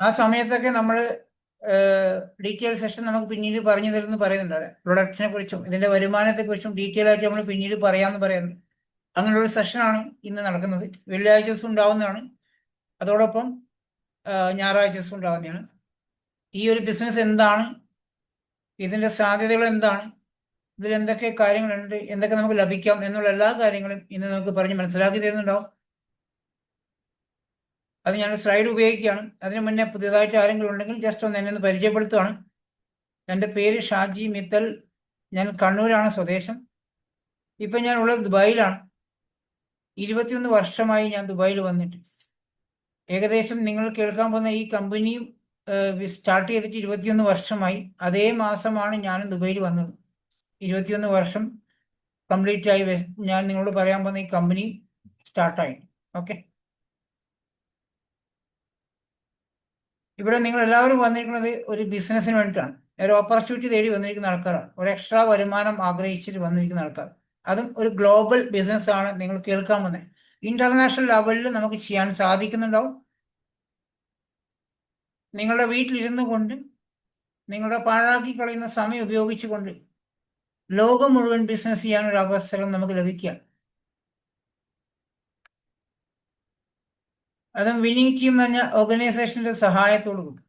ആ സമയത്തൊക്കെ നമ്മൾ ഡീറ്റെയിൽ സെഷൻ നമുക്ക് പിന്നീട് പറഞ്ഞു തരുമെന്ന് പറയുന്നുണ്ട്. പ്രൊഡക്ഷനെ കുറിച്ചും ഇതിന്റെ വരുമാനത്തെക്കുറിച്ചും ഡീറ്റെയിൽ ആയിട്ട് നമ്മൾ പിന്നീട് പറയാമെന്ന് പറയുന്നത്. അങ്ങനെയുള്ള ഒരു സെഷനാണ് ഇന്ന് നടക്കുന്നത്. വെള്ളിയാഴ്ച ദിവസം ഉണ്ടാവുന്നതാണ്. അതോടൊപ്പം ഞായറാഴ്ച ദിവസം ഉണ്ടാവുന്നതാണ്. ഈ ഒരു ബിസിനസ് എന്താണ്, ഇതിന്റെ സാധ്യതകൾ എന്താണ്, ഇതിൽ എന്തൊക്കെ കാര്യങ്ങളുണ്ട്, എന്തൊക്കെ നമുക്ക് ലഭിക്കാം എന്നുള്ള എല്ലാ കാര്യങ്ങളും ഇന്ന് നമുക്ക് പറഞ്ഞ് മനസ്സിലാക്കി തരുന്നുണ്ടാവും. അത് ഞാൻ സ്ലൈഡ് ഉപയോഗിക്കുകയാണ്. അതിനു മുന്നേ പുതിയതായിട്ട് ആരെങ്കിലും ഉണ്ടെങ്കിൽ ജസ്റ്റ് ഒന്ന് എന്നെ ഒന്ന് പരിചയപ്പെടുത്തുകയാണ്. എൻ്റെ പേര് ഷാജി മിത്തൽ. ഞാൻ കണ്ണൂരാണ് സ്വദേശം. ഇപ്പം ഞാൻ ഉള്ളത് ദുബായിലാണ്. 21 വർഷമായി ഞാൻ ദുബായിൽ വന്നിട്ട്. ഏകദേശം നിങ്ങൾ കേൾക്കാൻ പോകുന്ന ഈ കമ്പനിയും സ്റ്റാർട്ട് ചെയ്തിട്ട് 21 വർഷമായി. അതേ മാസമാണ് ഞാനും ദുബായിൽ വന്നത്. 21 വർഷം കംപ്ലീറ്റ് ആയി ഞാൻ നിങ്ങളോട് പറയാൻ പോകുന്ന ഈ കമ്പനി സ്റ്റാർട്ടായി. ഓക്കെ, ഇവിടെ നിങ്ങൾ എല്ലാവരും വന്നിരിക്കുന്നത് ഒരു ബിസിനസ്സിന് വേണ്ടിയിട്ടാണ്. ഒരു ഓപ്പർച്യൂണിറ്റി തേടി വന്നിരിക്കുന്ന ആൾക്കാരാണ്. ഒരു എക്സ്ട്രാ വരുമാനം ആഗ്രഹിച്ചിട്ട് വന്നിരിക്കുന്ന ആൾക്കാർ. അതും ഒരു ഗ്ലോബൽ ബിസിനസ് ആണ് നിങ്ങൾ കേൾക്കാൻ പോകുന്നത്. ഇന്റർനാഷണൽ ലെവലിൽ നമുക്ക് ചെയ്യാൻ സാധിക്കുന്നുണ്ടാവും. നിങ്ങളുടെ വീട്ടിലിരുന്നു കൊണ്ട് നിങ്ങളുടെ പാഴാക്കി കളയുന്ന സമയം ഉപയോഗിച്ചുകൊണ്ട് ലോകം മുഴുവൻ ബിസിനസ് ചെയ്യാനൊരു അവസരം നമുക്ക് ലഭിക്കുക. അതും വിന്നിംഗ് ടീം എന്ന് പറഞ്ഞ ഓർഗനൈസേഷന്റെ സഹായത്തോടു കൂടി.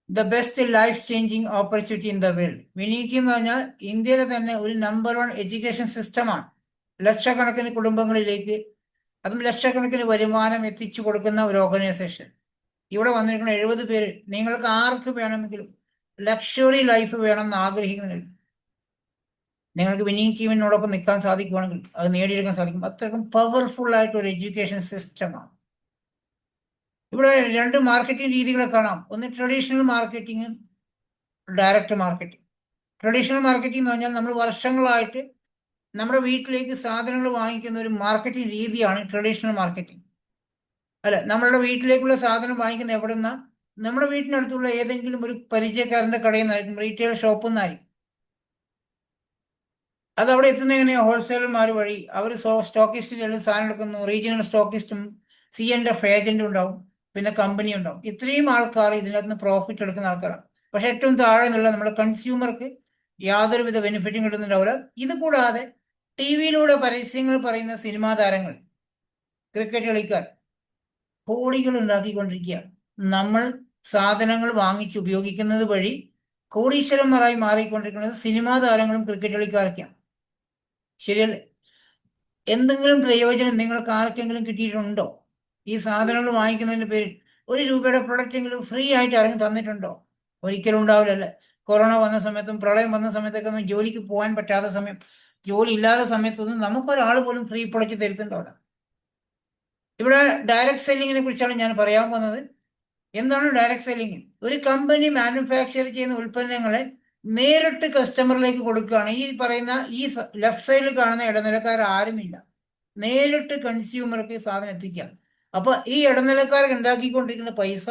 The best life changing opportunity in the world. Winning team എന്ന് പറഞ്ഞാൽ ഇന്ത്യയിലെ തന്നെ ഒരു നമ്പർ 1 എഡ്യൂക്കേഷൻ സിസ്റ്റമാണ്. ലക്ഷക്കണക്കിന് കുടുംബങ്ങളിലേക്ക്, അതും ലക്ഷക്കണക്കിന് വരുമാനം എത്തിച്ചു കൊടുക്കുന്ന ഒരു ഓർഗനൈസേഷൻ. ഇവിടെ വന്നിരിക്കുന്ന 70 പേര്. നിങ്ങൾക്ക് ആർക്ക് വേണമെങ്കിലും ലക്ഷറി ലൈഫ് വേണമെന്ന് ആഗ്രഹിക്കുന്നില്ല, നിങ്ങൾക്ക് വിന്നിംഗ് ടീമിനോടൊപ്പം നിൽക്കാൻ സാധിക്കുവാണെങ്കിൽ അത് നേടിയെടുക്കാൻ സാധിക്കും. അത്രയ്ക്കും പവർഫുൾ ആയിട്ട് ഒരു എഡ്യൂക്കേഷൻ സിസ്റ്റമാണ്. ഇവിടെ 2 മാർക്കറ്റിംഗ് രീതികളെ കാണാം. ഒന്ന് traditional marketing, direct marketing. Traditional marketing എന്ന് പറഞ്ഞാൽ നമ്മൾ വർഷങ്ങളായിട്ട് നമ്മുടെ വീട്ടിലേക്ക് സാധനങ്ങൾ വാങ്ങിക്കുന്ന ഒരു മാർക്കറ്റിംഗ് രീതിയാണ് ട്രഡീഷണൽ മാർക്കറ്റിംഗ്. അല്ല, നമ്മളുടെ വീട്ടിലേക്കുള്ള സാധനം വാങ്ങിക്കുന്ന എവിടുന്ന, നമ്മുടെ വീട്ടിനടുത്തുള്ള ഏതെങ്കിലും ഒരു പരിചയക്കാരന്റെ കടയിൽ നിന്നായിരിക്കും, റീറ്റെയിൽ ഷോപ്പിൽ നിന്നായിരിക്കും. അത് അവിടെ എത്തുന്ന എങ്ങനെയാണ്? ഹോൾസെയിലർമാർ വഴി. അവർ സ്റ്റോക്കിസ്റ്റിൽ സാധനം എടുക്കുന്നു. റീജിയണൽ സ്റ്റോക്കിസ്റ്റും CNF ഏജന്റും ഉണ്ടാവും, പിന്നെ കമ്പനി ഉണ്ടാവും. ഇത്രയും ആൾക്കാർ ഇതിനകത്ത് നിന്ന് പ്രോഫിറ്റ് എടുക്കുന്ന ആൾക്കാരാണ്. പക്ഷെ ഏറ്റവും താഴെ നിന്നുള്ള നമ്മുടെ കൺസ്യൂമർക്ക് യാതൊരുവിധ ബെനിഫിറ്റും കിട്ടുന്നുണ്ടാവില്ല. ഇത് കൂടാതെ TV-യിലൂടെ പരസ്യങ്ങൾ പറയുന്ന സിനിമാ താരങ്ങൾ, ക്രിക്കറ്റ് കളിക്കാർ കോടികൾ ഉണ്ടാക്കിക്കൊണ്ടിരിക്കുക. നമ്മൾ സാധനങ്ങൾ വാങ്ങിച്ച് ഉപയോഗിക്കുന്നത് വഴി കോടീശ്വരന്മാരായി മാറിക്കൊണ്ടിരിക്കുന്നത് സിനിമാ താരങ്ങളും ക്രിക്കറ്റ് കളിക്കാരൊക്കെയാണ്. ശരിയല്ലേ? എന്തെങ്കിലും പ്രയോജനം നിങ്ങൾക്ക് ആർക്കെങ്കിലും കിട്ടിയിട്ടുണ്ടോ? ഈ സാധനങ്ങൾ വാങ്ങിക്കുന്നതിന്റെ പേരിൽ 1 രൂപയുടെ പ്രൊഡക്റ്റ് എങ്കിലും ഫ്രീ ആയിട്ട് ഇറങ്ങി തന്നിട്ടുണ്ടോ? ഒരിക്കലും ഉണ്ടാവില്ലല്ലേ. കൊറോണ വന്ന സമയത്തും പ്രളയം വന്ന സമയത്തൊക്കെ ഒന്നും ജോലിക്ക് പോകാൻ പറ്റാത്ത സമയം, ജോലി ഇല്ലാത്ത സമയത്തൊന്നും നമുക്കൊരാൾ പോലും ഫ്രീ പ്രൊഡക്റ്റ് തരുന്നുണ്ടാവില്ല. ഇവിടെ ഡയറക്റ്റ് സെല്ലിങ്ങിനെ കുറിച്ചാണ് ഞാൻ പറയാൻ പോകുന്നത്. എന്താണ് ഡയറക്റ്റ് സെല്ലിങ്? ഒരു കമ്പനി മാനുഫാക്ചർ ചെയ്യുന്ന ഉൽപ്പന്നങ്ങളെ നേരിട്ട് കസ്റ്റമറിലേക്ക് കൊടുക്കുകയാണ്. ഈ പറയുന്ന ഈ ലെഫ്റ്റ് സൈഡിൽ കാണുന്ന ഇടനിലക്കാർ ആരുമില്ല. നേരിട്ട് കൺസ്യൂമർക്ക് സാധനം എത്തിക്കാം. അപ്പൊ ഈ ഇടനിലക്കാർക്ക് ഉണ്ടാക്കിക്കൊണ്ടിരിക്കുന്ന പൈസ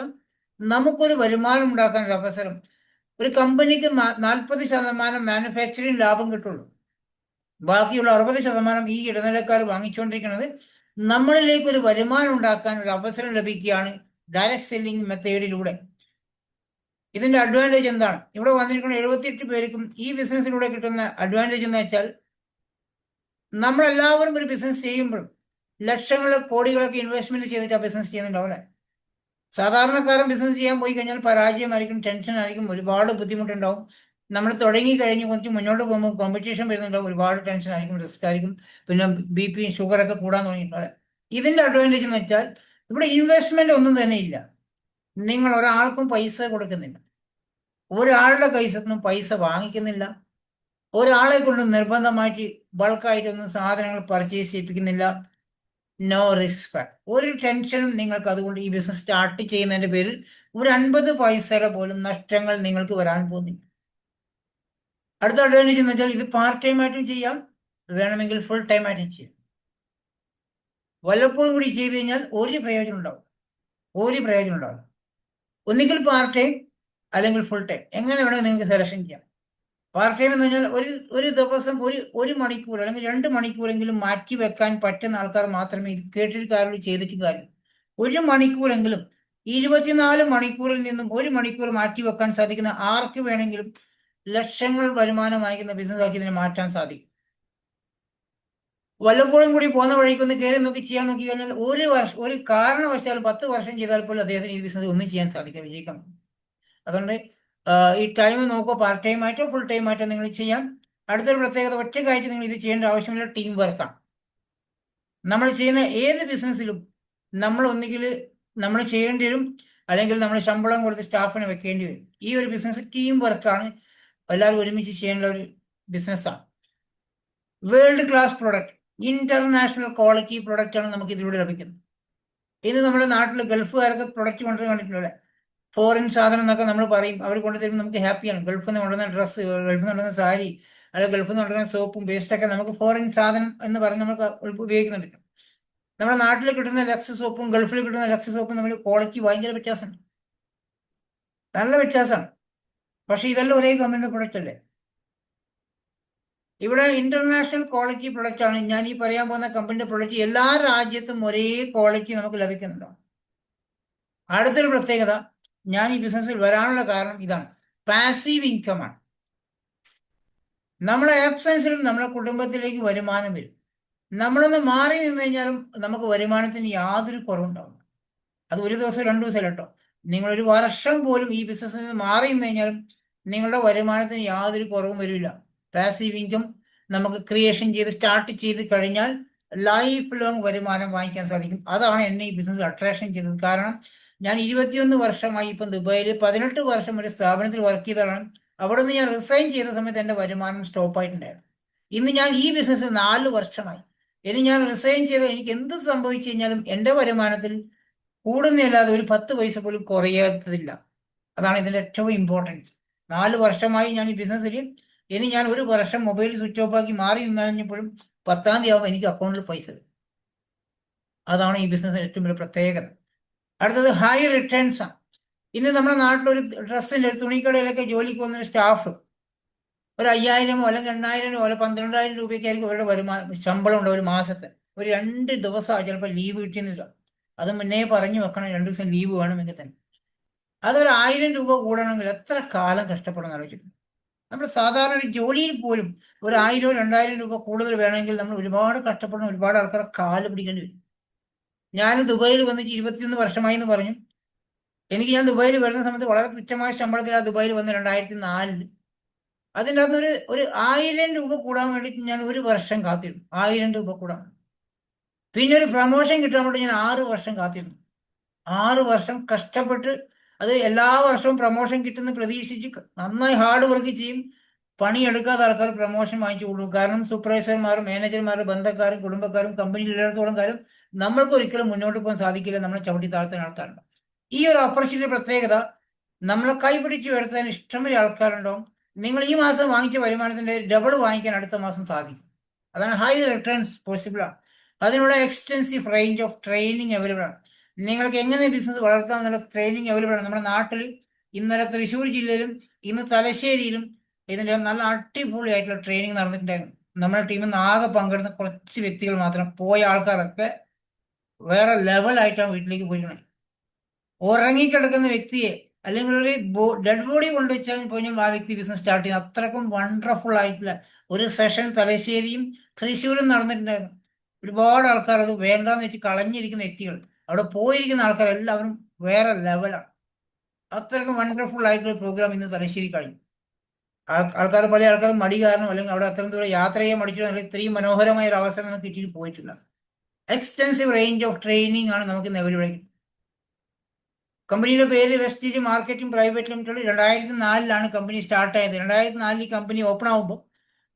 നമുക്കൊരു വരുമാനം ഉണ്ടാക്കാനൊരു അവസരം. ഒരു കമ്പനിക്ക് 40% മാനുഫാക്ചറിങ് ലാഭം കിട്ടുള്ളൂ. ബാക്കിയുള്ള 60% ഈ ഇടനിലക്കാർ വാങ്ങിച്ചുകൊണ്ടിരിക്കുന്നത്. നമ്മളിലേക്ക് ഒരു വരുമാനം ഉണ്ടാക്കാൻ ഒരു അവസരം ലഭിക്കുകയാണ് ഡയറക്റ്റ് സെല്ലിംഗ് മെത്തേഡിലൂടെ. ഇതിന്റെ അഡ്വാൻറ്റേജ് എന്താണ്? ഇവിടെ വന്നിരിക്കുന്ന 78 പേർക്കും ഈ ബിസിനസ്സിലൂടെ കിട്ടുന്ന അഡ്വാൻറ്റേജ് എന്ന് വെച്ചാൽ, നമ്മളെല്ലാവരും ഒരു ബിസിനസ് ചെയ്യുമ്പോഴും ലക്ഷങ്ങൾ കോടികളൊക്കെ ഇൻവെസ്റ്റ്മെന്റ് ചെയ്തിട്ട് ആ ബിസിനസ് ചെയ്യുന്നുണ്ടാവില്ലേ. സാധാരണക്കാരൻ ബിസിനസ് ചെയ്യാൻ പോയി കഴിഞ്ഞാൽ പരാജയമായിരിക്കും, ടെൻഷൻ ആയിരിക്കും, ഒരുപാട് ബുദ്ധിമുട്ടുണ്ടാവും. നമ്മൾ തുടങ്ങി കഴിഞ്ഞ് കുറച്ച് മുന്നോട്ട് പോകുമ്പോൾ കോമ്പറ്റീഷൻ വരുന്നുണ്ടാവും, ഒരുപാട് ടെൻഷൻ ആയിരിക്കും, റിസ്ക് ആയിരിക്കും, പിന്നെ BP ഷുഗറൊക്കെ കൂടാൻ തുടങ്ങിയിട്ടുള്ളത്. ഇതിന്റെ അഡ്വാൻറ്റേജ് എന്ന് വെച്ചാൽ ഇവിടെ ഇൻവെസ്റ്റ്മെന്റ് ഒന്നും തന്നെ ഇല്ല. നിങ്ങൾ ഒരാൾക്കും പൈസ കൊടുക്കുന്നില്ല, ഒരാളുടെ കൈസൊന്നും പൈസ വാങ്ങിക്കുന്നില്ല, ഒരാളെ കൊണ്ട് നിർബന്ധമായിട്ട് ബൾക്കായിട്ടൊന്നും സാധനങ്ങൾ പർച്ചേസ് ചെയ്യിപ്പിക്കുന്നില്ല. No risk. ഒരു ടെൻഷനും നിങ്ങൾക്ക് അതുകൊണ്ട് ഈ ബിസിനസ് സ്റ്റാർട്ട് ചെയ്യുന്നതിന്റെ പേരിൽ ഒരു 50 പൈസയുടെ പോലും നഷ്ടങ്ങൾ നിങ്ങൾക്ക് വരാൻ പോകുന്നില്ല. അടുത്ത അഡ്വാൻറ്റേജ് എന്ന് വെച്ചാൽ ഇത് പാർട്ട് ടൈം ആയിട്ടും ചെയ്യാം, വേണമെങ്കിൽ ഫുൾ ടൈം ആയിട്ടും ചെയ്യാം. വല്ലപ്പോഴും കൂടി ചെയ്ത് കഴിഞ്ഞാൽ ഒരു പ്രയോജനം ഉണ്ടാവും, ഒന്നുകിൽ പാർട്ട് ടൈം അല്ലെങ്കിൽ ഫുൾ ടൈം, എങ്ങനെ വേണമെങ്കിൽ നിങ്ങൾക്ക് സെലക്ഷൻ ചെയ്യാം. പാർട്ട് ടൈം എന്ന് പറഞ്ഞാൽ ഒരു ദിവസം ഒരു മണിക്കൂർ അല്ലെങ്കിൽ 2 മണിക്കൂറെങ്കിലും മാറ്റി വെക്കാൻ പറ്റുന്ന ആൾക്കാർ മാത്രമേ ഇത് കേട്ടിട്ട് കാര്യമുള്ളൂ, ചെയ്തിട്ട് കാര്യം. 1 മണിക്കൂറെങ്കിലും 24 മണിക്കൂറിൽ നിന്നും 1 മണിക്കൂർ മാറ്റി വെക്കാൻ സാധിക്കുന്ന ആർക്ക് വേണമെങ്കിലും ലക്ഷങ്ങൾ വരുമാനം വാങ്ങിക്കുന്ന ബിസിനസ് ആക്കി ഇതിനെ മാറ്റാൻ സാധിക്കും. വല്ലപ്പോഴും കൂടി പോകുന്ന വഴിക്കൊന്ന് കയറി നോക്കി ചെയ്യാൻ നോക്കി കഴിഞ്ഞാൽ ഒരു കാരണവശാലും 10 വർഷം ചെയ്താൽ പോലും അദ്ദേഹത്തിന് ഈ ബിസിനസ് ഒന്നും ചെയ്യാൻ സാധിക്കും, വിജയിക്കാം. അതുകൊണ്ട് ഈ ടൈം നോക്കുക, പാർട്ട് ടൈം ആയിട്ടോ ഫുൾ ടൈം ആയിട്ടോ നിങ്ങൾ ചെയ്യാം. അടുത്തൊരു പ്രത്യേകത, ഒറ്റയ്ക്കായിട്ട് നിങ്ങൾ ഇത് ചെയ്യേണ്ട ആവശ്യമില്ല, ടീം വർക്കാണ്. നമ്മൾ ചെയ്യുന്ന ഏത് ബിസിനസ്സിലും നമ്മൾ ഒന്നുകിൽ നമ്മൾ ചെയ്യേണ്ടി വരും, അല്ലെങ്കിൽ നമ്മൾ ശമ്പളം കൊടുത്ത് സ്റ്റാഫിനെ വെക്കേണ്ടി വരും. ഈ ഒരു ബിസിനസ് ടീം വർക്കാണ്, എല്ലാവരും ഒരുമിച്ച് ചെയ്യേണ്ട ഒരു ബിസിനസ്സാണ്. World class product, international quality product ആണ് നമുക്ക് ഇതിലൂടെ ലഭിക്കുന്നത്. ഇന്ന് നമ്മുടെ നാട്ടിൽ ഗൾഫുകാർക്ക് പ്രൊഡക്റ്റ് കൊണ്ടുവരാൻ കണ്ടിട്ടുള്ളത് ഫോറിൻ സാധനം എന്നൊക്കെ നമ്മൾ പറയും, അവർ കൊണ്ടുതരുമ്പോൾ നമുക്ക് ഹാപ്പിയാണ്. ഗൾഫിൽ നിന്ന് കൊണ്ടുവന്ന ഡ്രസ്സ്, ഗൾഫിൽ നിന്ന് കൊണ്ടുവന്ന സാരി, അല്ലെങ്കിൽ ഗൾഫിൽ നിന്ന് കൊണ്ടുവന്ന സോപ്പും പേസ്റ്റൊക്കെ നമുക്ക് ഫോറിൻ സാധനം എന്ന് പറഞ്ഞ് നമുക്ക് ഉപയോഗിക്കുന്നുണ്ട്. നമ്മുടെ നാട്ടിൽ കിട്ടുന്ന ലക്സ് സോപ്പും ഗൾഫിൽ കിട്ടുന്ന ലക്സ് സോപ്പും തമ്മിൽ ക്വാളിറ്റി ഭയങ്കര വ്യത്യാസമുണ്ട്, നല്ല വ്യത്യാസമാണ്. പക്ഷെ ഇതെല്ലാം ഒരേ കമ്പനിയുടെ പ്രൊഡക്റ്റ് അല്ലേ. ഇവിടെ ഇന്റർനാഷണൽ ക്വാളിറ്റി പ്രൊഡക്റ്റ് ആണ് ഞാൻ ഈ പറയാൻ പോകുന്ന കമ്പനിയുടെ പ്രൊഡക്റ്റ്. എല്ലാ രാജ്യത്തും ഒരേ ക്വാളിറ്റി നമുക്ക് ലഭിക്കുന്നുണ്ടോ. അടുത്തൊരു പ്രത്യേകത, ഞാൻ ഈ ബിസിനസ്സിൽ വരാനുള്ള കാരണം ഇതാണ്, പാസീവ് ഇൻകം ആണ്. നമ്മളെ ആബ്സെൻസിലും നമ്മളെ കുടുംബത്തിലേക്ക് വരുമാനം വരും. നമ്മളൊന്ന് മാറി നിന്ന് കഴിഞ്ഞാലും നമുക്ക് വരുമാനത്തിന് യാതൊരു കുറവുണ്ടാവും. അത് ഒരു ദിവസം 2 ദിവസം കേട്ടോ, നിങ്ങളൊരു വർഷം പോലും ഈ ബിസിനസ്സിൽ നിന്ന് മാറി നിന്ന് കഴിഞ്ഞാലും നിങ്ങളുടെ വരുമാനത്തിന് യാതൊരു കുറവും വരില്ല. പാസീവ് ഇൻകം നമുക്ക് ക്രിയേഷൻ ചെയ്ത് സ്റ്റാർട്ട് ചെയ്ത് കഴിഞ്ഞാൽ ലൈഫ് ലോങ് വരുമാനം വാങ്ങിക്കാൻ സാധിക്കും. അതാണ് എന്നെ ഈ ബിസിനസ് അട്രാക്ഷൻ ചെയ്തത്. കാരണം ഞാൻ 21 വർഷമായി ഇപ്പം ദുബായിൽ 18 വർഷം ഒരു സ്ഥാപനത്തിൽ വർക്ക് ചെയ്തതാണ്. അവിടെ നിന്ന് ഞാൻ റിസൈൻ ചെയ്ത സമയത്ത് എൻ്റെ വരുമാനം സ്റ്റോപ്പായിട്ടുണ്ടായിരുന്നു. ഇന്ന് ഞാൻ ഈ ബിസിനസ് 4 വർഷമായി. ഇനി ഞാൻ റിസൈൻ ചെയ്ത് എനിക്ക് എന്ത് സംഭവിച്ചു കഴിഞ്ഞാലും എൻ്റെ വരുമാനത്തിൽ കൂടുന്നതല്ലാതെ ഒരു 10 പൈസ പോലും കുറയാത്തതില്ല. അതാണ് ഇതിൻ്റെ ഏറ്റവും ഇമ്പോർട്ടൻസ്. 4 വർഷമായി ഞാൻ ഈ ബിസിനസ്സിൽ. ഇനി ഞാൻ ഒരു വർഷം മൊബൈൽ സ്വിച്ച് ഓഫ് ആക്കി മാറി നിന്ന് കഴിഞ്ഞപ്പോഴും 10-ാം തീയതി ആകുമ്പോൾ എനിക്ക് അക്കൗണ്ടിൽ പൈസ വരും. അതാണ് ഈ ബിസിനസ്സിന് ഏറ്റവും വലിയ പ്രത്യേകത. അടുത്തത് ഹൈ റിട്ടേൺസ് ആണ്. ഇന്ന് നമ്മുടെ നാട്ടിലൊരു ഡ്രസ്സിൻ്റെ തുണിക്കടയിലൊക്കെ ജോലിക്ക് വന്നൊരു സ്റ്റാഫ് ഒരു 5,000 അല്ലെങ്കിൽ 8,000 അല്ല 12,000 രൂപയ്ക്ക് ആയിരിക്കും അവരുടെ ശമ്പളം ഉണ്ട് ഒരു മാസത്തെ. ഒരു 2 ദിവസമാണ് ചിലപ്പോൾ ലീവ് കിട്ടുന്നില്ല. അത് മുന്നേ പറഞ്ഞു വെക്കണം, 2 ദിവസം ലീവ് വേണമെങ്കിൽ തന്നെ. അതൊരു 1,000 രൂപ കൂടണമെങ്കിൽ എത്ര കാലം കഷ്ടപ്പെടണം ആലോചിച്ചിട്ടുണ്ട്. നമ്മൾ സാധാരണ ഒരു ജോലിയിൽ പോലും ഒരു 1,000 2,000 രൂപ കൂടുതൽ വേണമെങ്കിൽ നമ്മൾ ഒരുപാട് കഷ്ടപ്പെടണം, ഒരുപാട് ആൾക്കാരെ കാല് പിടിക്കേണ്ടി വരും. ഞാൻ ദുബായിൽ വന്നിട്ട് 21 വർഷമായി എന്ന് പറഞ്ഞു. ഞാൻ ദുബായിൽ വരുന്ന സമയത്ത് വളരെ തുച്ഛമായ ശമ്പളത്തിലാണ് ദുബായിൽ വന്ന് 2004. അതിൻ്റെ അകത്ത് ഒരു 1,000 രൂപ കൂടാൻ വേണ്ടിയിട്ട് ഞാൻ ഒരു വർഷം കാത്തിരുന്നു. 1,000 രൂപ കൂടാൻ. പിന്നെ ഒരു പ്രമോഷൻ കിട്ടാൻ വേണ്ടി ഞാൻ 6 വർഷം കാത്തിരുന്നു. 6 വർഷം കഷ്ടപ്പെട്ട്, അത് എല്ലാ വർഷവും പ്രമോഷൻ കിട്ടുന്ന പ്രതീക്ഷിച്ച് നന്നായി ഹാർഡ് വർക്ക് ചെയ്യും. പണിയെടുക്കാത്ത ആൾക്കാർ പ്രമോഷൻ വാങ്ങിച്ചു കൊടുക്കും. കാരണം സൂപ്പർവൈസർമാരും മാനേജർമാരും ബന്ധക്കാരും കുടുംബക്കാരും കമ്പനിയിൽ ഇടത്തോളം കാലം നമ്മൾക്ക് ഒരിക്കലും മുന്നോട്ട് പോകാൻ സാധിക്കില്ല, നമ്മളെ ചവിട്ടി താഴ്ത്തുന്ന ആൾക്കാരുണ്ട്. ഈ ഒരു ഓപ്പർച്യൂണിറ്റി പ്രത്യേകത, നമ്മളെ കൈപിടിച്ച് ഉയർത്താൻ ഇഷ്ടംപോലെ ആൾക്കാരുണ്ടാവും. നിങ്ങൾ ഈ മാസം വാങ്ങിച്ച വരുമാനത്തിന്റെ ഡബിൾ വാങ്ങിക്കാൻ അടുത്ത മാസം സാധിക്കും. അതാണ് ഹൈ റിട്ടേൺസ് പോസിബിൾ ആണ്. അതിനുള്ള extensive range of training available ആണ്. നിങ്ങൾക്ക് എങ്ങനെ ബിസിനസ് വളർത്താമെന്നുള്ള ട്രെയിനിങ് അവൈലബിൾ ആണ്. നമ്മുടെ നാട്ടിൽ ഇന്നലെ തൃശ്ശൂർ ജില്ലയിലും ഇന്ന് തലശ്ശേരിയിലും ഇതിൻ്റെ നല്ല അടിപൊളിയായിട്ടുള്ള ട്രെയിനിങ് നടന്നിട്ടുണ്ടായിരുന്നു. നമ്മുടെ ടീമിൽ നിന്ന് ആകെ പങ്കെടുത്ത കുറച്ച് വ്യക്തികൾ മാത്രം, പോയ ആൾക്കാരൊക്കെ വേറെ ലെവലായിട്ടാണ് വീട്ടിലേക്ക് പോയിട്ടുള്ളത്. ഉറങ്ങിക്കിടക്കുന്ന വ്യക്തിയെ അല്ലെങ്കിൽ ഒരു ഡെഡ് ബോഡി കൊണ്ടുവച്ചാൽ പോയി ആ വ്യക്തി ബിസിനസ് സ്റ്റാർട്ട് ചെയ്യുന്നത്. അത്രക്കും വണ്ടർഫുൾ ആയിട്ടുള്ള ഒരു സെഷൻ തലശ്ശേരിയും തൃശ്ശൂരും നടന്നിട്ടുണ്ടായിരുന്നു. ഒരുപാട് ആൾക്കാർ അത് വേണ്ടാന്ന് വെച്ച് കളഞ്ഞിരിക്കുന്ന വ്യക്തികൾ, അവിടെ പോയിരിക്കുന്ന ആൾക്കാരെല്ലാവരും വേറെ ലെവലാണ്. അത്രക്കും വണ്ടർഫുൾ ആയിട്ടുള്ള പ്രോഗ്രാം ഇന്ന് തലശ്ശേരി കഴിഞ്ഞു. ആൾക്കാർ പല ആൾക്കാരും മടി കാരണം അല്ലെങ്കിൽ അവിടെ അത്രയും ദൂരം യാത്ര ചെയ്യാൻ മടിച്ചു, ഇത്രയും മനോഹരമായ ഒരു അവസരം നമുക്ക് കിട്ടിയിട്ട് പോയിട്ടില്ല. എക്സ്റ്റെൻസീവ് റേഞ്ച് ഓഫ് ട്രെയിനിങ് ആണ് നമുക്ക് നിലവിലുള്ളത്. കമ്പനിയുടെ പേര് Vestige marketing private limited. 2004 company start ആയത്. 2004 കമ്പനി ഓപ്പൺ ആകുമ്പോൾ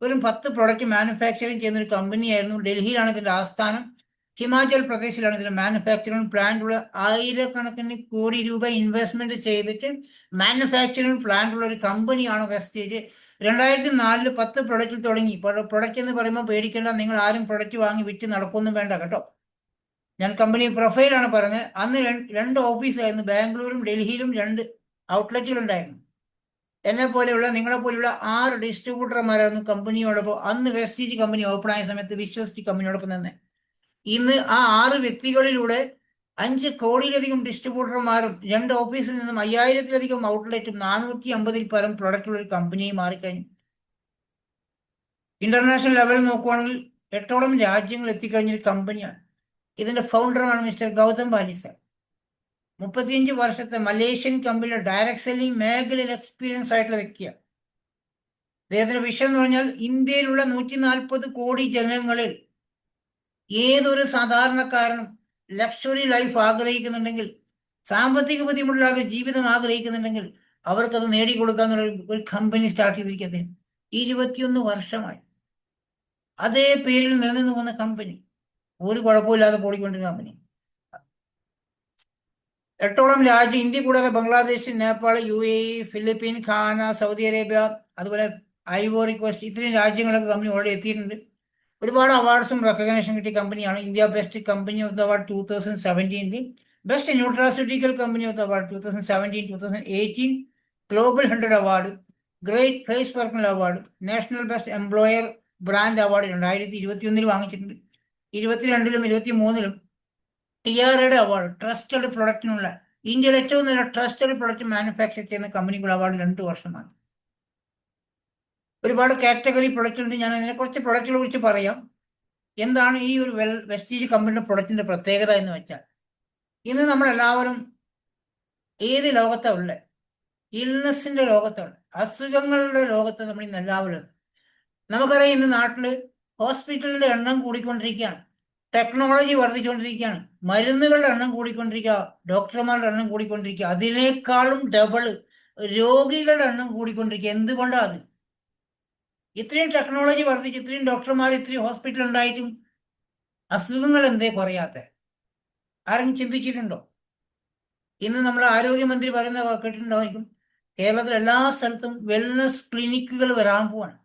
വെറും 10 പ്രൊഡക്റ്റ് മാനുഫാക്ചറിങ് ചെയ്യുന്ന ഒരു കമ്പനിയായിരുന്നു. ഡൽഹിയിലാണ് ഇതിൻ്റെ ആസ്ഥാനം. ഹിമാചൽ പ്രദേശിലാണ് ഇതിൻ്റെ മാനുഫാക്ചറിങ് പ്ലാന്റ് ഉള്ള. 1000 കോടി രൂപ ഇൻവെസ്റ്റ്മെന്റ് ചെയ്തിട്ട് മാനുഫാക്ചറിങ് പ്ലാന്റ് ഉള്ള ഒരു കമ്പനിയാണ് വെസ്റ്റീജ്. 2004 10 പ്രൊഡക്റ്റിൽ തുടങ്ങി. പ്രൊഡക്റ്റ് എന്ന് പറയുമ്പോൾ പേടിക്കേണ്ട, നിങ്ങൾ ആരും പ്രൊഡക്റ്റ് വാങ്ങി വിറ്റ് നടക്കൊന്നും വേണ്ട കേട്ടോ. ഞാൻ കമ്പനി പ്രൊഫൈലാണ് പറഞ്ഞത്. അന്ന് 2 ഓഫീസായിരുന്നു, ബാംഗ്ലൂരും ഡൽഹിയിലും 2 ഔട്ട്ലെറ്റുകളുണ്ടായിരുന്നു. എന്നെ പോലെയുള്ള നിങ്ങളെ പോലെയുള്ള 6 ഡിസ്ട്രിബ്യൂട്ടർമാരായിരുന്നു കമ്പനിയോടൊപ്പം അന്ന് വെസ്റ്റീജ് കമ്പനി ഓപ്പൺ ആയ സമയത്ത് വിശ്വസിച്ച് കമ്പനിയോടൊപ്പം തന്നെ. ഇന്ന് ആ 6 വ്യക്തികളിലൂടെ 5 കോടിയിലധികം ഡിസ്ട്രിബ്യൂട്ടർമാരും 2 ഓഫീസിൽ നിന്നും 5000-ത്തിലധികം ഔട്ട്ലെറ്റും 450-ൽ പരം പ്രൊഡക്റ്റുള്ള ഒരു കമ്പനിയായി മാറിക്കഴിഞ്ഞു. ഇന്റർനാഷണൽ ലെവൽ നോക്കുവാണെങ്കിൽ 8ഓളം രാജ്യങ്ങൾ എത്തിക്കഴിഞ്ഞൊരു കമ്പനിയാണ്. ഇതിന്റെ ഫൗണ്ടറാണ് മിസ്റ്റർ ഗൗതം ബാലിസ. 35 വർഷത്തെ മലേഷ്യൻ കമ്പനിയുടെ ഡയറക്ട് സെല്ലിംഗ് മേഖലയിൽ എക്സ്പീരിയൻസ് ആയിട്ടുള്ള വ്യക്തിയാണ്. അദ്ദേഹത്തിന്റെ വിഷയം എന്ന് പറഞ്ഞാൽ ഇന്ത്യയിലുള്ള 140 കോടി ജനങ്ങളിൽ ഏതൊരു സാധാരണക്കാരനും ലക്ഷറി ലൈഫ് ആഗ്രഹിക്കുന്നുണ്ടെങ്കിൽ, സാമ്പത്തിക ബുദ്ധിമുട്ടില്ലാതെ ജീവിതം ആഗ്രഹിക്കുന്നുണ്ടെങ്കിൽ അവർക്കത് നേടിക്കൊടുക്കാന്നുള്ള ഒരു കമ്പനി സ്റ്റാർട്ട് ചെയ്തിരിക്കുന്നത് 21 വർഷമായി. അതേ പേരിൽ നിലനിന്ന് പോകുന്ന കമ്പനി, ഒരു കുഴപ്പമില്ലാതെ പോടിക്കൊണ്ടിരുന്ന കമ്പനി. 8ഓളം രാജ്യം, ഇന്ത്യ കൂടാതെ Bangladesh, Nepal, UAE, Philippine, Ghana, Saudi Arabia, അതുപോലെ ഐവോറി കോസ്റ്റ്, ഇത്രയും രാജ്യങ്ങളൊക്കെ കമ്പനി ഓൾറെഡി എത്തിയിട്ടുണ്ട്. ഒരുപാട് അവാർഡ്സും റെക്കഗ്നേഷൻ കിട്ടിയ കമ്പനിയാണ്. India best company of the award 2017, best nutraceutical company of the award 2017-2018, global 100 award, great place personal award, national best employer brand award 2021 വാങ്ങിച്ചിട്ടുണ്ട്. 22-ലും 23-ലും TRAയുടെ award, trusted പ്രൊഡക്റ്റിനുള്ള ഇന്ത്യയിലെ ഏറ്റവും നല്ല ട്രസ്റ്റഡ് പ്രൊഡക്റ്റ് മാനുഫാക്ചർ ചെയ്യുന്ന കമ്പനിക്കുള്ള award 2 വർഷമാണ്. ഒരുപാട് കാറ്റഗറി പ്രൊഡക്റ്റ് ഉണ്ട്. ഞാൻ അതിനെ കുറച്ച് പ്രൊഡക്റ്റുകളെ കുറിച്ച് പറയാം. എന്താണ് ഈ ഒരു വെസ്റ്റീജ് കമ്പനിയുടെ പ്രൊഡക്റ്റിന്റെ പ്രത്യേകത എന്ന് വെച്ചാൽ, ഇന്ന് നമ്മളെല്ലാവരും ഏത് ലോകത്താണ് ഉള്ളത്? ഇൽനെസ്സിന്റെ ലോകത്താണ്, അസുഖങ്ങളുടെ ലോകത്ത് നമ്മൾ ഇന്ന് എല്ലാവരും. നമുക്കറിയാം, ഇന്ന് നാട്ടിൽ ഹോസ്പിറ്റലിന്റെ എണ്ണം കൂടിക്കൊണ്ടിരിക്കുകയാണ്, ടെക്നോളജി വർദ്ധിച്ചുകൊണ്ടിരിക്കുകയാണ്, മരുന്നുകളുടെ എണ്ണം കൂടിക്കൊണ്ടിരിക്കുക, ഡോക്ടർമാരുടെ എണ്ണം കൂടിക്കൊണ്ടിരിക്കുക, അതിനേക്കാളും ഡബിള് രോഗികളുടെ എണ്ണം കൂടിക്കൊണ്ടിരിക്കുക. എന്തുകൊണ്ടാണ് അത്? ഇത്രയും ടെക്നോളജി വർദ്ധിച്ച്, ഇത്രയും ഡോക്ടർമാർ, ഇത്രയും ഹോസ്പിറ്റൽ ഉണ്ടായിട്ടും അസുഖങ്ങൾ എന്തേ കുറയാത്ത? ആരെങ്കിലും ചിന്തിച്ചിട്ടുണ്ടോ? ഇന്ന് നമ്മൾ ആരോഗ്യമന്ത്രി പറയുന്ന കേട്ടിട്ടുണ്ടായിരിക്കും, കേരളത്തിൽ എല്ലാ സ്ഥലത്തും വെൽനസ് ക്ലിനിക്കുകൾ വരാൻ പോവാണ്.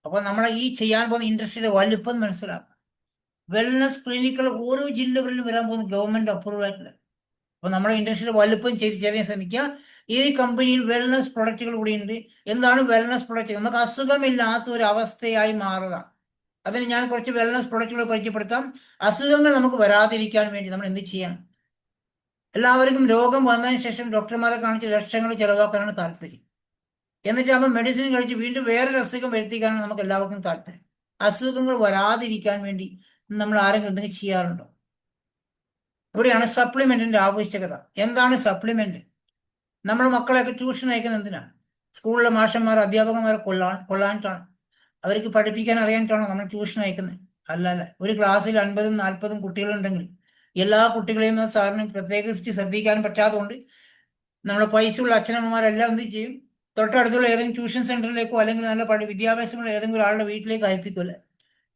അപ്പൊ നമ്മളെ ഈ ചെയ്യാൻ പോകുന്ന ഇൻഡസ്ട്രിയുടെ വലുപ്പം മനസ്സിലാക്കുക. വെൽനസ് ക്ലിനിക്കുകൾ ഓരോ ജില്ലകളിലും വരാൻ പോകുന്ന ഗവൺമെന്റ് അപ്രൂവൽ ആയിട്ടില്ല. അപ്പൊ നമ്മുടെ ഇൻഡസ്ട്രിയുടെ വലുപ്പം ചെയ്യാൻ ശ്രമിക്കുക. ഈ കമ്പനിയിൽ വെൽനസ് പ്രൊഡക്റ്റുകൾ കൂടിയുണ്ട്. എന്താണ് വെൽനസ് പ്രൊഡക്റ്റ്? നമുക്ക് അസുഖമില്ലാത്ത ഒരു അവസ്ഥയായി മാറുക. അതിന് ഞാൻ കുറച്ച് വെൽനസ് പ്രൊഡക്റ്റുകൾ പരിചയപ്പെടുത്താം. അസുഖങ്ങൾ നമുക്ക് വരാതിരിക്കാൻ വേണ്ടി നമ്മൾ എന്ത് ചെയ്യണം? എല്ലാവർക്കും രോഗം വന്നതിന് ശേഷം ഡോക്ടർമാരെ കാണിച്ച് ലക്ഷങ്ങൾ ചെലവാക്കാനാണ് താല്പര്യം. എന്നിട്ട് നമ്മൾ മെഡിസിൻ കഴിച്ച് വീണ്ടും വേറൊരു അസുഖം വരുത്തിക്കാനാണ് നമുക്ക് എല്ലാവർക്കും താല്പര്യം. അസുഖങ്ങൾ വരാതിരിക്കാൻ വേണ്ടി നമ്മൾ ആരെങ്കിലും എന്തെങ്കിലും ചെയ്യാറുണ്ടോ? ഇവിടെയാണ് സപ്ലിമെന്റിന്റെ ആവശ്യകത. എന്താണ് സപ്ലിമെന്റ്? നമ്മുടെ മക്കളെയൊക്കെ ട്യൂഷൻ അയക്കുന്നത് എന്തിനാണ്? സ്കൂളിലെ മാഷന്മാർ, അധ്യാപകന്മാരെ കൊള്ളാനിട്ടാണ്, അവർക്ക് പഠിപ്പിക്കാൻ അറിയാനിട്ടാണോ നമ്മൾ ട്യൂഷൻ അയക്കുന്നത്? അല്ല. ഒരു ക്ലാസ്സിൽ 50-ഉം 40-ഉം കുട്ടികളുണ്ടെങ്കിൽ എല്ലാ കുട്ടികളെയും സാറിന് പ്രത്യേകിച്ച് ശ്രദ്ധിക്കാൻ പറ്റാത്തതുകൊണ്ട് നമ്മൾ പൈസയുള്ള അച്ഛനമ്മമാരെല്ലാം എന്ത് ചെയ്യും? തൊട്ടടുത്തുള്ള ഏതെങ്കിലും ട്യൂഷൻ സെന്ററിലേക്കോ അല്ലെങ്കിൽ നല്ല വിദ്യാഭ്യാസമുള്ള ഏതെങ്കിലും ഒരാളുടെ വീട്ടിലേക്ക് അയപ്പിക്കുമല്ലേ?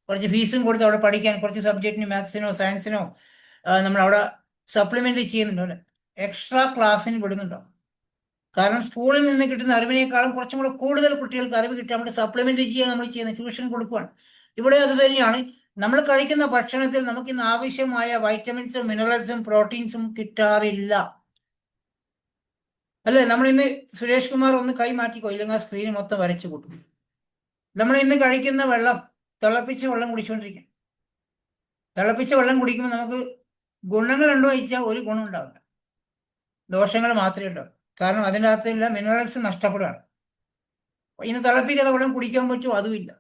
കുറച്ച് ഫീസും കൊടുത്ത് അവിടെ പഠിക്കാൻ, കുറച്ച് സബ്ജക്റ്റിന് മാത്സിനോ സയൻസിനോ നമ്മൾ അവിടെ സപ്ലിമെന്റ് ചെയ്യുന്നുണ്ടോ? അല്ലെ, എക്സ്ട്രാ ക്ലാസ്സിന് വിടുന്നുണ്ടോ? കാരണം സ്കൂളിൽ നിന്ന് കിട്ടുന്ന അറിവിനേക്കാളും കുറച്ചും കൂടെ കൂടുതൽ കുട്ടികൾക്ക് അറിവ് കിട്ടാൻ വേണ്ടി സപ്ലിമെന്റ് ചെയ്യുക നമ്മൾ ചെയ്യുന്ന ട്യൂഷൻ കൊടുക്കുകയാണ്. ഇവിടെ അത് തന്നെയാണ്. നമ്മൾ കഴിക്കുന്ന ഭക്ഷണത്തിൽ നമുക്ക് ഇന്ന് ആവശ്യമായ വൈറ്റമിൻസും മിനറൽസും പ്രോട്ടീൻസും കിട്ടാറില്ല, അല്ലേ? നമ്മൾ ഇന്ന് സുരേഷ് കുമാർ ഒന്ന് കൈ മാറ്റിക്കോ, ഇല്ലെങ്കിൽ ആ സ്ക്രീൻ മൊത്തം വരച്ചു കൂട്ടും. നമ്മൾ ഇന്ന് കഴിക്കുന്ന വെള്ളം, തിളപ്പിച്ച വെള്ളം കുടിച്ചുകൊണ്ടിരിക്കും. തിളപ്പിച്ച വെള്ളം കുടിക്കുമ്പോൾ നമുക്ക് ഗുണങ്ങളുണ്ടോ ചോദിച്ചാൽ ഒരു ഗുണം ഉണ്ടാവില്ല, ദോഷങ്ങൾ മാത്രമേ ഉണ്ടാവും. കാരണം അതിൻ്റെ അകത്തുള്ള മിനറൽസ് നഷ്ടപ്പെടുകയാണ്. ഇന്ന് തിളപ്പിക്കാതെ വെള്ളം കുടിക്കാൻ പറ്റുമോ? അതുമില്ല.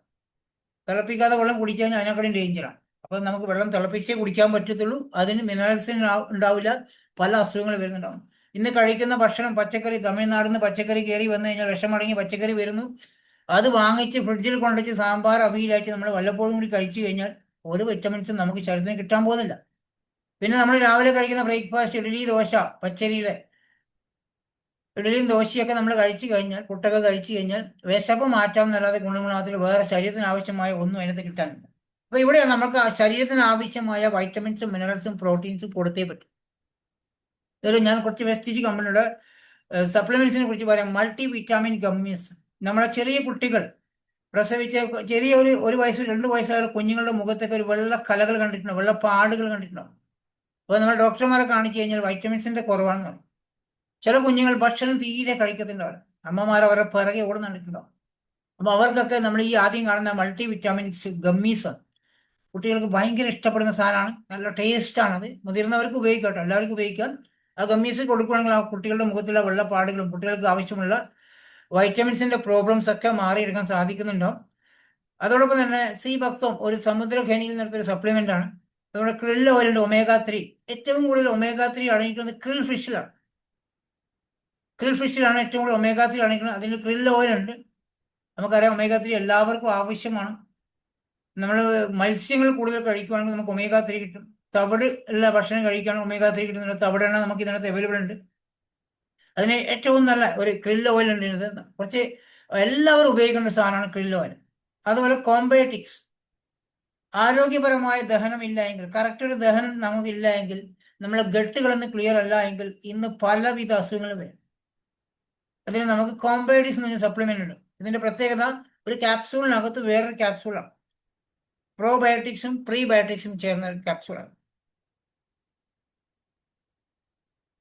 തിളപ്പിക്കാതെ വെള്ളം കുടിച്ചു കഴിഞ്ഞാൽ അതിനേക്കാളും ഡേഞ്ചറാണ്. അപ്പം നമുക്ക് വെള്ളം തിളപ്പിച്ചേ കുടിക്കാൻ പറ്റത്തുള്ളൂ. അതിന് മിനറൽസ് ഉണ്ടാവില്ല, പല അസുഖങ്ങൾ വരുന്നുണ്ടാവും. ഇന്ന് കഴിക്കുന്ന ഭക്ഷണം, പച്ചക്കറി, തമിഴ്നാട്ടിൽ നിന്ന് പച്ചക്കറി കയറി വന്നു കഴിഞ്ഞാൽ വിഷമടങ്ങി പച്ചക്കറി വരുന്നു. അത് വാങ്ങിച്ച് ഫ്രിഡ്ജിൽ കൊണ്ടുവച്ച് സാമ്പാർ, അവിയലായിട്ട് നമ്മൾ വല്ലപ്പോഴും കൂടി കഴിച്ചു കഴിഞ്ഞാൽ ഒരു വിറ്റമിൻസും നമുക്ക് ശരീരത്തിന് കിട്ടാൻ പോകുന്നില്ല. പിന്നെ നമ്മൾ രാവിലെ കഴിക്കുന്ന ബ്രേക്ക്ഫാസ്റ്റ്, ഇഡ്ഡലി, ദോശ, പച്ചരിയിലെ ഇഡലിയും ദോശയൊക്കെ നമ്മൾ കഴിച്ചു കഴിഞ്ഞാൽ, പുട്ടൊക്കെ കഴിച്ചു കഴിഞ്ഞാൽ വിശപ്പ് മാറ്റാമെന്നല്ലാതെ ഗുണഗുണത്തിൽ വേറെ ശരീരത്തിന് ആവശ്യമായ ഒന്നും അതിനകത്ത് കിട്ടാനില്ല. അപ്പൊ ഇവിടെയാണ് നമുക്ക് ശരീരത്തിന് ആവശ്യമായ വൈറ്റമിൻസും മിനറൽസും പ്രോട്ടീൻസും കൊടുത്തേ പറ്റും. ഞാൻ കുറച്ച് വെസ്റ്റീജ് കമ്പനിയുടെ സപ്ലിമെന്റ്സിനെ കുറിച്ച് പറയാം. Multi vitamin gummies. നമ്മളെ ചെറിയ കുട്ടികൾ പ്രസവിച്ച ചെറിയ ഒരു വയസ്സ് 2 വയസ്സായ കുഞ്ഞുങ്ങളുടെ മുഖത്തൊക്കെ ഒരു വെള്ള കലകൾ കണ്ടിട്ടുണ്ടോ? വെള്ള പാടുകൾ കണ്ടിട്ടുണ്ടോ? അപ്പോൾ നമ്മൾ ഡോക്ടർമാരെ കാണിച്ചു കഴിഞ്ഞാൽ വൈറ്റമിൻസിന്റെ കുറവാണെന്ന് പറയും. ചില കുഞ്ഞുങ്ങൾ ഭക്ഷണം തീരെ കഴിക്കത്തില്ല. അമ്മമാർ അവരുടെ പിറകെ ഓടുന്നുണ്ടാവും. അപ്പോൾ അവർക്കൊക്കെ നമ്മൾ ഈ ആദ്യം കാണുന്ന മൾട്ടി വിറ്റാമിൻസ് ഗമ്മീസ് കുട്ടികൾക്ക് ഭയങ്കര ഇഷ്ടപ്പെടുന്ന സാധനമാണ്. നല്ല ടേസ്റ്റാണത്. മുതിർന്നവർക്ക് ഉപയോഗിക്കാം കേട്ടോ, എല്ലാവർക്കും ഉപയോഗിക്കാം. ആ ഗമ്മീസ് കൊടുക്കുകയാണെങ്കിൽ ആ കുട്ടികളുടെ മുഖത്തുള്ള വെള്ളപ്പാടുകളും കുട്ടികൾക്ക് ആവശ്യമുള്ള വൈറ്റമിൻസിന്റെ പ്രോബ്ലംസ് ഒക്കെ മാറിയെടുക്കാൻ സാധിക്കുന്നുണ്ടാവും. അതോടൊപ്പം തന്നെ സീ ബക്തോം ഒരു സമുദ്രഖനിയിൽ നിന്നെടുത്തൊരു സപ്ലിമെന്റ് ആണ്. അതുപോലെ ക്രിൽ ഓയിലുണ്ട്, ഒമേഗ 3. ഏറ്റവും കൂടുതൽ ഒമേഗ 3 അടങ്ങിയിരിക്കുന്നത് ക്രിൽ ഫിഷിലാണ്. ക്രിൽ ഫിഷിലാണ് ഏറ്റവും കൂടുതൽ ഒമേഗ 3 അടങ്ങിയിരിക്കുന്നത്. അതിൽ ക്രിൽ ഓയിലുണ്ട്. നമുക്കറിയാം ഒമേഗ 3 എല്ലാവർക്കും ആവശ്യമാണ്. നമ്മൾ മത്സ്യങ്ങൾ കൂടുതൽ കഴിക്കുകയാണെങ്കിൽ നമുക്ക് ഒമേഗ 3 കിട്ടും. തവിട് ഉള്ള ഭക്ഷണം കഴിക്കുകയാണെങ്കിൽ ഒമേഗ 3 കിട്ടുന്നുണ്ട്. തവിടെണ്ണ നമുക്ക് ഇതിനകത്ത് അവൈലബിൾ ഉണ്ട്. അതിന് ഏറ്റവും നല്ല ഒരു ക്രിൽ ഓയിൽ ഉണ്ട്. ഇത് കുറച്ച് എല്ലാവരും ഉപയോഗിക്കേണ്ട ഒരു സാധനമാണ് ക്രിൽ ഓയിൽ. അതുപോലെ കോംബയോട്ടിക്സ്, ആരോഗ്യപരമായ ദഹനം ഇല്ല എങ്കിൽ, കറക്റ്റ് ഒരു ദഹനം നമുക്കില്ല എങ്കിൽ, നമ്മളെ ഗട്ടുകളൊന്നും ക്ലിയർ അല്ല എങ്കിൽ ഇന്ന് പലവിധ അസുഖങ്ങളും വരും. അതിന് നമുക്ക് കോംബയോട്ടിക്സ് എന്ന് പറഞ്ഞ സപ്ലിമെന്റ് ഉണ്ട്. ഇതിന്റെ പ്രത്യേകത ഒരു ക്യാപ്സൂളിനകത്ത് വേറൊരു ക്യാപ്സൂളാണ്. പ്രോബയോട്ടിക്സും പ്രീബയോട്ടിക്സും ചേർന്ന ഒരു ക്യാപ്സൂളാണ്.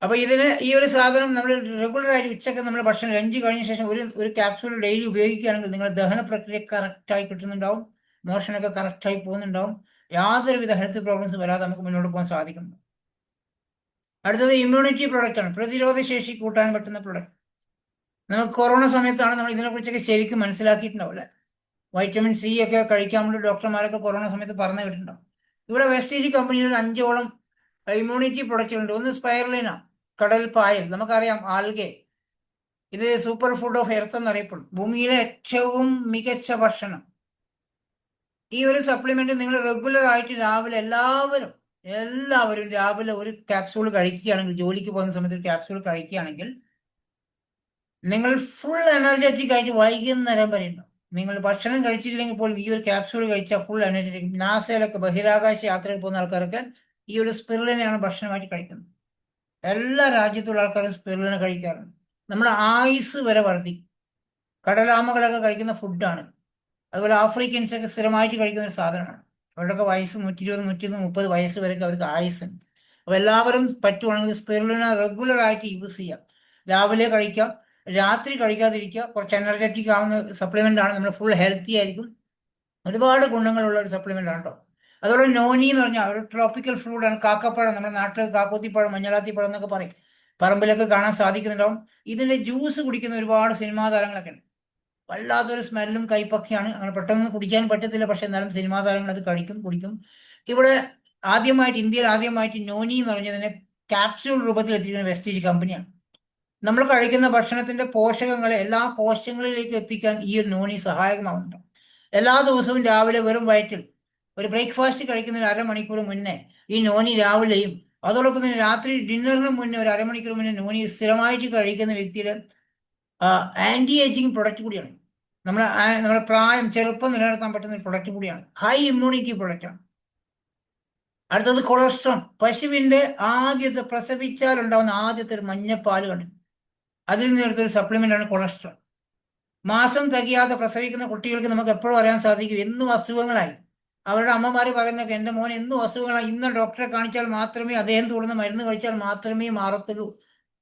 അപ്പൊ ഇതിന് ഈ ഒരു സാധനം നമ്മൾ റെഗുലർ ആയിട്ട് ഉച്ചക്ക് നമ്മൾ ഭക്ഷണം ലഞ്ച് കഴിഞ്ഞ ശേഷം ഒരു ക്യാപ്സൂൾ ഡെയിലി ഉപയോഗിക്കുകയാണെങ്കിൽ നിങ്ങളുടെ ദഹന പ്രക്രിയ കറക്റ്റായി കിട്ടുന്നുണ്ടാവും. മോഷനൊക്കെ കറക്റ്റായി പോകുന്നുണ്ടാവും. യാതൊരുവിധ ഹെൽത്ത് പ്രോബ്ലംസ് വരാതെ നമുക്ക് മുന്നോട്ട് പോകാൻ സാധിക്കുന്നു. അടുത്തത് ഇമ്മ്യൂണിറ്റി പ്രൊഡക്റ്റ് ആണ്. പ്രതിരോധ ശേഷി കൂട്ടാൻ പറ്റുന്ന പ്രൊഡക്റ്റ്. നമുക്ക് കൊറോണ സമയത്താണ് നമ്മൾ ഇതിനെക്കുറിച്ചൊക്കെ ശരിക്കും മനസ്സിലാക്കിയിട്ടുണ്ടാവും അല്ലേ. വൈറ്റമിൻ സി ഒക്കെ കഴിക്കാൻ വേണ്ടി ഡോക്ടർമാരൊക്കെ കൊറോണ സമയത്ത് പറഞ്ഞു കേട്ടിട്ടുണ്ടാവും. ഇവിടെ വെസ്റ്റീജ് കമ്പനിയിൽ 5ഓളം ഇമ്മ്യൂണിറ്റി പ്രൊഡക്റ്റുകളുണ്ട്. ഒന്ന് സ്പൈറലിന, കടൽ പായൽ, നമുക്കറിയാം ആൽഗെ. ഇത് സൂപ്പർ ഫുഡ് ഓഫ് എർത്ത് എന്നറിയപ്പെടും. ഭൂമിയിലെ ഏറ്റവും മികച്ച ഭക്ഷണം. ഈ ഒരു സപ്ലിമെന്റ് നിങ്ങൾ റെഗുലർ ആയിട്ട് രാവിലെ എല്ലാവരും രാവിലെ ഒരു ക്യാപ്സൂൾ കഴിക്കുകയാണെങ്കിൽ, ജോലിക്ക് പോകുന്ന സമയത്ത് ഒരു ക്യാപ്സൂൾ കഴിക്കുകയാണെങ്കിൽ നിങ്ങൾ ഫുൾ എനർജറ്റിക് ആയിട്ട് വൈകുന്നേരം വരെ ഉണ്ടാവും. നിങ്ങൾ ഭക്ഷണം കഴിച്ചില്ലെങ്കിൽ പോലും ഈ ഒരു ക്യാപ്സൂൾ കഴിച്ചാൽ ഫുൾ എനർജറ്റിക്. നാസയിലൊക്കെ ബഹിരാകാശ യാത്രയിൽ പോകുന്ന ആൾക്കാരൊക്കെ ഈ ഒരു സ്പിറുലിനെയാണ് ഭക്ഷണമായിട്ട് കഴിക്കുന്നത്. എല്ലാ രാജ്യത്തുള്ള ആൾക്കാരും സ്പിറുലിന കഴിക്കാറുണ്ട്. നമ്മുടെ ആയുസ് വരെ വർദ്ധിക്കും. കടലാമകളൊക്കെ കഴിക്കുന്ന ഫുഡാണ്. അതുപോലെ ആഫ്രിക്കൻസൊക്കെ സ്ഥിരമായിട്ട് കഴിക്കുന്ന ഒരു സാധനമാണ്. അവരുടെയൊക്കെ വയസ്സ് 120, 130 വയസ്സ് വരെയൊക്കെ അവർക്ക് ആയുസ്സുണ്ട്. അപ്പോൾ എല്ലാവരും പറ്റുവാണെങ്കിൽ സ്പിറുലിന റെഗുലർ ആയിട്ട് യൂസ് ചെയ്യാം. രാവിലെ കഴിക്കാം, രാത്രി കഴിക്കാതിരിക്കുക. കുറച്ച് എനർജറ്റിക് ആവുന്ന സപ്ലിമെന്റ് ആണ്. നമ്മൾ ഫുൾ ഹെൽത്തി ആയിരിക്കും. ഒരുപാട് ഗുണങ്ങളുള്ള ഒരു സപ്ലിമെന്റ് ആണ് കേട്ടോ. അതോടെ നോനി എന്ന് പറഞ്ഞാൽ ഒരു ട്രോപ്പിക്കൽ ഫ്രൂട്ട് ആണ്. കാക്കപ്പഴം, നമ്മുടെ നാട്ടിൽ കാക്കോത്തിപ്പഴം, മഞ്ഞളാത്തിപ്പഴം എന്നൊക്കെ പറയും. പറമ്പിലൊക്കെ കാണാൻ സാധിക്കുന്നുണ്ടാവും. ഇതിന്റെ ജ്യൂസ് കുടിക്കുന്ന ഒരുപാട് സിനിമാ താരങ്ങളൊക്കെ ഉണ്ട്. വല്ലാത്തൊരു സ്മെല്ലും കൈപ്പൊക്കെയാണ്. അങ്ങനെ പെട്ടെന്ന് കുടിക്കാൻ പറ്റത്തില്ല. പക്ഷെ എന്നാലും സിനിമാ താരങ്ങൾ അത് കുടിക്കും. ഇവിടെ ഇന്ത്യയിൽ ആദ്യമായിട്ട് നോനി എന്ന് പറഞ്ഞതിനെ ക്യാപ്സ്യൂൾ രൂപത്തിൽ എത്തിക്കുന്ന വെസ്റ്റീജ് കമ്പനിയാണ്. നമ്മൾ കഴിക്കുന്ന ഭക്ഷണത്തിന്റെ പോഷകങ്ങളെ എല്ലാ കോശങ്ങളിലേക്ക് എത്തിക്കാൻ ഈ ഒരു നോനി സഹായകമാവുന്നുണ്ട്. എല്ലാ ദിവസവും രാവിലെ വെറും വയറ്റിൽ ഒരു ബ്രേക്ക്ഫാസ്റ്റ് കഴിക്കുന്നതിന് അരമണിക്കൂർ മുന്നേ ഈ നോനി രാവിലെയും, അതോടൊപ്പം തന്നെ രാത്രി ഡിന്നറിന് മുന്നേ ഒരു അരമണിക്കൂർ മുന്നേ നോനി സ്ഥിരമായിട്ട് കഴിക്കുന്ന വ്യക്തിയുടെ ആന്റി ഏജിങ് പ്രൊഡക്റ്റ് കൂടിയാണ്. നമ്മുടെ ചെറുപ്പം നിലനിർത്താൻ പറ്റുന്ന ഒരു പ്രൊഡക്റ്റ് കൂടിയാണ്. ഹൈ ഇമ്മ്യൂണിറ്റി പ്രൊഡക്റ്റാണ്. അടുത്തത് കൊളസ്ട്രോൾ. പശുവിന്റെ പ്രസവിച്ചാൽ ഉണ്ടാവുന്ന ആദ്യത്തെ ഒരു മഞ്ഞപ്പാല് കണ്ടു, അതിൽ നിന്നെടുത്തൊരു സപ്ലിമെന്റ് ആണ് കൊളസ്ട്രോൾ. മാസം തികയാതെ പ്രസവിക്കുന്ന കുട്ടികൾക്ക് നമുക്ക് എപ്പോഴും അറിയാൻ സാധിക്കും എന്നും അസുഖങ്ങളായി. അവരുടെ അമ്മമാർ പറയുന്നൊക്കെ എൻ്റെ മോൻ എന്നും അസുഖങ്ങളായി, ഇന്ന് ഡോക്ടറെ കാണിച്ചാൽ മാത്രമേ, അദ്ദേഹം തുടർന്ന് മരുന്ന് കഴിച്ചാൽ മാത്രമേ മാറത്തുള്ളൂ.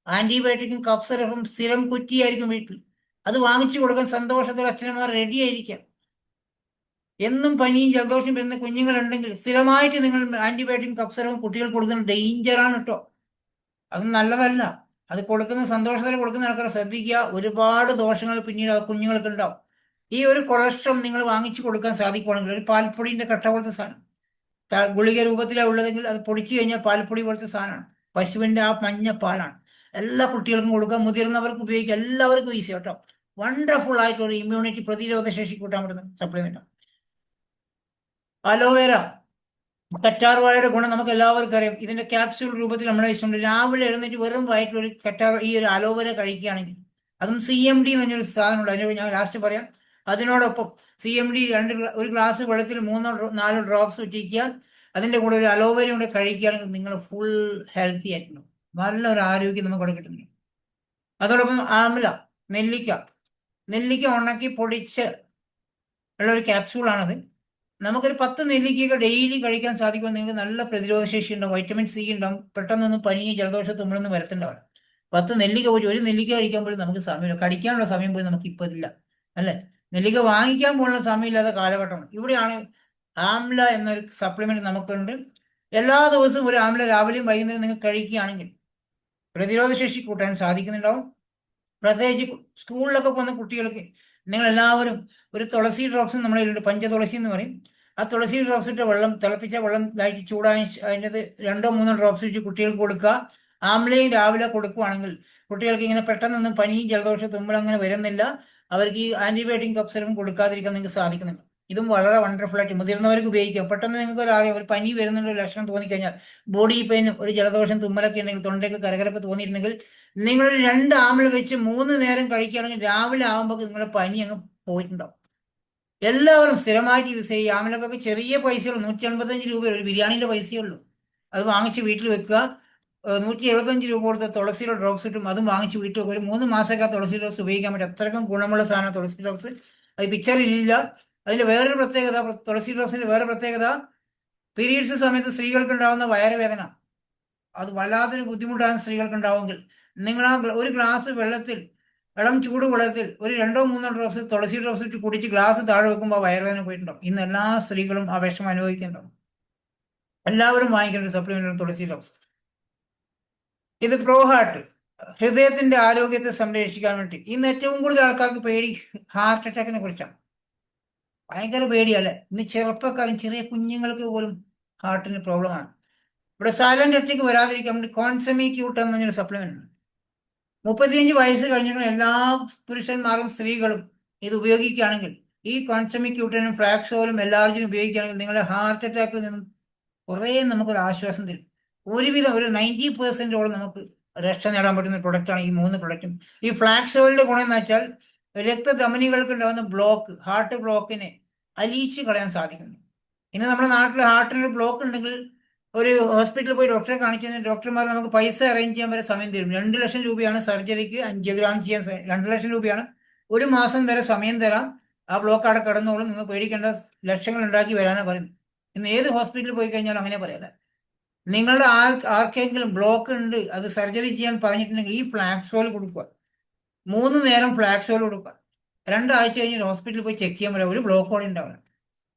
ആന്റിബയോട്ടിക്കും കഫ് സിറപ്പും സ്ഥിരം കുറ്റിയായിരിക്കും വീട്ടിൽ. അത് വാങ്ങിച്ചു കൊടുക്കാൻ സന്തോഷത്തോടെ അച്ഛനമ്മമാർ റെഡി ആയിരിക്കാം. എന്നും പനിയും ജലദോഷം വരുന്ന കുഞ്ഞുങ്ങളുണ്ടെങ്കിൽ സ്ഥിരമായിട്ട് നിങ്ങൾ ആന്റിബയോട്ടിക്കും കഫ് സിറപ്പും കുട്ടികൾക്ക് കൊടുക്കുന്ന ഡേഞ്ചറാണ് കേട്ടോ. അത് നല്ലതല്ല. അത് കൊടുക്കുന്ന സന്തോഷത്തിൽ കൊടുക്കുന്ന ആൾക്കാരെ ശ്രദ്ധിക്കുക. ഒരുപാട് ദോഷങ്ങൾ പിന്നീട് കുഞ്ഞുങ്ങൾക്ക് ഉണ്ടാവും. ഈ ഒരു കൊളസ്ട്രോൾ നിങ്ങൾ വാങ്ങിച്ചു കൊടുക്കാൻ സാധിക്കുകയാണെങ്കിൽ ഒരു പാൽപ്പൊടിന്റെ കട്ട പോലത്തെ സാധനം, ഗുളിക രൂപത്തിലാണ് ഉള്ളതെങ്കിൽ അത് പൊടിച്ചു കഴിഞ്ഞാൽ പാൽപ്പൊടി പോലത്തെ സാധനമാണ്. പശുവിന്റെ ആ മഞ്ഞ പാലാണ്. എല്ലാ കുട്ടികൾക്കും കൊടുക്കുക, മുതിർന്നവർക്ക് ഉപയോഗിക്കുക, എല്ലാവർക്കും ഈസി കേട്ടോ. വണ്ടർഫുൾ ആയിട്ടുള്ള ഇമ്മ്യൂണിറ്റി പ്രതിരോധ ശേഷി കൂട്ടാൻ പറ്റുന്ന സപ്ലിമെന്റ്. അലോവേര, കറ്റാർവാഴയുടെ ഗുണം നമുക്ക് എല്ലാവർക്കും അറിയാം. ഇതിന്റെ ക്യാപ്സ്യൂൾ രൂപത്തിൽ നമ്മുടെ ഇഷ്ടമുണ്ട്. രാവിലെ എഴുന്നേറ്റ് വെറും വയറ്റിൽ ഈ ഒരു അലോവേര കഴിക്കുകയാണെങ്കിൽ, അതും CMD എന്ന് പറഞ്ഞൊരു സാധനമുണ്ട്, അതിനോട് ഞാൻ ലാസ്റ്റ് പറയാം. അതിനോടൊപ്പം CMD ഒരു ഗ്ലാസ് വെള്ളത്തിൽ 3-4 ഡ്രോപ്സ് വെച്ചിരിക്കുക. അതിന്റെ കൂടെ ഒരു അലോവേര കൂടെ കഴിക്കുകയാണെങ്കിൽ നിങ്ങൾ ഫുൾ ഹെൽത്തി ആയിട്ടുണ്ടാവും. നല്ലൊരു ആരോഗ്യം നമുക്ക് അവിടെ കിട്ടുന്നു. അതോടൊപ്പം ആംല, നെല്ലിക്ക ഉണക്കി പൊടിച്ച് ഉള്ള ഒരു ക്യാപ്സ്യൂളാണത്. നമുക്കൊരു 10 നെല്ലിക്കയൊക്കെ ഡെയിലി കഴിക്കാൻ സാധിക്കുമ്പോൾ നിങ്ങൾക്ക് നല്ല പ്രതിരോധ ശേഷി ഉണ്ടാവും, വൈറ്റമിൻ സി ഉണ്ടാവും, പെട്ടെന്നൊന്നും പനിയും ജലദോഷം തുമ്മലൊന്നും വരത്തുണ്ടാവില്ല. 10 നെല്ലിക്ക പോയി ഒരു നെല്ലിക്ക കഴിക്കാൻ പോലും നമുക്ക് സമയമില്ല. കടിക്കാനുള്ള സമയം പോലും നമുക്ക് ഇപ്പൊ ഇല്ല, അല്ലെ? നെല്ലിക്ക വാങ്ങിക്കാൻ പോലുള്ള സമയമില്ലാത്ത കാലഘട്ടമാണ്. ഇവിടെയാണ് ആംല എന്നൊരു സപ്ലിമെന്റ് നമുക്കുണ്ട്. എല്ലാ ദിവസവും ഒരു ആംല രാവിലെയും വൈകുന്നേരം നിങ്ങൾ കഴിക്കുകയാണെങ്കിൽ പ്രതിരോധ ശേഷി കൂട്ടാൻ സാധിക്കുന്നുണ്ടാവും. പ്രത്യേകിച്ച് സ്കൂളിലൊക്കെ പോകുന്ന കുട്ടികൾക്ക് നിങ്ങൾ എല്ലാവരും ഒരു തുളസി ഡ്രോപ്സ് നമ്മുടെ കയ്യിലുണ്ട്, പഞ്ചതുളസി എന്ന് പറയും. ആ തുളസി ഡ്രോപ്സ് ഇട്ട വെള്ളം, തിളപ്പിച്ച വെള്ളം ഇതായിട്ട് ചൂടായി അതിൻ്റെ 2 3 ഡ്രോപ്സ് വെച്ച് കുട്ടികൾക്ക് കൊടുക്കുക. ആംലയും രാവിലെ കൊടുക്കുകയാണെങ്കിൽ കുട്ടികൾക്ക് ഇങ്ങനെ പെട്ടെന്നൊന്നും പനിയും ജലദോഷം തുമ്മൽ അങ്ങനെ വരുന്നില്ല. അവർക്ക് ഈ ആന്റിബയോട്ടിക് കപ്സിലും കൊടുക്കാതിരിക്കാൻ നിങ്ങൾക്ക് സാധിക്കുന്നുണ്ട്. ഇതും വളരെ വണ്ടർഫുൾ ആയിട്ട് മുതിർന്നവർക്ക് ഉപയോഗിക്കാം. പെട്ടെന്ന് നിങ്ങൾക്ക് ഒരു പനി വരുന്നുള്ള ഒരു ലക്ഷണം തോന്നിക്കഴിഞ്ഞാൽ, ബോഡി പെയിനും ഒരു ജലദോഷം തുമ്മലൊക്കെ ഉണ്ടെങ്കിൽ, തൊണ്ടയ്ക്ക് കരകരപ്പ് തോന്നിയിട്ടുണ്ടെങ്കിൽ, നിങ്ങളൊരു 2 ആമ്പിൾ വെച്ച് 3 നേരം കഴിക്കുകയാണെങ്കിൽ രാവിലെ ആകുമ്പോൾ നിങ്ങളുടെ പനി അങ്ങ് പോയിട്ടുണ്ടാവും. എല്ലാവരും സ്ഥിരമായിട്ട് യൂസ് ചെയ്യുക. ഈ ആമ്ലക്കൊക്കെ ചെറിയ പൈസയുള്ളൂ, 155 രൂപ ഒരു ബിരിയാണിന്റെ പൈസയുള്ളൂ. അത് വാങ്ങിച്ച് വീട്ടിൽ വെക്കുക. 175 രൂപ കൊടുത്ത തുളസിയുടെ ഡ്രോപ്സ് കിട്ടും, അതും വാങ്ങിച്ച് വീട്ടിൽ വെക്കുക. ഒരു 3 മാസമൊക്കെ ആ തുളസി ഡ്രോപ്സ് ഉപയോഗിക്കാൻ പറ്റും. അത്രയ്ക്കും ഗുണമുള്ള സാധനം തുളസി ഡ്രോപ്സ്. അത് പിക്ചറിലില്ല. അതിന്റെ വേറൊരു പ്രത്യേകത, തുളസി ഡ്രോപ്സിന്റെ വേറെ പ്രത്യേകത, പീരീഡ്സ് സമയത്ത് സ്ത്രീകൾക്ക് ഉണ്ടാകുന്ന വയറുവേദന, അത് വല്ലാത്തൊരു ബുദ്ധിമുട്ടാണ് സ്ത്രീകൾക്ക് ഉണ്ടാവുമെങ്കിൽ, നിങ്ങൾ ആ ഒരു ഗ്ലാസ് വെള്ളത്തിൽ, ഇളം ചൂട് വെള്ളത്തിൽ ഒരു 2 3 ഡ്രോപ്സ് തുളസി ഡ്രോപ്സ് ഇട്ട് കുടിച്ച് ഗ്ലാസ് താഴെ വെക്കുമ്പോൾ വയറുവേദന പോയിട്ടുണ്ടാവും. ഇന്ന് എല്ലാ സ്ത്രീകളും ആ വിഷമം അനുഭവിക്കുന്നുണ്ടാവും. എല്ലാവരും വാങ്ങിക്കേണ്ട ഒരു സപ്ലിമെന്റ് തുളസി ഡ്രോപ്സ്. ഇത് പ്രോ ഹാർട്ട്, ഹൃദയത്തിന്റെ ആരോഗ്യത്തെ സംരക്ഷിക്കാൻ വേണ്ടി. ഇന്ന് ഏറ്റവും കൂടുതൽ ആൾക്കാർക്ക് പേടി ഹാർട്ട് അറ്റാക്കിനെ കുറിച്ചാണ്. ഭയങ്കര പേടിയല്ലേ? ഇന്ന് ചെറുപ്പക്കാരും ചെറിയ കുഞ്ഞുങ്ങൾക്ക് പോലും ഹാർട്ടിന് പ്രോബ്ലമാണ്. ഇവിടെ സൈലന്റ് അറ്റാക്ക് വരാതിരിക്കാൻ വേണ്ടി കോൺസെമി ക്യൂട്ട് എന്ന് പറഞ്ഞൊരു സപ്ലിമെന്റ് ഉണ്ട്. 35 വയസ്സ് കഴിഞ്ഞിട്ടുള്ള എല്ലാ പുരുഷന്മാരും സ്ത്രീകളും ഇത് ഉപയോഗിക്കുകയാണെങ്കിൽ, ഈ കോൺസെമി ക്യൂട്ടനും ഫ്ലാക്സോലും എല്ലാവർക്കും ഉപയോഗിക്കുകയാണെങ്കിൽ, നിങ്ങളുടെ ഹാർട്ട് അറ്റാക്കിൽ നിന്നും കുറേ നമുക്കൊരു ആശ്വാസം തരും. ഒരുവിധം ഒരു 90% നമുക്ക് രക്ഷ നേടാൻ പറ്റുന്ന ഒരു പ്രൊഡക്റ്റാണ് ഈ 3 പ്രൊഡക്റ്റും. ഈ ഫ്ലാക്സോളിന്റെ ഗുണം എന്ന് വെച്ചാൽ രക്തധമനികൾക്ക് ഉണ്ടാകുന്ന ബ്ലോക്ക്, ഹാർട്ട് ബ്ലോക്കിനെ അലിയിച്ച് കളയാൻ സാധിക്കുന്നു. ഇന്ന് നമ്മുടെ നാട്ടിൽ ഹാർട്ടിന് ബ്ലോക്ക് ഉണ്ടെങ്കിൽ ഒരു ഹോസ്പിറ്റലിൽ പോയി ഡോക്ടറെ കാണിച്ചു, ഡോക്ടർമാർ നമുക്ക് പൈസ അറേഞ്ച് ചെയ്യാൻ വരെ സമയം തരും. 2 ലക്ഷം രൂപയാണ് സർജറിക്ക്, 5 ഗ്രാം ചെയ്യാൻ 2 ലക്ഷം രൂപയാണ്. 1 മാസം വരെ സമയം തരാം, ആ ബ്ലോക്ക് അവിടെ കിടന്നോളും, നിങ്ങൾ പേടിക്കേണ്ട, ലക്ഷങ്ങൾ ഉണ്ടാക്കി വരാനാണ് പറയുന്നത്. ഇന്ന് ഏത് ഹോസ്പിറ്റലിൽ പോയി കഴിഞ്ഞാലും അങ്ങനെ പറയാതെ, നിങ്ങളുടെ ആർക്കെങ്കിലും ബ്ലോക്ക് ഉണ്ട്, അത് സർജറി ചെയ്യാൻ പറഞ്ഞിട്ടുണ്ടെങ്കിൽ ഈ ഫ്ലാക്സോൾ കൊടുക്കുക. 3 നേരം ഫ്ലാക്സോൾ കൊടുക്കുക. 2 ആഴ്ച കഴിഞ്ഞ് ഹോസ്പിറ്റലിൽ പോയി ചെക്ക് ചെയ്യാൻ പറയാം, ഒരു ബ്ലോക്ക് കൂടെ ഉണ്ടാവില്ല.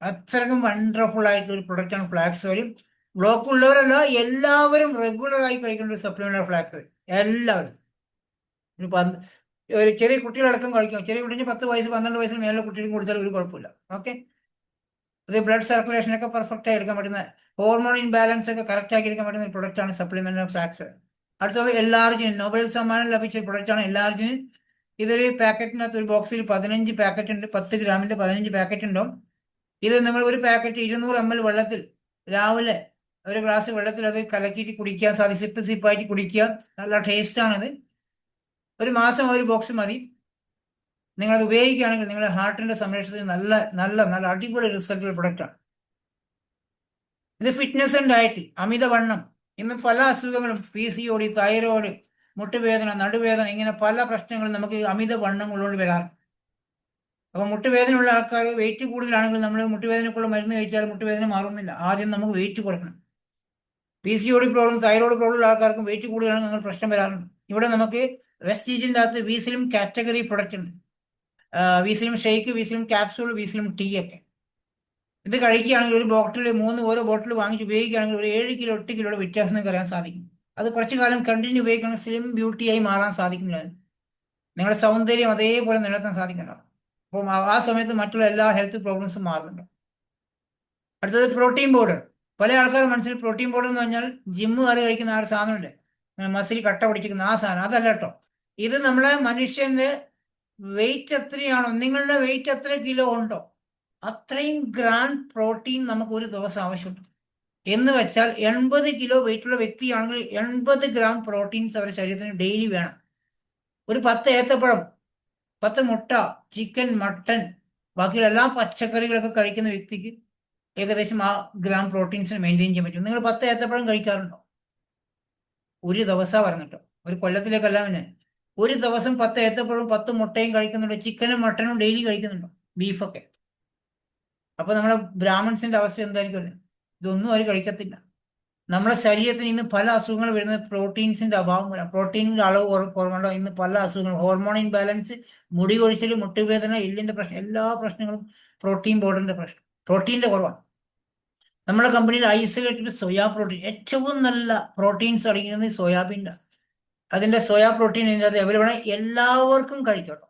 അത്രയ്ക്കും വണ്ടർഫുൾ ആയിട്ടുള്ള ഒരു പ്രൊഡക്റ്റാണ് ഫ്ലാക്സ് ഓയിൽ. ബ്ലോക്ക് ഉള്ളവരല്ല, എല്ലാവരും റെഗുലറായി കഴിക്കേണ്ട ഒരു സപ്ലിമെന്റ് ഫ്ലാക്സ് ഓയിൽ. എല്ലാവരും ഒരു ചെറിയ കുട്ടികളടക്കം കഴിക്കും. ചെറിയ കുട്ടിക്ക് 10 വയസ്സ് 12 വയസ്സിന് മേലുള്ള കുട്ടികൾക്കും കൊടുത്താൽ ഒരു കുഴപ്പമില്ല. ഓക്കെ, ഇത് ബ്ലഡ് സർക്കുലേഷൻ ഒക്കെ പെർഫെക്റ്റ് ആയി എടുക്കാൻ പറ്റുന്ന, ഹോർമോൺ ഇൻബാലൻസ് ഒക്കെ കറക്റ്റ് ആക്കി എടുക്കാൻ പറ്റുന്ന ഒരു പ്രൊഡക്റ്റാണ് സപ്ലിമെന്റ് ഓഫ് ഫ്ലാക്സ് ഓയിൽ. അടുത്തത് എല്ലാർജിനും നൊബേൽ സമ്മാനം ലഭിച്ച ഒരു പ്രൊഡക്റ്റാണ് എല്ലാർജിനും. ഇതൊരു പാക്കറ്റിനകത്ത്, ഒരു ബോക്സിൽ 15 പാക്കറ്റ് ഉണ്ട്. 10 ഗ്രാമിന്റെ 15 പാക്കറ്റ് ഉണ്ടാവും. ഇത് നമ്മൾ ഒരു പാക്കറ്റ് 200 ml വെള്ളത്തിൽ രാവിലെ ഒരു ഗ്ലാസ് വെള്ളത്തിൽ അത് കലക്കിയിട്ട് കുടിക്കാൻ സാധിക്കും. സിപ്പ് സിപ്പായിട്ട് കുടിക്കുക, നല്ല ടേസ്റ്റാണിത്. 1 മാസം ഒരു ബോക്സ് മതി. നിങ്ങളത് ഉപയോഗിക്കുകയാണെങ്കിൽ നിങ്ങളുടെ ഹാർട്ടിന്റെ സംരക്ഷണത്തിന് നല്ല നല്ല നല്ല അടിപൊളി റിസൾട്ടുള്ള പ്രൊഡക്റ്റാണ് ഇത്. ഫിറ്റ്നസ് ആൻഡ് ഡയറ്റ്, അമിതവണ്ണം, ഇന്ന് പല അസുഖങ്ങളും, PCOD, തൈറോയ്ഡ്, മുട്ടുവേദന, നടുവേദന, ഇങ്ങനെ പല പ്രശ്നങ്ങളും നമുക്ക് അമിതവണ്ണം ഉള്ളതുകൊണ്ട് വരാറ്. അപ്പോൾ മുട്ടുവേദനയുള്ള ആൾക്കാർ, വെയിറ്റ് കൂടുതലാണെങ്കിൽ നമ്മൾ മുട്ടുവേദനക്കുള്ള മരുന്ന് കഴിച്ചാൽ മുട്ടുവേദന മാറുന്നില്ല. ആദ്യം നമുക്ക് വെയിറ്റ് കുറയ്ക്കണം. PCOD പ്രോബ്ലം, തൈറോയ്ഡ് പ്രോബ്ലം ഉള്ള ആൾക്കാർക്കും വെയിറ്റ് കൂടുതലാണെങ്കിൽ നിങ്ങൾ പ്രശ്നം വരാറുണ്ട്. ഇവിടെ നമുക്ക് വെസ്റ്റീജിൻ്റെ അകത്ത് വീസിലും കാറ്റഗറി പ്രൊഡക്റ്റ് ഉണ്ട്. വീസിലും ഷെയ്ക്ക്, വീസിലും ക്യാപ്സൂൾ, വീസിലും ടീ ഒക്കെ. ഇത് കഴിക്കുകയാണെങ്കിൽ ഒരു ബോട്ടിൽ ഓരോ ബോട്ടിൽ വാങ്ങിച്ച് ഉപയോഗിക്കുകയാണെങ്കിൽ ഒരു 7 കിലോ 8 കിലോയുടെ വ്യത്യാസം നിങ്ങൾക്ക് അറിയാൻ സാധിക്കും. അത് കുറച്ചു കാലം കണ്ടിന്യൂ ഉപയോഗിക്കുകയാണെങ്കിൽ സ്ലിം ബ്യൂട്ടിയായി മാറാൻ സാധിക്കില്ല. നിങ്ങളുടെ സൗന്ദര്യം അതേപോലെ നിലനിർത്താൻ സാധിക്കുന്നുണ്ടാവും. അപ്പം ആ സമയത്ത് മറ്റുള്ള എല്ലാ ഹെൽത്ത് പ്രോബ്ലംസും മാറുന്നുണ്ട്. അടുത്തത് പ്രോട്ടീൻ പൗഡർ. പല ആൾക്കാരും മനസ്സിൽ പ്രോട്ടീൻ പൗഡർ എന്ന് പറഞ്ഞാൽ ജിമ്മുകാർ കഴിക്കുന്ന ആ ഒരു സാധനമില്ലേ, മസിൽ കട്ട പിടിച്ചിരിക്കുന്ന ആ സാധനം, അതല്ല കേട്ടോ. ഇത് നമ്മളെ മനുഷ്യന്റെ വെയിറ്റ് എത്രയാണോ, നിങ്ങളുടെ വെയിറ്റ് എത്ര കിലോ ഉണ്ടോ അത്രയും ഗ്രാം പ്രോട്ടീൻ നമുക്ക് ഒരു ദിവസം ആവശ്യമുണ്ട്. എന്ന് വെച്ചാൽ 80 കിലോ വെയിറ്റുള്ള വ്യക്തിയാണെങ്കിൽ 80 ഗ്രാം പ്രോട്ടീൻസ് അവരുടെ ശരീരത്തിന് ഡെയിലി വേണം. ഒരു 10 ഏത്തപ്പഴം, 10 മുട്ട, ചിക്കൻ, മട്ടൺ, ബാക്കിയുള്ള എല്ലാ പച്ചക്കറികളൊക്കെ കഴിക്കുന്ന വ്യക്തിക്ക് ഏകദേശം ആ ഗ്രാം പ്രോട്ടീൻസിന് മെയിൻറ്റെയിൻ ചെയ്യാൻ പറ്റും. നിങ്ങൾ 10 ഏത്തപ്പഴം കഴിക്കാറുണ്ടോ? ഒരു ദിവസം പറഞ്ഞിട്ടോ, ഒരു കൊല്ലത്തിലേക്കല്ല. പിന്നെ ഒരു ദിവസം 10 ഏത്തപ്പഴവും 10 മുട്ടയും കഴിക്കുന്നുണ്ടോ? ചിക്കനും മട്ടനും ഡെയിലി കഴിക്കുന്നുണ്ടോ? ബീഫൊക്കെ. അപ്പൊ നമ്മളെ ബ്രാഹ്മൺസിന്റെ അവസ്ഥ എന്തായിരിക്കും? ഇതൊന്നും അവർ കഴിക്കത്തില്ല. നമ്മുടെ ശരീരത്തിന് ഇന്ന് പല അസുഖങ്ങൾ വരുന്നത് പ്രോട്ടീൻസിന്റെ അഭാവം മൂലം. പ്രോട്ടീനിന്റെ അളവ് കുറവുണ്ടോ ഇന്ന് പല അസുഖങ്ങളും, ഹോർമോൺ ഇംബാലൻസ്, മുടി കൊഴിച്ചിൽ, മുട്ടുവേദന, എല്ലിന്റെ പ്രശ്നം, എല്ലാ പ്രശ്നങ്ങളും പ്രോട്ടീൻ ബോർഡിന്റെ പ്രശ്നം, പ്രോട്ടീന്റെ കുറവാണ്. നമ്മുടെ കമ്പനിയിൽ ഐസൊലേറ്റഡ് സോയാ പ്രോട്ടീൻ, ഏറ്റവും നല്ല പ്രോട്ടീൻസ് അടങ്ങിയിരുന്നത് സോയാബീൻ്റെ. അതിന്റെ സോയാ പ്രോട്ടീൻ ഇതിൻ്റെ അത് അവൈലബിൾ ആണ്. എല്ലാവർക്കും കഴിക്കട്ടോ.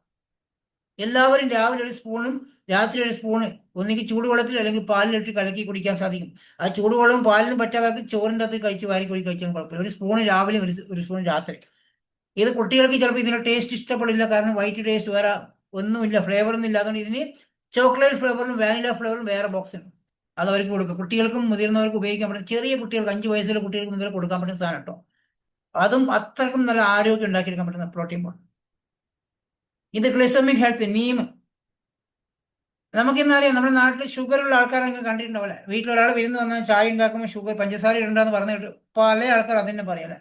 എല്ലാവരും രാവിലെ ഒരു സ്പൂണും രാത്രി ഒരു സ്പൂണ് ഒന്നുകിൽ ചൂടുവെള്ളത്തിൽ അല്ലെങ്കിൽ പാലിലിട്ട് കലക്കി കുടിക്കാൻ സാധിക്കും. ആ ചൂടുവെള്ളവും പാലിനും പറ്റാതെ ചോറിൻ്റെ അകത്ത് കഴിച്ച് വാരി കൂടി കഴിച്ചാൽ കുഴപ്പമില്ല. ഒരു സ്പൂണ് രാവിലെ, ഒരു സ്പൂൺ രാത്രി. ഇത് കുട്ടികൾക്ക് ചിലപ്പോൾ ഇതിൻ്റെ ടേസ്റ്റ് ഇഷ്ടപ്പെടില്ല, കാരണം വൈറ്റ് ടേസ്റ്റ് വേറെ ഒന്നുമില്ല, ഫ്ലേവറൊന്നും ഇല്ല. അതുകൊണ്ട് ഇതിന് ചോക്ലേറ്റ് ഫ്ലേവറും വാനില ഫ്ലേവറും വേറെ ബോക്സ് ഉണ്ട്, അത് അവർക്ക് കൊടുക്കും. കുട്ടികൾക്കും മുതിർന്നവർക്കും ഉപയോഗിക്കാൻ പറ്റും. ചെറിയ കുട്ടികൾക്ക് 5 വയസ്സുള്ള കുട്ടികൾക്ക് മുതൽ കൊടുക്കാൻ പറ്റുന്ന സാധനം കേട്ടോ. അതും അത്രക്കും നല്ല ആരോഗ്യം ഉണ്ടാക്കിയെടുക്കാൻ പറ്റുന്ന പ്രോട്ടീൻ ബോൺ. ഇത് ഗ്ലിസമിക് ഹെൽത്ത് നീം. നമുക്കിന്ന് അറിയാം, നമ്മുടെ നാട്ടിൽ ഷുഗറുള്ള ആൾക്കാരെ നിങ്ങൾ കണ്ടിട്ടുണ്ടാവില്ല. വീട്ടിലൊരാൾ വിരുന്ന് വന്നാൽ ചായ ഉണ്ടാക്കുമ്പോൾ ഷുഗർ പഞ്ചസാര ഇടണ്ടെന്ന് പറഞ്ഞിട്ട് പല ആൾക്കാർ അതന്നെ പറയല.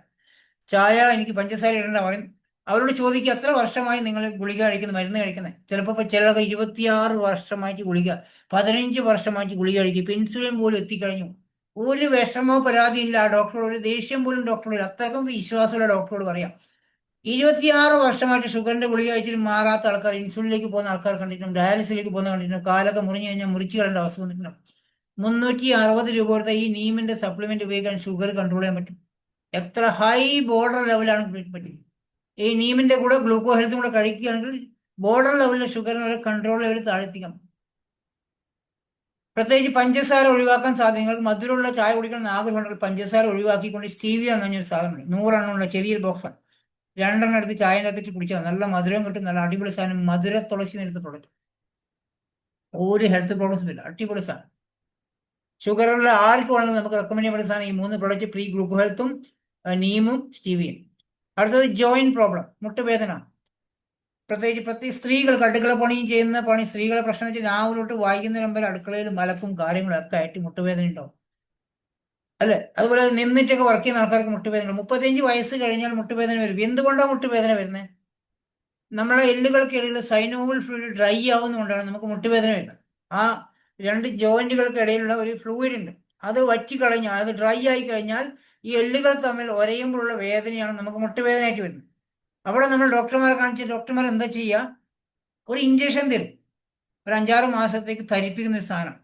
ചായ എനിക്ക് പഞ്ചസാര ഇടണ്ട പറയും. അവരോട് ചോദിക്കുക, എത്ര വർഷമായി നിങ്ങൾ ഗുളിക കഴിക്കുന്നത്, മരുന്ന് കഴിക്കുന്നത്? ചിലപ്പോൾ ചിലർക്ക് 26 വർഷമായിട്ട് ഗുളിക, 15 വർഷമായിട്ട് ഗുളിക കഴിക്കും. ഇപ്പം ഇൻസുലിൻ പോലും എത്തിക്കഴിഞ്ഞു. ഒരു വിഷമോ പരാതിയില്ല ഡോക്ടറോട്, ഒരു ദേഷ്യം പോലും ഡോക്ടറോട്, അത്രക്കും വിശ്വാസമുള്ള ഡോക്ടറോട് പറയാം. 26 വർഷമായിട്ട് ഷുഗറിന്റെ ഗുളിക കഴിച്ചിട്ട് മാറാത്ത ആൾക്കാർ, ഇൻസുലിനിലേക്ക് പോകുന്ന ആൾക്കാർ കണ്ടിട്ടുണ്ട്, ഡയാലിസിലേക്ക് പോകുന്ന കണ്ടിട്ടുണ്ട്. കാലൊക്കെ മുറിഞ്ഞു കഴിഞ്ഞാൽ മുറിച്ചു കളേണ്ട അവസ്ഥ വന്നിട്ടുണ്ട്. 360 രൂപ കൊടുത്ത ഈ നീമിന്റെ സപ്ലിമെന്റ് ഉപയോഗിക്കാൻ ഷുഗർ കൺട്രോൾ ചെയ്യാൻ പറ്റും. എത്ര ഹൈ ബോർഡർ ലെവലാണ് പറ്റും. ഈ നീമിന്റെ കൂടെ ഗ്ലൂക്കോ ഹെൽത്തും കൂടെ കഴിക്കുകയാണെങ്കിൽ ബോർഡർ ലെവലിൽ ഷുഗറിനെ കൺട്രോൾ ലെവൽ താഴ്ത്തിക്കാം. പ്രത്യേകിച്ച് പഞ്ചസാര ഒഴിവാക്കാൻ സാധ്യത. നിങ്ങൾക്ക് മധുരമുള്ള ചായ കുടിക്കണം എന്ന് ആഗ്രഹമുണ്ടെങ്കിൽ പഞ്ചസാര ഒഴിവാക്കിക്കൊണ്ട് സ്റ്റീവിയ എന്ന് പറഞ്ഞൊരു സാധനമുണ്ട്. 100 എണ്ണമുള്ള ചെറിയൊരു ബോക്സാണ്. 2 എണ്ണം എടുത്ത് ചായൻ്റെ അകത്തിട്ട് കുടിച്ചാൽ നല്ല മധുരം കിട്ടും. നല്ല അടിപൊളി സാധനം. മധുര തുളസി എടുത്ത പ്രൊഡക്റ്റ്, ഒരു ഹെൽത്ത് പ്രോബ്ലംസും ഇല്ല, അടിപൊളി സാധനം. ഷുഗറുള്ള ആർക്ക് വേണമെങ്കിലും നമുക്ക് റെക്കമെൻഡ് ചെയ്യപ്പെടുന്ന സാധനം ഈ 3 പ്രൊഡക്റ്റ്: പ്രീ ഗ്ലൂക്കോ ഹെൽത്തും നീമും സ്റ്റീവിയും. അടുത്തത് ജോയിന്റ് പ്രോബ്ലം, മുട്ടുവേദന. പ്രത്യേകിച്ച് സ്ത്രീകൾക്ക് അടുക്കള പണിയും ചെയ്യുന്ന സ്ത്രീകളെ പ്രശ്നം വെച്ചാൽ രാവിലോട്ട് വൈകുന്നേരം വരെ അടുക്കളയിൽ മലക്കും കാര്യങ്ങളൊക്കെ ആയിട്ട് മുട്ടുവേദന ഉണ്ടാവും, അല്ലെ? അതുപോലെ നിന്നിട്ടൊക്കെ വർക്ക് ചെയ്യുന്ന ആൾക്കാർക്ക് മുട്ടുവേദന. 35 വയസ്സ് കഴിഞ്ഞാൽ മുട്ടുവേദന വരും. എന്തുകൊണ്ടാണ് മുട്ടുവേദന വരുന്നത്? നമ്മളെ എല്ലുകൾക്കിടയിൽ സൈനോവൽ ഫ്ലൂയിഡ് ഡ്രൈ ആവുന്നതുകൊണ്ടാണ് നമുക്ക് മുട്ടുവേദന വരുന്നത്. ആ 2 ജോയിന്റുകൾക്ക് ഇടയിലുള്ള ഒരു ഫ്ലൂയിഡ് ഉണ്ട്, അത് വറ്റി കളഞ്ഞാൽ, അത് ഡ്രൈ ആയി കഴിഞ്ഞാൽ ഈ എല്ലുകൾ തമ്മിൽ ഉരയുമ്പോഴുള്ള വേദനയാണ് നമുക്ക് മുട്ടുവേദനയായിട്ട് വരുന്നത്. അവിടെ നമ്മൾ ഡോക്ടർമാരെ കാണിച്ച് ഡോക്ടർമാർ എന്താ ചെയ്യുക? ഒരു ഇഞ്ചക്ഷൻ തരും, ഒരു 5-6 മാസത്തേക്ക് ധരിപ്പിക്കുന്ന ഒരു സാധനം.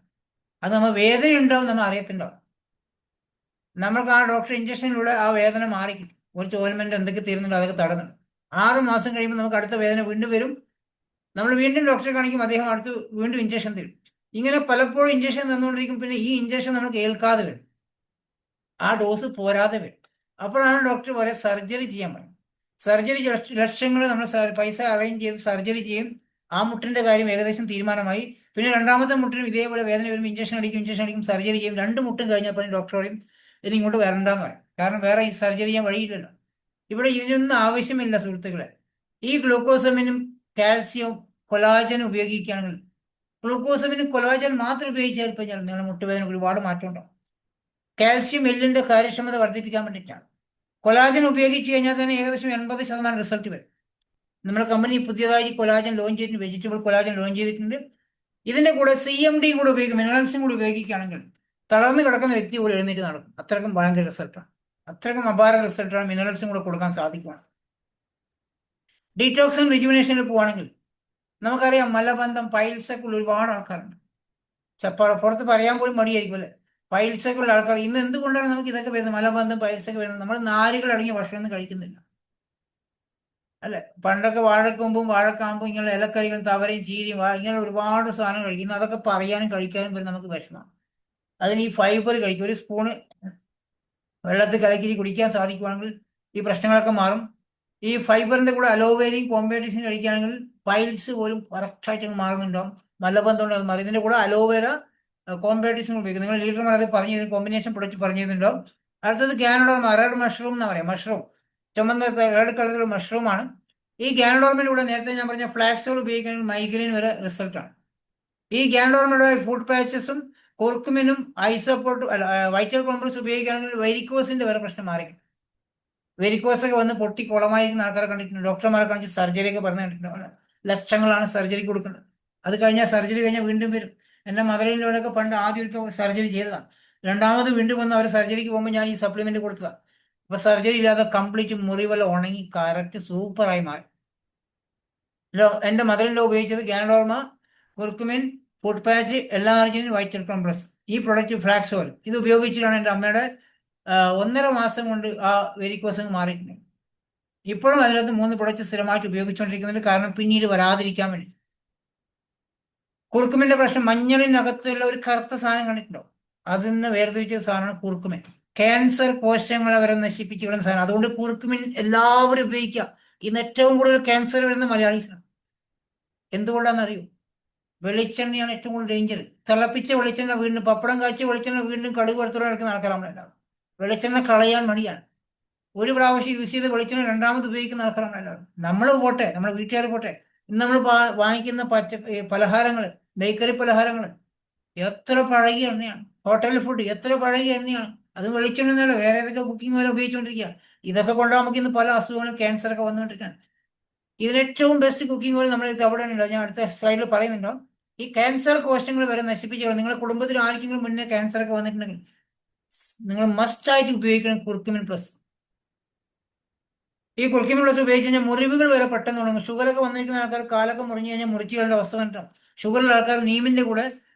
അത് നമ്മൾ വേദന ഉണ്ടാവും, നമ്മൾ അറിയത്തുണ്ടാവും. നമ്മൾക്ക് ആ ഡോക്ടർ ഇഞ്ചക്ഷനിലൂടെ ആ വേദന മാറിക്കിട്ടും. കുറച്ച് ഓയിൽമെന്റ് എന്തൊക്കെ തരുന്നുണ്ടോ അതൊക്കെ തടഞ്ഞു. 6 മാസം കഴിയുമ്പോൾ നമുക്ക് അടുത്ത വേദന വീണ്ടും വരും. നമ്മൾ വീണ്ടും ഡോക്ടറെ കാണിക്കും, അദ്ദേഹം അടുത്ത് വീണ്ടും ഇഞ്ചക്ഷൻ തരും. ഇങ്ങനെ പലപ്പോഴും ഇഞ്ചക്ഷൻ തന്നുകൊണ്ടിരിക്കും. പിന്നെ ഈ ഇഞ്ചക്ഷൻ നമുക്ക് ഏൽക്കാതെ വരും, ആ ഡോസ് പോരാതെ വരും. അപ്പോഴാണ് ഡോക്ടർ പറയാം സർജറി ചെയ്യാൻ പറയും. സർജറി ലക്ഷങ്ങൾ നമ്മൾ പൈസ അറേഞ്ച് ചെയ്ത് സർജറി ചെയ്യും. ആ മുട്ടിന്റെ കാര്യം ഏകദേശം തീരുമാനമായി. പിന്നെ രണ്ടാമത്തെ മുട്ടിനും ഇതേപോലെ വേദന വരുമ്പോൾ ഇഞ്ചക്ഷൻ അടിക്കും, സർജറി ചെയ്യും. 2 മുട്ടും കഴിഞ്ഞപ്പോൾ ഡോക്ടർ പറയും ഇനി ഇങ്ങോട്ട് വരണ്ടെന്ന് പറയും. കാരണം വേറെ ഈ സർജറി ചെയ്യാൻ വഴിയില്ലല്ലോ. ഇവിടെ ഇതിനൊന്നും ആവശ്യമില്ല സുഹൃത്തുക്കളെ. ഈ ഗ്ലൂക്കോസമിനും കാൽസ്യവും കൊലാജനും ഉപയോഗിക്കുകയാണെങ്കിൽ, ഗ്ലൂക്കോസമിനും കൊലാജൻ മാത്രം ഉപയോഗിച്ചാൽ കഴിഞ്ഞാൽ നിങ്ങളുടെ മുട്ടുവേദന ഒരുപാട് മാറ്റം ഉണ്ടാവും. കാൽസ്യം എല്ലിന്റെ കാര്യക്ഷമത വർദ്ധിപ്പിക്കാൻ വേണ്ടിയിട്ടാണ്. കൊലാജൻ ഉപയോഗിച്ച് കഴിഞ്ഞാൽ തന്നെ ഏകദേശം 80% റിസൾട്ട് വരും. നമ്മുടെ കമ്പനി പുതിയതായി കൊലാജൻ ലോഞ്ച് ചെയ്തിട്ടുണ്ട്, വെജിറ്റബിൾ കൊലാജൻ ലോഞ്ച് ചെയ്തിട്ടുണ്ട്. ഇതിന്റെ കൂടെ CMD കൂടെ ഉപയോഗിക്കും, മിനറൽസും കൂടി ഉപയോഗിക്കുകയാണെങ്കിൽ തളർന്നു കിടക്കുന്ന വ്യക്തി പോലും എഴുന്നേറ്റ് നടക്കും. അത്രക്കും ഭയങ്കര റിസൾട്ടാണ്, അത്രക്കും അപാര റിസൾട്ടാണ് മിനറൽസും കൂടെ കൊടുക്കാൻ സാധിക്കുകയാണ്. ഡീറ്റോക്സിൻ റിജുവിനേഷനിൽ പോവുകയാണെങ്കിൽ നമുക്കറിയാം മലബന്ധം, പൈൽസൊക്കെ ഉള്ള ഒരുപാട് ആൾക്കാരുണ്ട്. പുറത്ത് പറയാൻ പോലും മടിയായിരിക്കും, അല്ലേ? പൈൽസൊക്കെ ഉള്ള ആൾക്കാർ ഇന്ന് എന്തുകൊണ്ടാണ് നമുക്ക് ഇതൊക്കെ വരുന്നത്, മലബന്ധം പൈൽസൊക്കെ വരുന്നത്? നമ്മൾ നാരുകൾ അടങ്ങിയ ഭക്ഷണം കഴിക്കുന്നില്ല, അല്ലെ? പണ്ടൊക്കെ വാഴക്കൊമ്പും വാഴക്കാമ്പും ഇങ്ങനെ ഇലക്കറികളും തവരയും ചീരിയും ഇങ്ങനെ ഒരുപാട് സാധനം കഴിക്കുന്നു. അതൊക്കെ പറയാനും കഴിക്കാനും വരെ നമുക്ക് വിഷമമാണ്. അതിന് ഈ ഫൈബർ കഴിക്കും. ഒരു സ്പൂണ് വെള്ളത്തിൽ കലക്കി കുടിക്കാൻ സാധിക്കുവാണെങ്കിൽ ഈ പ്രശ്നങ്ങളൊക്കെ മാറും. ഈ ഫൈബറിന്റെ കൂടെ അലോവേരയും കോംബേഡിസും കഴിക്കുകയാണെങ്കിൽ പൈൽസ് പോലും കറക്റ്റായിട്ട് മാറുന്നുണ്ടാവും. മലബന്ധം കൊണ്ട് അത് മാറും. ഇതിന്റെ കൂടെ അലോവേര കോംബേഡിസും ഉപയോഗിക്കും. നിങ്ങൾ ലീഡർമാർ അത് പറഞ്ഞു തരും, കോമ്പിനേഷൻ പ്രൊഡക്റ്റ് പറഞ്ഞു തരുന്നുണ്ടാവും. അടുത്തത് ഗാനഡോർമ, റെഡ് മഷ്റൂം എന്ന് പറയാം. മഷ്റൂം ചുമന്ന റെഡ് കളറിലുള്ള മഷ്റൂമാണ്. ഈ ഗാനഡോർമയിലൂടെ നേരത്തെ ഞാൻ പറഞ്ഞ ഫ്ലാക്സോൾ ഉപയോഗിക്കുകയാണെങ്കിൽ മൈഗ്രെയിൻ വരെ റിസൾട്ടാണ്. ഈ ഗാനഡോർമയുടെ ഫുഡ് പാച്ചസും കുർക്കുമിനും ഐസോപ്പോർട്ട് വൈറ്റൽ കോംപ്ലക്സ് ഉപയോഗിക്കുകയാണെങ്കിൽ വെരിക്കോസിന്റെ വരെ പ്രശ്നം മാറിക്കും. വെരിക്കോസൊക്കെ വന്ന് പൊട്ടി കുളമായിരിക്കുന്ന ആൾക്കാരെ കണ്ടിട്ടുണ്ട്. ഡോക്ടർമാരെ കാണിച്ച് സർജറിയൊക്കെ പറഞ്ഞു കണ്ടിട്ടുണ്ട്. ലക്ഷങ്ങളാണ് സർജറിക്ക് കൊടുക്കുന്നത്. അത് കഴിഞ്ഞാൽ സർജറി കഴിഞ്ഞാൽ വീണ്ടും വരും. എൻ്റെ മദറിലൂടെയൊക്കെ പണ്ട് ആദ്യം സർജറി ചെയ്തതാണ്. രണ്ടാമത് വീണ്ടും വന്ന് അവർ സർജറിക്ക് പോകുമ്പോൾ ഞാൻ ഈ സപ്ലിമെന്റ് കൊടുത്തതാണ്. അപ്പൊ സർജറി ഇല്ലാതെ കംപ്ലീറ്റ് മുറിവെല്ലാം ഉണങ്ങി കറക്റ്റ് സൂപ്പറായി മാറി. എൻ്റെ മദറിൻ്റെ ഉപയോഗിച്ചത് ഗാനഡോർമ, കുർക്കുമിൻ, ഫുഡ് പാച്ച്, എല്ലാർജിൻ, വൈറ്റൽ കോംപ്ലക്സ്, ഈ പ്രൊഡക്റ്റ് ഫ്ലാക്സ് ഓയിൽ. ഇത് ഉപയോഗിച്ചിട്ടാണ് എൻ്റെ അമ്മയുടെ 1.5 മാസം കൊണ്ട് ആ വെരിക്കോസ് മാറിയിട്ടുണ്ട്. ഇപ്പോഴും അതിനകത്ത് 3 പ്രൊഡക്റ്റ് സ്ഥിരമായിട്ട് ഉപയോഗിച്ചുകൊണ്ടിരിക്കുന്നുണ്ട്, കാരണം പിന്നീട് വരാതിരിക്കാൻ വേണ്ടി. കുർക്കുമിന്റെ പ്രശ്നം, മഞ്ഞളിനകത്തുള്ള ഒരു കറുത്ത സാധനം കണ്ടിട്ടുണ്ടോ? അതിൽ നിന്ന് വേർതിരിച്ച സാധനമാണ് കുർക്കുമിൻ. ക്യാൻസർ കോശങ്ങളെ വരെ നശിപ്പിച്ചു കളയുന്ന സാധനം. അതുകൊണ്ട് കുർക്കുമിൻ എല്ലാവരും ഉപയോഗിക്കുക. ഇന്ന് ഏറ്റവും കൂടുതൽ ക്യാൻസർ വരുന്ന മലയാളീസാണ്. എന്തുകൊണ്ടാണെന്ന് അറിയൂ? വെളിച്ചെണ്ണയാണ് ഏറ്റവും കൂടുതൽ ഡേഞ്ചർ. തിളപ്പിച്ച വെളിച്ചെണ്ണ വീണ്ടും, പപ്പടം കാച്ചി വെളിച്ചെണ്ണ വീണ്ടും കടുക് വറുത്തോടെ നടക്കുന്ന ആൾക്കാർ നമ്മളെല്ലാവരും. വെളിച്ചെണ്ണ കളയാൻ മടിയാണ്. ഒരു പ്രാവശ്യം യൂസ് ചെയ്ത് വെളിച്ചെണ്ണ രണ്ടാമത് ഉപയോഗിക്കുന്ന ആൾക്കാരാണ് എല്ലാവരും. നമ്മൾ പോട്ടെ, നമ്മുടെ വീട്ടുകാർ പോട്ടെ, ഇന്ന് നമ്മൾ വാങ്ങിക്കുന്ന പലഹാരങ്ങൾ, ബേക്കറി പലഹാരങ്ങൾ എത്ര പഴകിയ എണ്ണയാണ്. ഹോട്ടൽ ഫുഡ് എത്ര പഴകിയ എണ്ണയാണ്. അത് വെളിച്ചെണ്ണ എന്നല്ല, വേറെ ഏതൊക്കെ കുക്കിംഗ് ഓയിൽ ഉപയോഗിച്ചുകൊണ്ടിരിക്കുക. ഇതൊക്കെ കൊണ്ട് നമുക്ക് ഇന്ന് പല അസുഖങ്ങളും ക്യാൻസറൊക്കെ വന്നുകൊണ്ടിരിക്കുകയാണ്. ഇതിന് ഏറ്റവും ബെസ്റ്റ് കുക്കിംഗ് ഓയിൽ നമ്മൾ അവിടെ ഉണ്ടോ, ഞാൻ അടുത്ത സ്ലൈഡിൽ പറയുന്നുണ്ടോ. ഈ ക്യാൻസർ കോശങ്ങൾ വരെ നശിപ്പിച്ചു. നിങ്ങളുടെ കുടുംബത്തിൽ ആർക്കെങ്കിലും മുന്നേ ക്യാൻസർ ഒക്കെ വന്നിട്ടുണ്ടെങ്കിൽ നിങ്ങൾ മസ്റ്റായിട്ട് ഉപയോഗിക്കണം കുർക്കുമിൻ പ്ലസ്. ഈ കുർക്കുമിൻ പ്ലസ് ഉപയോഗിച്ച് കഴിഞ്ഞാൽ മുറിവുകൾ വരെ പെട്ടെന്ന് തുടങ്ങും. ഷുഗറൊക്കെ വന്നിരിക്കുന്ന ആൾക്കാർ കാലൊക്കെ മുറിഞ്ഞു കഴിഞ്ഞാൽ മുറിച്ചു കളേണ്ട അവസ്ഥ വന്നിട്ടാണ്. ഷുഗറുള്ള ആൾക്കാർ നീമിന്റെ കൂടെ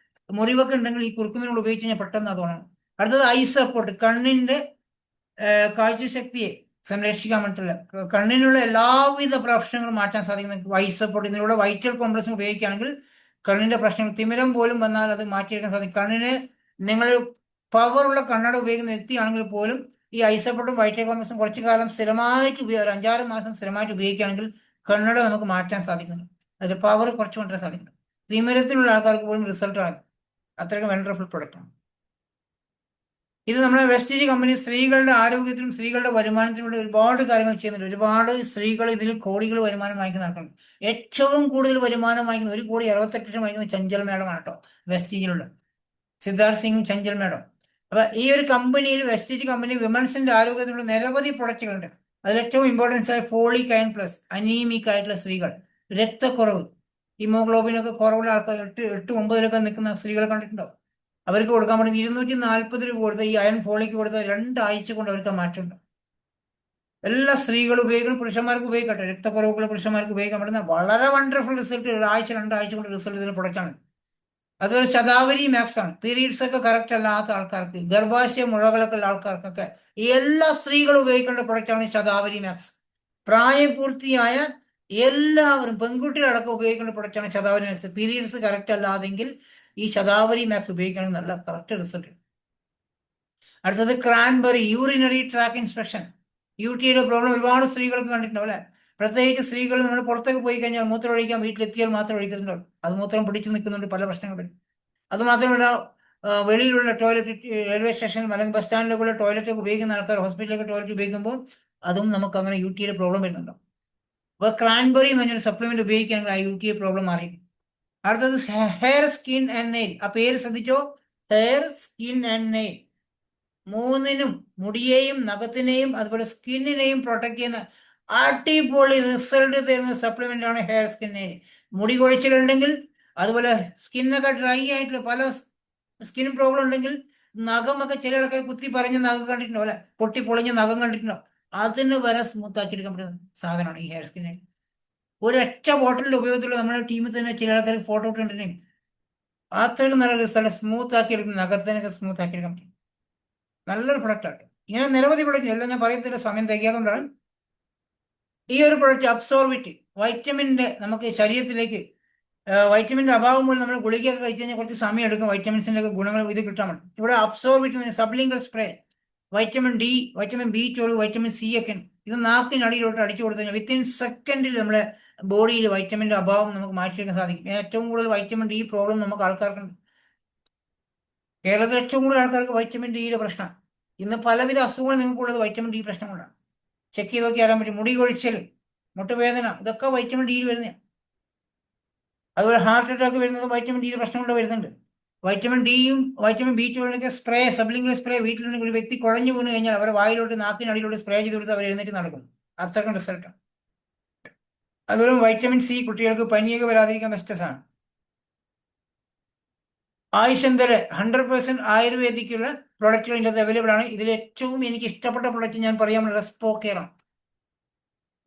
മുറിവൊക്കെ ഉണ്ടെങ്കിൽ ഈ കുർക്കുമിൻ കൂടെ ഉപയോഗിച്ച് കഴിഞ്ഞാൽ പെട്ടെന്ന് അത് തുടങ്ങും. അടുത്തത് ഐ സപ്പോർട്ട്, കണ്ണിന്റെ കാഴ്ചശക്തിയെ സംരക്ഷിക്കാൻ വേണ്ടിയിട്ടുള്ള, കണ്ണിനുള്ള എല്ലാവിധ പ്രശ്നങ്ങളും മാറ്റാൻ സാധിക്കുന്ന ഐ സപ്പോർട്ട്. ഇതിലൂടെ വൈറ്റൽ കോംപ്ലക്സ് ഉപയോഗിക്കുകയാണെങ്കിൽ കണ്ണിന്റെ പ്രശ്നങ്ങൾ, തിമിരം പോലും വന്നാൽ അത് മാറ്റിയെടുക്കാൻ സാധിക്കും. കണ്ണിന് നിങ്ങൾ പവറുള്ള കണ്ണട ഉപയോഗിക്കുന്ന വ്യക്തിയാണെങ്കിൽ പോലും ഈ ഐ സപ്പോർട്ടും വൈറ്റൽ കോംപ്ലക്സും കുറച്ചു കാലം സ്ഥിരമായിട്ട് ഒരു 5-6 മാസം സ്ഥിരമായിട്ട് ഉപയോഗിക്കുകയാണെങ്കിൽ കണ്ണട നമുക്ക് മാറ്റാൻ സാധിക്കുന്നു. അതിൽ പവർ കുറച്ച് കൊണ്ടുവരാൻ സാധിക്കുന്നു. തിമിരത്തിനുള്ള ആൾക്കാർക്ക് പോലും റിസൾട്ട് ആണ്. അത്രയ്ക്ക് വണ്ടർഫുൾ പ്രൊഡക്റ്റാണ് ഇത്. നമ്മുടെ വെസ്റ്റീജ് കമ്പനി സ്ത്രീകളുടെ ആരോഗ്യത്തിനും സ്ത്രീകളുടെ വരുമാനത്തിനും വേണ്ടി ഒരുപാട് കാര്യങ്ങൾ ചെയ്യുന്നുണ്ട്. ഒരുപാട് സ്ത്രീകൾ ഇതിൽ കോടികൾ വരുമാനം വാങ്ങിക്കുന്ന നടക്കുന്നുണ്ട്. ഏറ്റവും കൂടുതൽ വരുമാനം വാങ്ങിക്കുന്ന 1,68,00,000 വാങ്ങിക്കുന്ന ചഞ്ചൽ മേഡമാണ് കേട്ടോ, വെസ്റ്റീജിലുള്ള സിദ്ധാർത്ഥ് സിംഗും ചഞ്ചൽ മേഡം. അപ്പൊ ഈ ഒരു കമ്പനിയിൽ, വെസ്റ്റീജ് കമ്പനി, വിമൻസിന്റെ ആരോഗ്യത്തിനുള്ള നിരവധി പ്രൊഡക്റ്റുകളുണ്ട്. അതിൽ ഏറ്റവും ഇമ്പോർട്ടൻസ് ആയ ഫോളിക് അയൺ പ്ലസ്, അനീമിക് ആയിട്ടുള്ള സ്ത്രീകൾ, രക്തക്കുറവ്, ഹിമോഗ്ലോബിനൊക്കെ കുറവുള്ള ആൾക്കാർ, 8-9 നിൽക്കുന്ന സ്ത്രീകളെ കണ്ടിട്ടുണ്ടോ? അവർക്ക് കൊടുക്കാൻ പറ്റുന്ന 240 രൂപ കൊടുത്ത ഈ അയൺ ഫോളിക്ക് കൊടുത്ത 2 ആഴ്ച കൊണ്ട് അവർക്ക് മാറ്റമുണ്ട്. എല്ലാ സ്ത്രീകളും ഉപയോഗിക്കണം, പുരുഷന്മാർക്ക് ഉപയോഗിക്കട്ടെ. രക്തക്കുറവുള്ള പുരുഷന്മാർക്ക് ഉപയോഗിക്കാൻ പറ്റുന്ന വളരെ വണ്ടർഫുൾ റിസൾട്ട്, 1-2 ആഴ്ച കൊണ്ട് റിസൾട്ട് ഇതിന് പ്രൊഡക്റ്റാണ്. അതുപോലെ ശതാവരി മാക്സ് ആണ്. പീരീഡ്സ് ഒക്കെ കറക്റ്റ് അല്ലാത്ത ആൾക്കാർക്ക്, ഗർഭാശയ മുഴകളൊക്കെ ഉള്ള ആൾക്കാർക്കൊക്കെ, എല്ലാ സ്ത്രീകളും ഉപയോഗിക്കേണ്ട പ്രൊഡക്റ്റാണ് ശതാവരി മാക്സ്. പ്രായപൂർത്തിയായ എല്ലാവരും, പെൺകുട്ടികളടക്കം ഉപയോഗിക്കേണ്ട പ്രൊഡക്റ്റാണ് ശതാവരി മാക്സ്. പീരീഡ്സ് കറക്റ്റ് അല്ലാതെങ്കിൽ ഈ ശതാവരി മാക്സ് ഉപയോഗിക്കുകയാണെങ്കിൽ നല്ല കറക്റ്റ് റിസൾട്ട്. അടുത്തത് ക്രാൻബെറി, യൂറിനറി ട്രാക്ക് ഇൻസ്പെക്ഷൻ. യുടെ പ്രോബ്ലം ഒരുപാട് സ്ത്രീകൾക്ക് കണ്ടിട്ടുണ്ടാവും അല്ലെ? പ്രത്യേകിച്ച് സ്ത്രീകൾ നമ്മൾ പുറത്തേക്ക് പോയി കഴിഞ്ഞാൽ മൂത്രം ഒഴിക്കാൻ വീട്ടിലെത്തിയാൽ മാത്രം ഒഴിക്കുന്നുണ്ടോ, അത് മൂത്രം പിടിച്ചു നിൽക്കുന്നുണ്ട്, പല പ്രശ്നങ്ങളും. അത് മാത്രമല്ല, വെളിയിലുള്ള ടോയ്ലറ്റ്, റെയിൽവേ സ്റ്റേഷനിൽ അല്ലെങ്കിൽ ബസ് സ്റ്റാൻഡിലേക്കുള്ള ടോയ്ലറ്റൊക്കെ ഉപയോഗിക്കുന്ന ആൾക്കാർ ഹോസ്പിറ്റലിലൊക്കെ ടോയ്ലറ്റ് ഉപയോഗിക്കുമ്പോൾ അതും നമുക്ക് അങ്ങനെ യുടെ പ്രോബ്ലം വരുന്നുണ്ടോ. അപ്പോൾ ക്രാൻബെറി എന്ന് പറഞ്ഞൊരു സപ്ലിമെന്റ് ഉപയോഗിക്കുകയാണെങ്കിൽ ആ യുടെ പ്രോബ്ലം മാറി. അടുത്തത് ഹെയർ, സ്കിൻ ആൻഡ് നെയിൽ. ആ പേര് ശ്രദ്ധിച്ചോ, ഹെയർ, സ്കിൻ ആൻഡ് നെയിൽ. മൂന്നിനും, മുടിയെയും നഖത്തിനെയും അതുപോലെ സ്കിന്നിനെയും പ്രൊട്ടക്ട് ചെയ്യുന്ന അടിപൊളി റിസൾട്ട് തരുന്ന സപ്ലിമെന്റ് ആണ് ഹെയർ, സ്കിൻ, നെയിൽ. മുടി കൊഴിച്ചിലുണ്ടെങ്കിൽ, അതുപോലെ സ്കിന്നൊക്കെ ഡ്രൈ ആയിട്ട് പല സ്കിൻ പ്രോബ്ലം ഉണ്ടെങ്കിൽ, നഖമൊക്കെ ചില ആൾക്കാർ കുത്തി പറഞ്ഞ നഖം കണ്ടിട്ടുണ്ടോ അല്ലെ, പൊട്ടി പൊളിഞ്ഞ നഖം കണ്ടിട്ടുണ്ടോ, അതിന് വരെ സ്മൂത്ത് ആക്കി എടുക്കാൻ പറ്റുന്ന സാധനമാണ് ഈ ഹെയർ, സ്കിൻ, നെയിൽ. ഒരൊറ്റ ബോട്ടിലിന്റെ ഉപയോഗത്തിലുള്ള നമ്മുടെ ടീമിൽ തന്നെ ചില ആൾക്കാർ ഫോട്ടോ ഇട്ടിട്ടുണ്ടെങ്കിൽ അത്രയ്ക്ക് നല്ല റിസൾട്ട്, സ്മൂത്ത് ആക്കി എടുക്കുന്ന നഖത്തിനൊക്കെ സ്മൂത്ത് ആക്കി എടുക്കാൻ പറ്റും. നല്ലൊരു പ്രൊഡക്റ്റാണ്. ഇങ്ങനെ നിരവധി പ്രൊഡക്റ്റ്, എല്ലാം ഞാൻ പറയുന്നതിന്റെ സമയം തികയാതുകൊണ്ടാണ്. ഈ ഒരു പ്രൊഡക്റ്റ് അബ്സോർബിറ്റ്, വൈറ്റമിൻ്റെ, നമുക്ക് ശരീരത്തിലേക്ക് വൈറ്റമിൻ്റെ അഭാവം മൂലം നമ്മൾ ഗുളികയൊക്കെ കഴിച്ചു കഴിഞ്ഞാൽ കുറച്ച് സമയം എടുക്കും വൈറ്റമിൻസിൻ്റെ ഒക്കെ ഗുണങ്ങൾ ഇത് കിട്ടാൻ വേണ്ടി. ഇവിടെ അബ്സോർബിറ്റ് sublingual spray, vitamin D, vitamin B12, vitamin C ഒക്കെ ഉണ്ട്. ഇത് നാക്കിനടിയിലോട്ട് അടിച്ചു കൊടുത്തു കഴിഞ്ഞാൽ വിത്തിൻ സെക്കൻഡിൽ നമ്മുടെ ബോഡിയിൽ വൈറ്റമിൻ്റെ അഭാവം നമുക്ക് മാറ്റിയെടുക്കാൻ സാധിക്കും. ഏറ്റവും കൂടുതൽ വൈറ്റമിൻ ഡി പ്രോബ്ലം നമുക്ക് ആൾക്കാർക്കുണ്ട്. കേരളത്തിൽ ഏറ്റവും കൂടുതൽ ആൾക്കാർക്ക് വൈറ്റമിൻ ഡിയുടെ പ്രശ്നം. ഇന്ന് പലവിധ അസുഖങ്ങൾ നിങ്ങൾക്കുള്ളത് വൈറ്റമിൻ ഡി പ്രശ്നങ്ങളാണ്. ചെക്ക് ചെയ്ത് നോക്കി അറിയാൻ പറ്റും. മുടി കൊഴിച്ചൽ, മുട്ടുവേദന, ഇതൊക്കെ വൈറ്റമിൻ ഡിയിൽ വരുന്നതാണ്. അതുപോലെ ഹാർട്ട് അറ്റാക്ക് വരുന്നത് വൈറ്റമിൻ ഡിയുടെ പ്രശ്നം കൊണ്ട് വരുന്നുണ്ട്. വൈറ്റമിൻ ഡിയും vitamin B12 spray, sublingual spray വീട്ടിലുണ്ടെങ്കിൽ ഒരു വ്യക്തി കുഴഞ്ഞു വീണ് കഴിഞ്ഞാൽ അവരെ വായിലോട്ട്, നാക്കിനടിയിലോട്ട് സ്പ്രേ ചെയ്ത് കൊടുത്ത് അവർ എഴുന്നേറ്റ് നടക്കും. അത്രക്കും റിസൾട്ടാണ്. അതുപോലെ വൈറ്റമിൻ സി കുട്ടികൾക്ക് പനിയൊക്കെ വരാതിരിക്കാൻ ബെസ്റ്റസ് ആണ്. ആയുഷന്തര് 100% ആയുർവേദിക്കുള്ള പ്രൊഡക്റ്റുകൾ ഇതിൻ്റെ അവൈലബിൾ ആണ്. ഇതിൽ ഏറ്റവും എനിക്ക് ഇഷ്ടപ്പെട്ട പ്രൊഡക്റ്റ് ഞാൻ പറയാൻ റെസ്പോക്കെയർ ആണ്.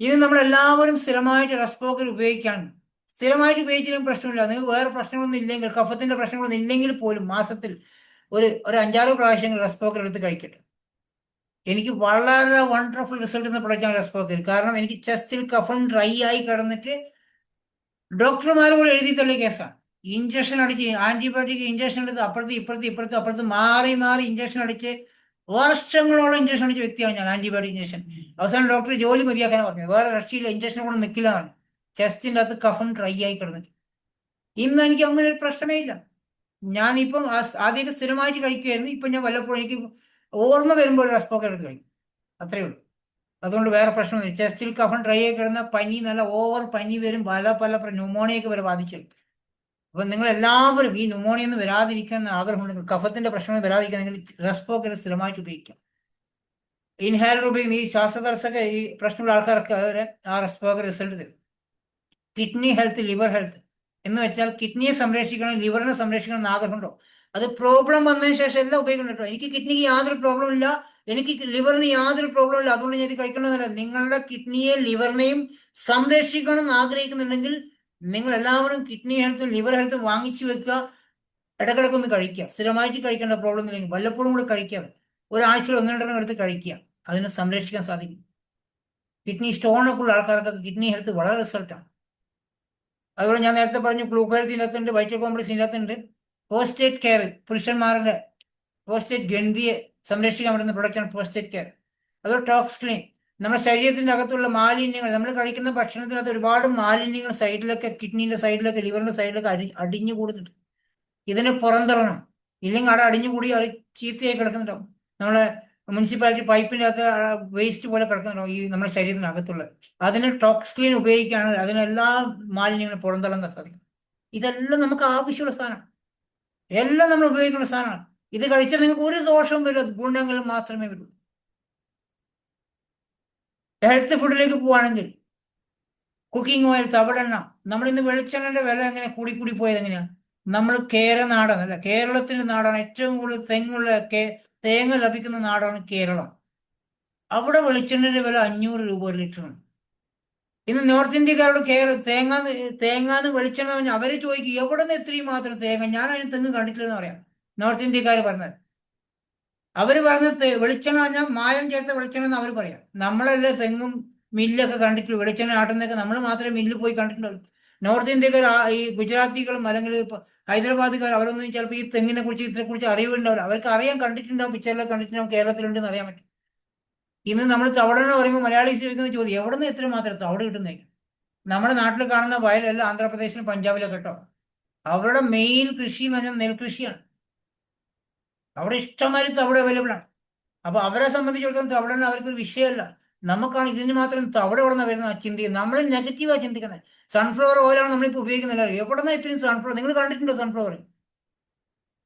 ഇത് നമ്മളെല്ലാവരും സ്ഥിരമായിട്ട് റെസ്പോക്കർ ഉപയോഗിക്കാണ്. സ്ഥിരമായിട്ട് ഉപയോഗിച്ചാലും പ്രശ്നമില്ല. നിങ്ങൾക്ക് വേറെ പ്രശ്നങ്ങളൊന്നും ഇല്ലെങ്കിൽ, കഫത്തിന്റെ പ്രശ്നങ്ങളൊന്നും ഇല്ലെങ്കിൽ പോലും മാസത്തിൽ ഒരു 5-6 പ്രാവശ്യങ്ങൾ റെസ്പോക്കർ എടുത്ത് കഴിക്കട്ടെ. എനിക്ക് വളരെ വണ്ടർഫുൾ റിസൾട്ട് എന്ന പ്രൊഡക്റ്റാണ് റെസ്പോക്കർ. കാരണം എനിക്ക് ചെസ്റ്റിൽ കഫം ഡ്രൈ ആയി കിടന്നിട്ട് ഡോക്ടർമാർ കൂടെ എഴുതി തള്ളിയ കേസാണ്. ഇഞ്ചക്ഷൻ അടിച്ച് ആന്റിബയോട്ടിക് ഇഞ്ചക്ഷൻ എടുത്ത് അപ്പുറത്ത് മാറി മാറി ഇഞ്ചക്ഷൻ അടിച്ച് വർഷങ്ങളോളം ഇഞ്ചക്ഷൻ അടിച്ച വ്യക്തിയാണ് ഞാൻ. ആന്റിബയോട്ടിക് ഇഞ്ചക്ഷൻ അവസാനം ഡോക്ടർ ജോലി മതിയാക്കാനാണ് പറഞ്ഞത്. വേറെ രക്ഷയില്ല, ഇഞ്ചക്ഷൻ കൊണ്ട് നിൽക്കില്ല എന്നാണ്. ചെസ്റ്റിൻ്റെ അകത്ത് കഫം ഡ്രൈ ആയി കിടന്നിട്ട് ഇന്ന് എനിക്ക് അങ്ങനെ ഒരു പ്രശ്നമേ ഇല്ല. ഞാനിപ്പം ആദ്യമൊക്കെ സ്ഥിരമായിട്ട് കഴിക്കുമായിരുന്നു. ഇപ്പം ഞാൻ വല്ലപ്പോഴും എനിക്ക് ഓർമ്മ വരുമ്പോൾ ഒരു റെസ്പോക്കർ എടുത്ത് കഴിക്കും, അത്രയേ ഉള്ളൂ. അതുകൊണ്ട് വേറെ പ്രശ്നമൊന്നുമില്ല. ചെസ്റ്റിൽ കഫം ഡ്രൈ ആയി കിടന്ന പനി, നല്ല ഓവർ പനി വരും, പല ന്യൂമോണിയൊക്കെ വരെ ബാധിച്ചിട്ടുണ്ട്. അപ്പം നിങ്ങൾ എല്ലാവരും ഈ ന്യൂമോണിയ ഒന്നും വരാതിരിക്കാൻ ആഗ്രഹമുണ്ടെങ്കിൽ, കഫത്തിന്റെ പ്രശ്നം വരാതിരിക്കാൻ റെസ്പോക്കർ സ്ഥിരമായിട്ട് ഉപയോഗിക്കാം. ഇൻഹേലർ ഉപയോഗിക്കുന്ന ഈ ശ്വാസതടസ്സമൊക്കെ ഈ പ്രശ്നമുള്ള ആൾക്കാർക്ക് അവരെ ആ റെസ്പോക്കർ റിസൾട്ട് തരും. കിഡ്നി ഹെൽത്ത്, ലിവർ ഹെൽത്ത് എന്ന് വെച്ചാൽ കിഡ്നിയെ സംരക്ഷിക്കണം, ലിവറിനെ സംരക്ഷിക്കണം എന്ന് ആഗ്രഹമുണ്ടോ? അത് പ്രോബ്ലം വന്നതിന് ശേഷം എല്ലാം ഉപയോഗിക്കണം കേട്ടോ. എനിക്ക് കിഡ്നിക്ക് യാതൊരു പ്രോബ്ലം ഇല്ല, എനിക്ക് ലിവറിന് യാതൊരു പ്രോബ്ലം ഇല്ല, അതുകൊണ്ട് ഞാൻ ഇത് കഴിക്കണമെന്നല്ല. നിങ്ങളുടെ കിഡ്നിയെ ലിവറിനെയും സംരക്ഷിക്കണം എന്ന് ആഗ്രഹിക്കുന്നുണ്ടെങ്കിൽ നിങ്ങൾ എല്ലാവരും കിഡ്നി ഹെൽത്തും ലിവർ ഹെൽത്തും വാങ്ങിച്ചു വെക്കുക. ഇടക്കിടക്കൊന്ന് കഴിക്കുക. സ്ഥിരമായിട്ട് കഴിക്കേണ്ട പ്രോബ്ലം ഇല്ലെങ്കിൽ വല്ലപ്പോഴും കൂടെ കഴിക്കാതെ ഒരാഴ്ചയിൽ 1-2 എടുത്ത് കഴിക്കുക. അതിനെ സംരക്ഷിക്കാൻ സാധിക്കും. കിഡ്നി സ്റ്റോണൊക്കെ ഉള്ള ആൾക്കാർക്കൊക്കെ കിഡ്നി ഹെൽത്ത് വളരെ റിസൾട്ടാണ്. അതുപോലെ ഞാൻ നേരത്തെ പറഞ്ഞു ഗ്ലൂക്കോ ഹെൽത്ത് ഇതിനകത്തുണ്ട്, വൈറ്റോ കോംപ്ലക്സ് ഇതിനകത്തുണ്ട്. പോസ്റ്റേറ്റ് കെയർ, പുരുഷന്മാരുടെ പോസ്റ്റേറ്റ് ഗ്രന്ഥിയെ സംരക്ഷിക്കാൻ പറ്റുന്ന പ്രൊഡക്റ്റാണ് പോസ്റ്റേറ്റ് കെയർ. അതുപോലെ ടോക്സ് ക്ലീൻ, നമ്മുടെ ശരീരത്തിൻ്റെ അകത്തുള്ള മാലിന്യങ്ങൾ, നമ്മൾ കഴിക്കുന്ന ഭക്ഷണത്തിനകത്ത് ഒരുപാട് മാലിന്യങ്ങൾ സൈഡിലൊക്കെ, കിഡ്നീൻ്റെ സൈഡിലൊക്കെ, ലിവറിൻ്റെ സൈഡിലൊക്കെ അടിഞ്ഞു കൂടുന്നുണ്ട്. ഇതിനെ പുറന്തള്ളണം. ഇല്ലെങ്കിൽ അവിടെ അടിഞ്ഞുകൂടി അത് ചീത്തയായി കിടക്കുന്നുണ്ടാവും. നമ്മളെ മുനിസിപ്പാലിറ്റി പൈപ്പിൻ്റെ അകത്ത് വേസ്റ്റ് പോലെ കിടക്കുന്നുണ്ടാവും ഈ നമ്മുടെ ശരീരത്തിനകത്തുള്ള. അതിന് ടോക്സ് ക്ലീൻ ഉപയോഗിക്കുകയാണെങ്കിൽ അതിനെല്ലാ മാലിന്യങ്ങളും പുറന്തള്ളാൻ സാധിക്കും. ഇതെല്ലാം നമുക്ക് ആവശ്യമുള്ള സാധനമാണ്, എല്ലാം നമ്മൾ ഉപയോഗിക്കുന്ന സാധനമാണ്. ഇത് കഴിച്ചാൽ നിങ്ങൾക്ക് ഒരു ദോഷവും വരില്ല, ഗുണങ്ങൾ മാത്രമേ വരൂ. ഹെൽത്ത് ഫുഡിലേക്ക് പോവുകയാണെങ്കിൽ കുക്കിംഗ് ഓയിൽ, തവിടെണ്ണ. നമ്മളിന്ന് വെളിച്ചെണ്ണയുടെ വില എങ്ങനെ കൂടി പോയത് എങ്ങനെയാണ്? നമ്മൾ കേരനാടാണ്, അല്ല കേരളത്തിന്റെ നാടാണ്. ഏറ്റവും കൂടുതൽ തേങ്ങ ലഭിക്കുന്ന നാടാണ് കേരളം. അവിടെ വെളിച്ചെണ്ണയുടെ വില 500 രൂപ ഒരു ലിറ്ററാണ്. ഇന്ന് നോർത്ത് ഇന്ത്യക്കാരോട് തേങ്ങാന്ന് വെളിച്ചെണ്ണ പറഞ്ഞാൽ അവര് ചോദിക്കും എവിടെ നിന്ന് എത്രയും മാത്രം തേങ്ങ, ഞാൻ അതിന് തെങ്ങ് കണ്ടിട്ടില്ലെന്ന് പറയാം. നോർത്ത് ഇന്ത്യക്കാർ പറഞ്ഞത്, അവര് പറഞ്ഞത് വെളിച്ചെണ്ണ പറഞ്ഞാൽ മായം ചേർത്ത വെളിച്ചെണ്ണ എന്ന് അവർ പറയാം. നമ്മളല്ലേ തെങ്ങും മില്ലൊക്കെ കണ്ടിട്ടുള്ളൂ, വെളിച്ചെണ്ണ ആട്ടുന്നതൊക്കെ നമ്മൾ മാത്രമേ മില്ലിൽ പോയി കണ്ടിട്ടുള്ളൂ. നോർത്ത് ഇന്ത്യക്കാർ ഈ ഗുജറാത്തികളും അല്ലെങ്കിൽ ഹൈദരാബാദുകാർ അവരൊന്നും ചിലപ്പോൾ ഈ തെങ്ങിനെ കുറിച്ച് ഇതിനെക്കുറിച്ച് അറിവുണ്ടാവില്ല. അവർക്ക് അറിയാൻ, കണ്ടിട്ടുണ്ടാവും, പിക്ചറിലൊക്കെ കണ്ടിട്ടുണ്ടാവും കേരളത്തിലുണ്ടെന്ന് അറിയാൻ പറ്റും. ഇന്ന് നമ്മൾ തവടെന്ന് പറയുമ്പോൾ മലയാളീസ് ചോദിക്കുന്ന ചോദ്യം എവിടെ നിന്ന് എത്ര മാത്രം തവിട് കിട്ടുന്നേ? നമ്മുടെ നാട്ടിൽ കാണുന്ന വയലല്ല ആന്ധ്രാപ്രദേശിലും പഞ്ചാബിലൊക്കെ കേട്ടോ. അവരുടെ മെയിൻ കൃഷി എന്ന് പറഞ്ഞാൽ നെൽകൃഷിയാണ്. അവിടെ ഇഷ്ടംമാതിരി തവിട് അവൈലബിൾ ആണ്. അപ്പൊ അവരെ സംബന്ധിച്ചിടത്തോളം തവിടെണ്ണ അവർക്കൊരു വിഷയമല്ല. നമുക്കാണ് ഇതിന് മാത്രം തവിട് എവിടെ നിന്ന് വരുന്ന ചിന്തിക്കുന്നത്, നമ്മൾ നെഗറ്റീവാണ് ചിന്തിക്കുന്നത്. സൺഫ്ലവർ ഓയിലാണ് നമ്മളിപ്പോൾ ഉപയോഗിക്കുന്നില്ല. എവിടെ നിന്ന് ഇത്രയും സൺഫ്ലവർ? നിങ്ങൾ കണ്ടിട്ടുണ്ടോ സൺഫ്ലവർ?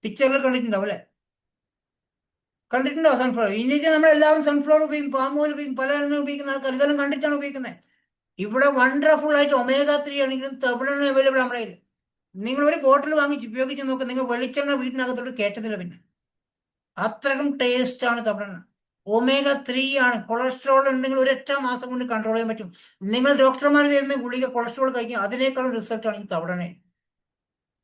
പിക്ചറിൽ കണ്ടിട്ടുണ്ടാവും അല്ലേ? കണ്ടിട്ടുണ്ടോ സൺഫ്ലവർ? ഇന്ത്യയിൽ നമ്മളെല്ലാവരും സൺഫ്ലവർ ഉപയോഗിക്കും, പാം ഓയിൽ ഉപയോഗിക്കും, പല ഉപയോഗിക്കുന്ന ആൾക്കാർ ഇതെല്ലാം കണ്ടിട്ടാണ് ഉപയോഗിക്കുന്നത്. ഇവിടെ വണ്ടർഫുൾ ആയിട്ട് omega-3 ആണെങ്കിലും തവിടെണ്ണ അവൈലബിൾ നമ്മുടെ കയ്യിൽ. നിങ്ങൾ ഒരു ബോട്ടിൽ വാങ്ങിച്ച് ഉപയോഗിച്ച് നോക്കുക, നിങ്ങൾ വെളിച്ചെണ്ണ വീട്ടിനകത്തോട്ട് കയറ്റത്തില്ല. പിന്നെ അത്രക്കും ടേസ്റ്റ് ആണ് തവിടെണ്ണ. omega-3 ആണ്. കൊളസ്ട്രോൾ ഉണ്ടെങ്കിൽ ഒരൊറ്റ മാസം കൊണ്ട് കൺട്രോൾ ചെയ്യാൻ പറ്റും. നിങ്ങൾ ഡോക്ടർമാർ തരുന്ന ഗുളിക കൊളസ്ട്രോൾ കഴിക്കും, അതിനേക്കാളും റിസൾട്ടാണ് ഈ തവിടെണ്ണ.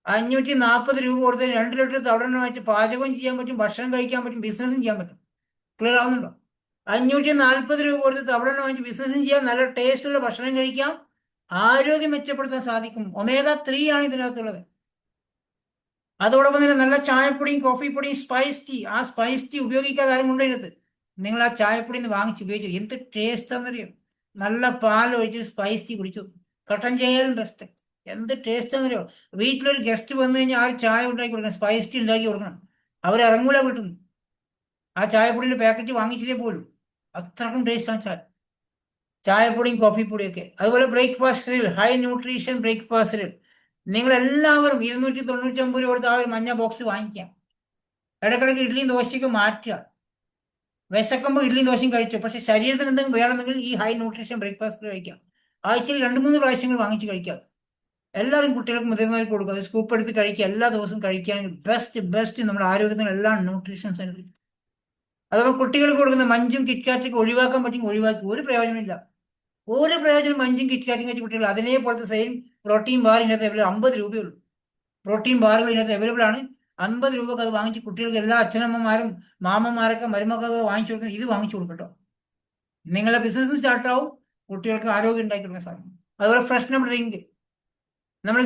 540 രൂപ കൊടുത്ത് 2 ലിറ്റർ തവിടെണ്ണ വാങ്ങിച്ച് പാചകം ചെയ്യാൻ പറ്റും, ഭക്ഷണം കഴിക്കാൻ പറ്റും, ബിസിനസ്സും ചെയ്യാൻ പറ്റും. ക്ലിയർ ആവുന്നുണ്ടോ? 540 രൂപ കൊടുത്ത് തവിടെണ്ണ വാങ്ങിച്ച് ബിസിനസ്സും ചെയ്യാം, നല്ല ടേസ്റ്റുള്ള ഭക്ഷണം കഴിക്കാം, ആരോഗ്യം മെച്ചപ്പെടുത്താൻ സാധിക്കും. omega-3 ആണ് ഇതിനകത്തുള്ളത്. അതോടൊപ്പം തന്നെ നല്ല ചായപ്പൊടിയും കോഫിപ്പൊടിയും സ്പൈസ് ടീ. ആ സ്പൈസ് ടീ ഉപയോഗിക്കാതെ ആരും കൊണ്ടുവരുന്നത്. നിങ്ങൾ ആ ചായപ്പൊടി നിന്ന് വാങ്ങിച്ച് ഉപയോഗിച്ചു, എന്ത് ടേസ്റ്റ് ആണെന്നറിയാം. നല്ല പാൽ ഒഴിച്ച് സ്പൈസ് ടീ കുടിച്ചു, കട്ടൻ ചെയ്യാലും ബെസ്റ്റ്. എന്ത് ടേസ്റ്റ് ആണെന്നറിയോ? വീട്ടിലൊരു ഗസ്റ്റ് വന്നു കഴിഞ്ഞാൽ ആ ചായ ഉണ്ടാക്കി കൊടുക്കണം, സ്പൈസ് ടീ ഉണ്ടാക്കി കൊടുക്കണം. അവരിറങ്ങൂല വീട്ടിൽ നിന്ന്, ആ ചായപ്പൊടിയുടെ പാക്കറ്റ് വാങ്ങിച്ചിട്ടേ പോലും. അത്രക്കും ടേസ്റ്റാണ് ചായപ്പൊടിയും കോഫിപ്പൊടിയൊക്കെ. അതുപോലെ ബ്രേക്ക്ഫാസ്റ്റിൽ ഹൈ ന്യൂട്രീഷൻ ബ്രേക്ക്ഫാസ്റ്റിൽ നിങ്ങളെല്ലാവരും 299 രൂപ കൊടുത്ത് ആ ഒരു മഞ്ഞ ബോക്സ് വാങ്ങിക്കാം. ഇടയ്ക്കിടയ്ക്ക് ഇഡ്ഡലിയും ദോശയ്ക്ക് മാറ്റുക. വിശക്കുമ്പോൾ ഇഡ്ഡലിയും ദോശയും കഴിച്ചു, പക്ഷെ ശരീരത്തിന് എന്തെങ്കിലും വേണമെങ്കിൽ ഈ ഹൈ ന്യൂട്രീഷൻ ബ്രേക്ക്ഫാസ്റ്റ് കഴിക്കാം. ആഴ്ചയിൽ 2-3 പ്രാവശ്യങ്ങൾ വാങ്ങിച്ച് കഴിക്കാം. എല്ലാവരും കുട്ടികൾക്ക് മുതിർന്നവർക്ക് കൊടുക്കുക. അത് സ്കൂപ്പ് എടുത്ത് കഴിക്കുക, എല്ലാ ദിവസവും കഴിക്കുകയാണെങ്കിൽ ബെസ്റ്റ് നമ്മുടെ ആരോഗ്യത്തിന് എല്ലാ ന്യൂട്രീഷൻസ് അനുസരിച്ച്. അതുപോലെ കുട്ടികൾക്ക് കൊടുക്കുന്ന മഞ്ചും കിറ്റ്കാറ്റൊക്കെ ഒഴിവാക്കാൻ പറ്റും, ഒഴിവാക്കി. ഒരു പ്രയോജനമില്ല, ഒരു പ്രയോജനം മഞ്ചും കിറ്റ്കാറ്റും കഴിച്ച കുട്ടികൾ. അതിനേപോലത്തെ സെയിം പ്രോട്ടീൻ ബാർ ഇതിനകത്ത് അവൈലബിൾ 50 രൂപയുള്ളൂ. പ്രോട്ടീൻ ബാറുകൾ ഇതിനകത്ത് അവൈലബിൾ ആണ്. 50 രൂപക്ക് അത് വാങ്ങിച്ച് കുട്ടികൾക്ക് എല്ലാ അച്ഛനമ്മമാരും മാമന്മാരൊക്കെ മരുമക്കൊക്കെ വാങ്ങിച്ചു കൊടുക്കുന്നത് ഇത് വാങ്ങിച്ചു കൊടുക്കട്ടോ. നിങ്ങളുടെ ബിസിനസ്സും സ്റ്റാർട്ടാവും, കുട്ടികൾക്ക് ആരോഗ്യം ഉണ്ടാക്കി കൊടുക്കാൻ സാധിക്കും. അതുപോലെ ഫ്രഷ്നം ഡ്രിങ്ക്. നമ്മൾ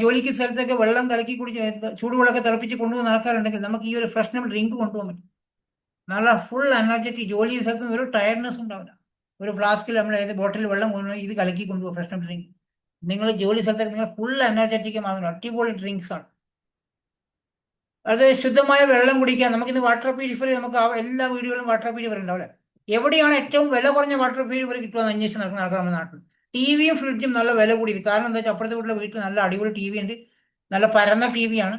ജോലിക്ക് സ്ഥലത്തൊക്കെ വെള്ളം കലക്കി കുടിച്ച് ചൂടുവെള്ളമൊക്കെ തിളപ്പിച്ച് കൊണ്ടുപോകുന്ന ആൾക്കാരുണ്ടെങ്കിൽ നമുക്ക് ഈ ഒരു ഫ്രഷ്നം ഡ്രിങ്ക് കൊണ്ടുപോകാൻ പറ്റും. നല്ല ഫുൾ എനർജറ്റിക്, ജോലി സ്ഥലത്ത് ഒരു ടയർഡ്നെസ് ഉണ്ടാവില്ല. ഒരു ഫ്ലാസ്കിൽ നമ്മൾ ഏത് ബോട്ടിൽ വെള്ളം കൊണ്ടുപോയി ഇത് കലക്കി കൊണ്ടുപോകും ഫ്രഷ്നം ഡ്രിങ്ക്. നിങ്ങൾ ജോലി സ്ഥലത്തൊക്കെ നിങ്ങൾ ഫുൾ എനർജറ്റിക് ആകുന്ന അടിപൊളി ഡ്രിങ്ക്സ് ആണ്. അത് ശുദ്ധമായ വെള്ളം കുടിക്കാൻ നമുക്കിന്ന് വാട്ടർ പ്യൂരിഫയർ, നമുക്ക് എല്ലാ വീടുകളിലും വാട്ടർ പ്യൂരിഫയർ ഉണ്ടാവില്ല. എവിടെയാണ് ഏറ്റവും വില കുറഞ്ഞ വാട്ടർ പ്യൂരിഫയർ കിട്ടുമെന്ന് അന്വേഷിച്ച് നടക്കുന്ന ആൾക്കാർ നമ്മുടെ നാട്ടിൽ. ടിവിയും ഫ്രിഡ്ജും നല്ല വില കൂടിയത് കാരണം എന്താ വെച്ചാൽ അപ്പുറത്തെ വീട്ടിലെ വീട്ടിൽ നല്ല അടിപൊളി ടി വി ഉണ്ട്, നല്ല പരന്ന ടി വിയാണ്.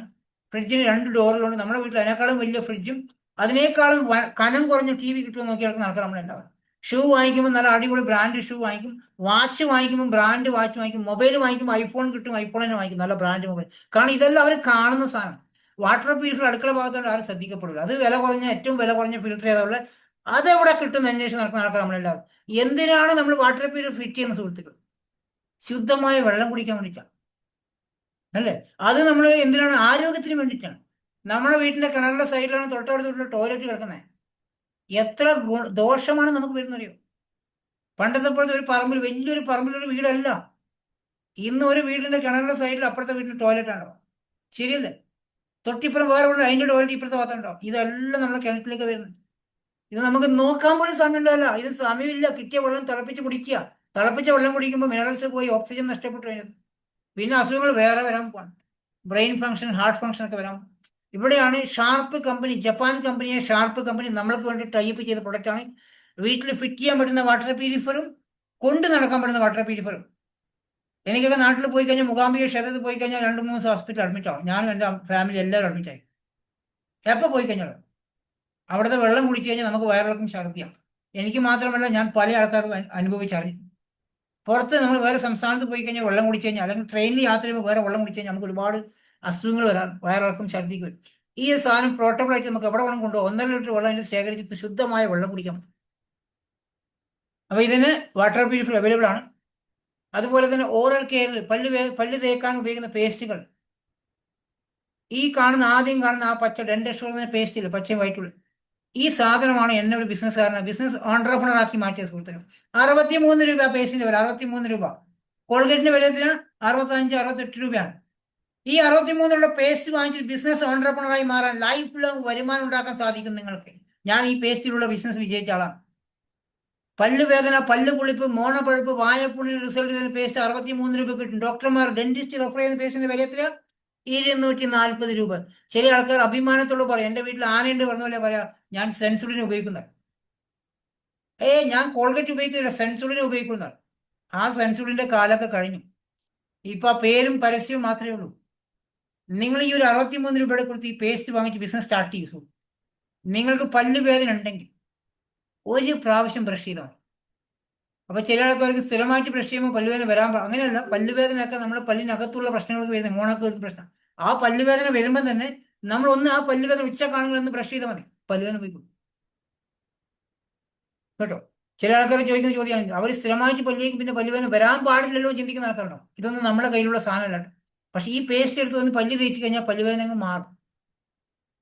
ഫ്രിഡ്ജിന് 2 ഡോറിലുണ്ട്. നമ്മുടെ വീട്ടിൽ അതിനേക്കാളും വലിയ ഫ്രിഡ്ജും അതിനേക്കാളും കനം കുറഞ്ഞ ടി വി കിട്ടുമെന്ന് നോക്കി നടക്കുന്ന ആൾക്കാർ നമ്മളുണ്ടാവും. ഷൂ വാങ്ങിക്കുമ്പോൾ നല്ല അടിപൊളി ബ്രാൻഡ് ഷൂ വാങ്ങിക്കും, വാച്ച് വാങ്ങിക്കുമ്പോൾ ബ്രാൻഡ് വാച്ച് വാങ്ങിക്കും, മൊബൈൽ വാങ്ങിക്കുമ്പോൾ ഐഫോൺ കിട്ടും, ഐഫോൺ തന്നെ വാങ്ങിക്കും, നല്ല ബ്രാൻഡ് മൊബൈൽ. കാരണം ഇതെല്ലാം അവർ കാണുന്ന സാധനം. വാട്ടർ പ്യൂരിഫയർ അടുക്കള ഭാഗത്തോട്ട് ആരും ശ്രദ്ധിക്കപ്പെടില്ല. അത് വില കുറഞ്ഞ ഏറ്റവും വില കുറഞ്ഞ ഫിൽറ്റർ ചെയ്തുള്ള അതെവിടെ കിട്ടുന്ന അന്വേഷണം നടക്കുന്ന ആൾക്കാർ നമ്മളെല്ലാവരും. എന്തിനാണ് നമ്മൾ വാട്ടർ പ്യൂരിഫയർ ഫിറ്റ് ചെയ്യുന്ന സുഹൃത്തുക്കൾ? ശുദ്ധമായ വെള്ളം കുടിക്കാൻ വേണ്ടിയിട്ടാണ്, അല്ലേ? അത് നമ്മൾ എന്തിനാണ്? ആരോഗ്യത്തിന് വേണ്ടിയിട്ടാണ്. നമ്മുടെ വീട്ടിന്റെ കിണറിന്റെ സൈഡിലാണ് തൊട്ടടുത്തുള്ള ടോയ്ലറ്റ് കിടക്കുന്നത്. എത്ര ദോഷമാണ് നമുക്ക് വരുന്നറിയോ? പണ്ടത്തെ പോലത്തെ ഒരു പറമ്പിൽ, വലിയൊരു പറമ്പിലൊരു വീടല്ല. ഇന്ന് ഒരു വീടിന്റെ കിണറിന്റെ സൈഡിൽ അപ്പുറത്തെ വീടിന്റെ ടോയ്ലറ്റ് ആണോ? ശരിയല്ലേ? തൊട്ടിപ്പുറം വേറെ ഉള്ള അതിന്റെ ടോയ്ലറ്റ് ഇപ്പുറത്തെ ഭാഗത്ത് ഉണ്ടാവും. ഇതെല്ലാം നമ്മുടെ കിണറ്റിലേക്ക് വരുന്നത്. ഇത് നമുക്ക് നോക്കാൻ പോലും സമയം ഉണ്ടാവില്ല. ഇത് സമയമില്ല. കിട്ടിയ വെള്ളം തിളപ്പിച്ച് കുടിക്കുക. തിളപ്പിച്ച വെള്ളം കുടിക്കുമ്പോൾ മിനറൽസ് പോയി ഓക്സിജൻ നഷ്ടപ്പെട്ടു കഴിഞ്ഞത്. പിന്നെ അസുഖങ്ങൾ വേറെ വരാൻ പോവാണ്. ബ്രെയിൻ ഫംഗ്ഷൻ, ഹാർട്ട് ഫംഗ്ഷൻ ഒക്കെ വരാൻ. ഇവിടെയാണ് ഷാർപ്പ് കമ്പനി, ജപ്പാൻ കമ്പനിയെ ഷാർപ്പ് കമ്പനി നമ്മൾക്ക് വേണ്ടി ടൈപ്പ് ചെയ്ത പ്രൊഡക്റ്റാണ്. വീട്ടിൽ ഫിറ്റ് ചെയ്യാൻ പറ്റുന്ന വാട്ടർ പ്യൂരിഫയറും കൊണ്ട് നടക്കാൻ പറ്റുന്ന വാട്ടർ പ്യൂരിഫയറും. എനിക്കൊക്കെ നാട്ടിൽ പോയി കഴിഞ്ഞാൽ, മൂകാംബിക ക്ഷേത്രത്തിൽ പോയി കഴിഞ്ഞാൽ 2-3 ദിവസം ഹോസ്പിറ്റൽ അഡ്മിറ്റ് ആവും. ഞാനും എൻ്റെ ഫാമിലി എല്ലാവരും അഡ്മിറ്റ് ആയി. എപ്പോൾ പോയി കഴിഞ്ഞാൽ അവിടുത്തെ വെള്ളം കുടിച്ചു കഴിഞ്ഞാൽ നമുക്ക് വയറിളക്കം, ഛർദ്ദിയാണ്. എനിക്ക് മാത്രമല്ല, ഞാൻ പല ആൾക്കാർക്കും അനുഭവിച്ചറിഞ്ഞു. പുറത്ത് നമ്മൾ വേറെ സംസ്ഥാനത്ത് പോയി കഴിഞ്ഞാൽ വെള്ളം കുടിച്ചു കഴിഞ്ഞാൽ, അല്ലെങ്കിൽ ട്രെയിനിൽ യാത്ര ചെയ്യുമ്പോൾ വേറെ വെള്ളം കുടിച്ചു കഴിഞ്ഞാൽ നമുക്ക് ഒരുപാട് അസുഖങ്ങൾ വരാൻ, വയറിളക്കം, ഛർദ്ദിക്ക് വരും. ഈ സാധനം പോർട്ടബിൾ ആയിട്ട് നമുക്ക് എവിടെ വേണം കൊണ്ടുപോകും. 1.5 ലിറ്റർ വെള്ളം അതിൽ ശേഖരിച്ചിട്ട് ശുദ്ധമായ വെള്ളം കുടിക്കാം. അപ്പോൾ ഇതിന് വാട്ടർ പ്യൂരിഫയർ അവൈലബിൾ ആണ്. അതുപോലെ തന്നെ ഓറൽ കെയറിൽ പല്ല് തേക്കാൻ ഉപയോഗിക്കുന്ന പേസ്റ്റുകൾ, ഈ ആദ്യം കാണുന്ന ആ പച്ച ഡെന്റൽ പേസ്റ്റ് ഇല്ല, പച്ചയും വൈറ്റുള്ള ഈ സാധനമാണ് എന്നെ ഒരു ബിസിനസ് ഓൺട്രപ്രണർ ആക്കി മാറ്റിയ സുഹൃത്തുക്കൾ. 63 രൂപ പേസ്റ്റിന്റെ വില, 63 രൂപ. കോൾഗേറ്റിന്റെ വില എത്തിനാ 65-68 രൂപയാണ്. ഈ 63 രൂപ പേസ്റ്റ് വാങ്ങിച്ച് ബിസിനസ് ഓൺട്രപ്രണറായി മാറാൻ, ലൈഫ് ലോങ് വരുമാനം ഉണ്ടാക്കാൻ സാധിക്കും നിങ്ങൾക്ക്. ഞാൻ ഈ പേസ്റ്റിലുള്ള ബിസിനസ് വിജയിച്ച ആളാണ്. പല്ലുവേദന, പല്ല് പുളിപ്പ്, മോണപ്പഴുപ്പ്, വായപ്പുണ്ണിന് റിസൾട്ട് ചെയ്യുന്ന പേസ്റ്റ് 63 രൂപ കിട്ടും. ഡോക്ടർമാർ, ഡെന്റിസ്റ്റ് റെഫർ ചെയ്യുന്ന പേസ്റ്റിന്റെ വില എത്ര? 240 രൂപ. ചില ആൾക്കാർ അഭിമാനത്തോട് പറയും, എൻ്റെ വീട്ടിൽ ആനയുണ്ട് പറഞ്ഞ പോലെ പറയാം, ഞാൻ സെൻസുഡിനെ ഉപയോഗിക്കുന്നത്. ഞാൻ കോൾഗേറ്റ് ഉപയോഗിക്കുന്നില്ല, സെൻസുഡിനെ ഉപയോഗിക്കുന്നതാണ്. ആ സെൻസുഡിന്റെ കാലൊക്കെ കഴിഞ്ഞു. ഇപ്പൊ ആ പേരും പരസ്യവും മാത്രമേ ഉള്ളൂ. നിങ്ങൾ ഈ ഒരു 63 രൂപയുടെ കൊടുത്ത് ഈ പേസ്റ്റ് വാങ്ങിച്ച് ബിസിനസ് സ്റ്റാർട്ട് ചെയ്തു. നിങ്ങൾക്ക് പല്ലുവേദന ഉണ്ടെങ്കിൽ ഒരു പ്രാവശ്യം ബ്രഷ് ചെയ്താൽ മതി. അപ്പൊ ചില ആൾക്കാർക്ക് സ്ഥിരമായിട്ട് ബ്രഷ് ചെയ്യുമ്പോൾ പല്ലുവേദന വരാൻ അങ്ങനെയല്ല. പല്ലുവേദനയൊക്കെ നമ്മുടെ പല്ലിനകത്തുള്ള പ്രശ്നങ്ങൾക്ക് വരുന്ന, മോണക്ക് വരുന്ന പ്രശ്നം. ആ പല്ലുവേദന വരുമ്പോൾ തന്നെ നമ്മൾ ഒന്ന് ആ പല്ലുവേദന ഉച്ച കാണുമ്പോൾ ബ്രഷ് ചെയ്താൽ മതി, പല്ലുവേദന പോയി കേട്ടോ. ചില ആൾക്കാർ ചോദിക്കുന്ന ചോദ്യമാണ്, അവർ സ്ഥിരമായിട്ട് പല്ലിയേക്ക് പിന്നെ പല്ലുവേദന വരാൻ പാടില്ലല്ലോ ചിന്തിക്കുന്ന ആൾക്കാരുണ്ടോ? ഇതൊന്നും നമ്മുടെ കയ്യിലുള്ള സാധനമല്ല. പക്ഷെ ഈ പേസ്റ്റ് എടുത്ത് വന്ന് പല്ല് തേച്ച് കഴിഞ്ഞാൽ പല്ലുവേദന അങ്ങ് മാറും.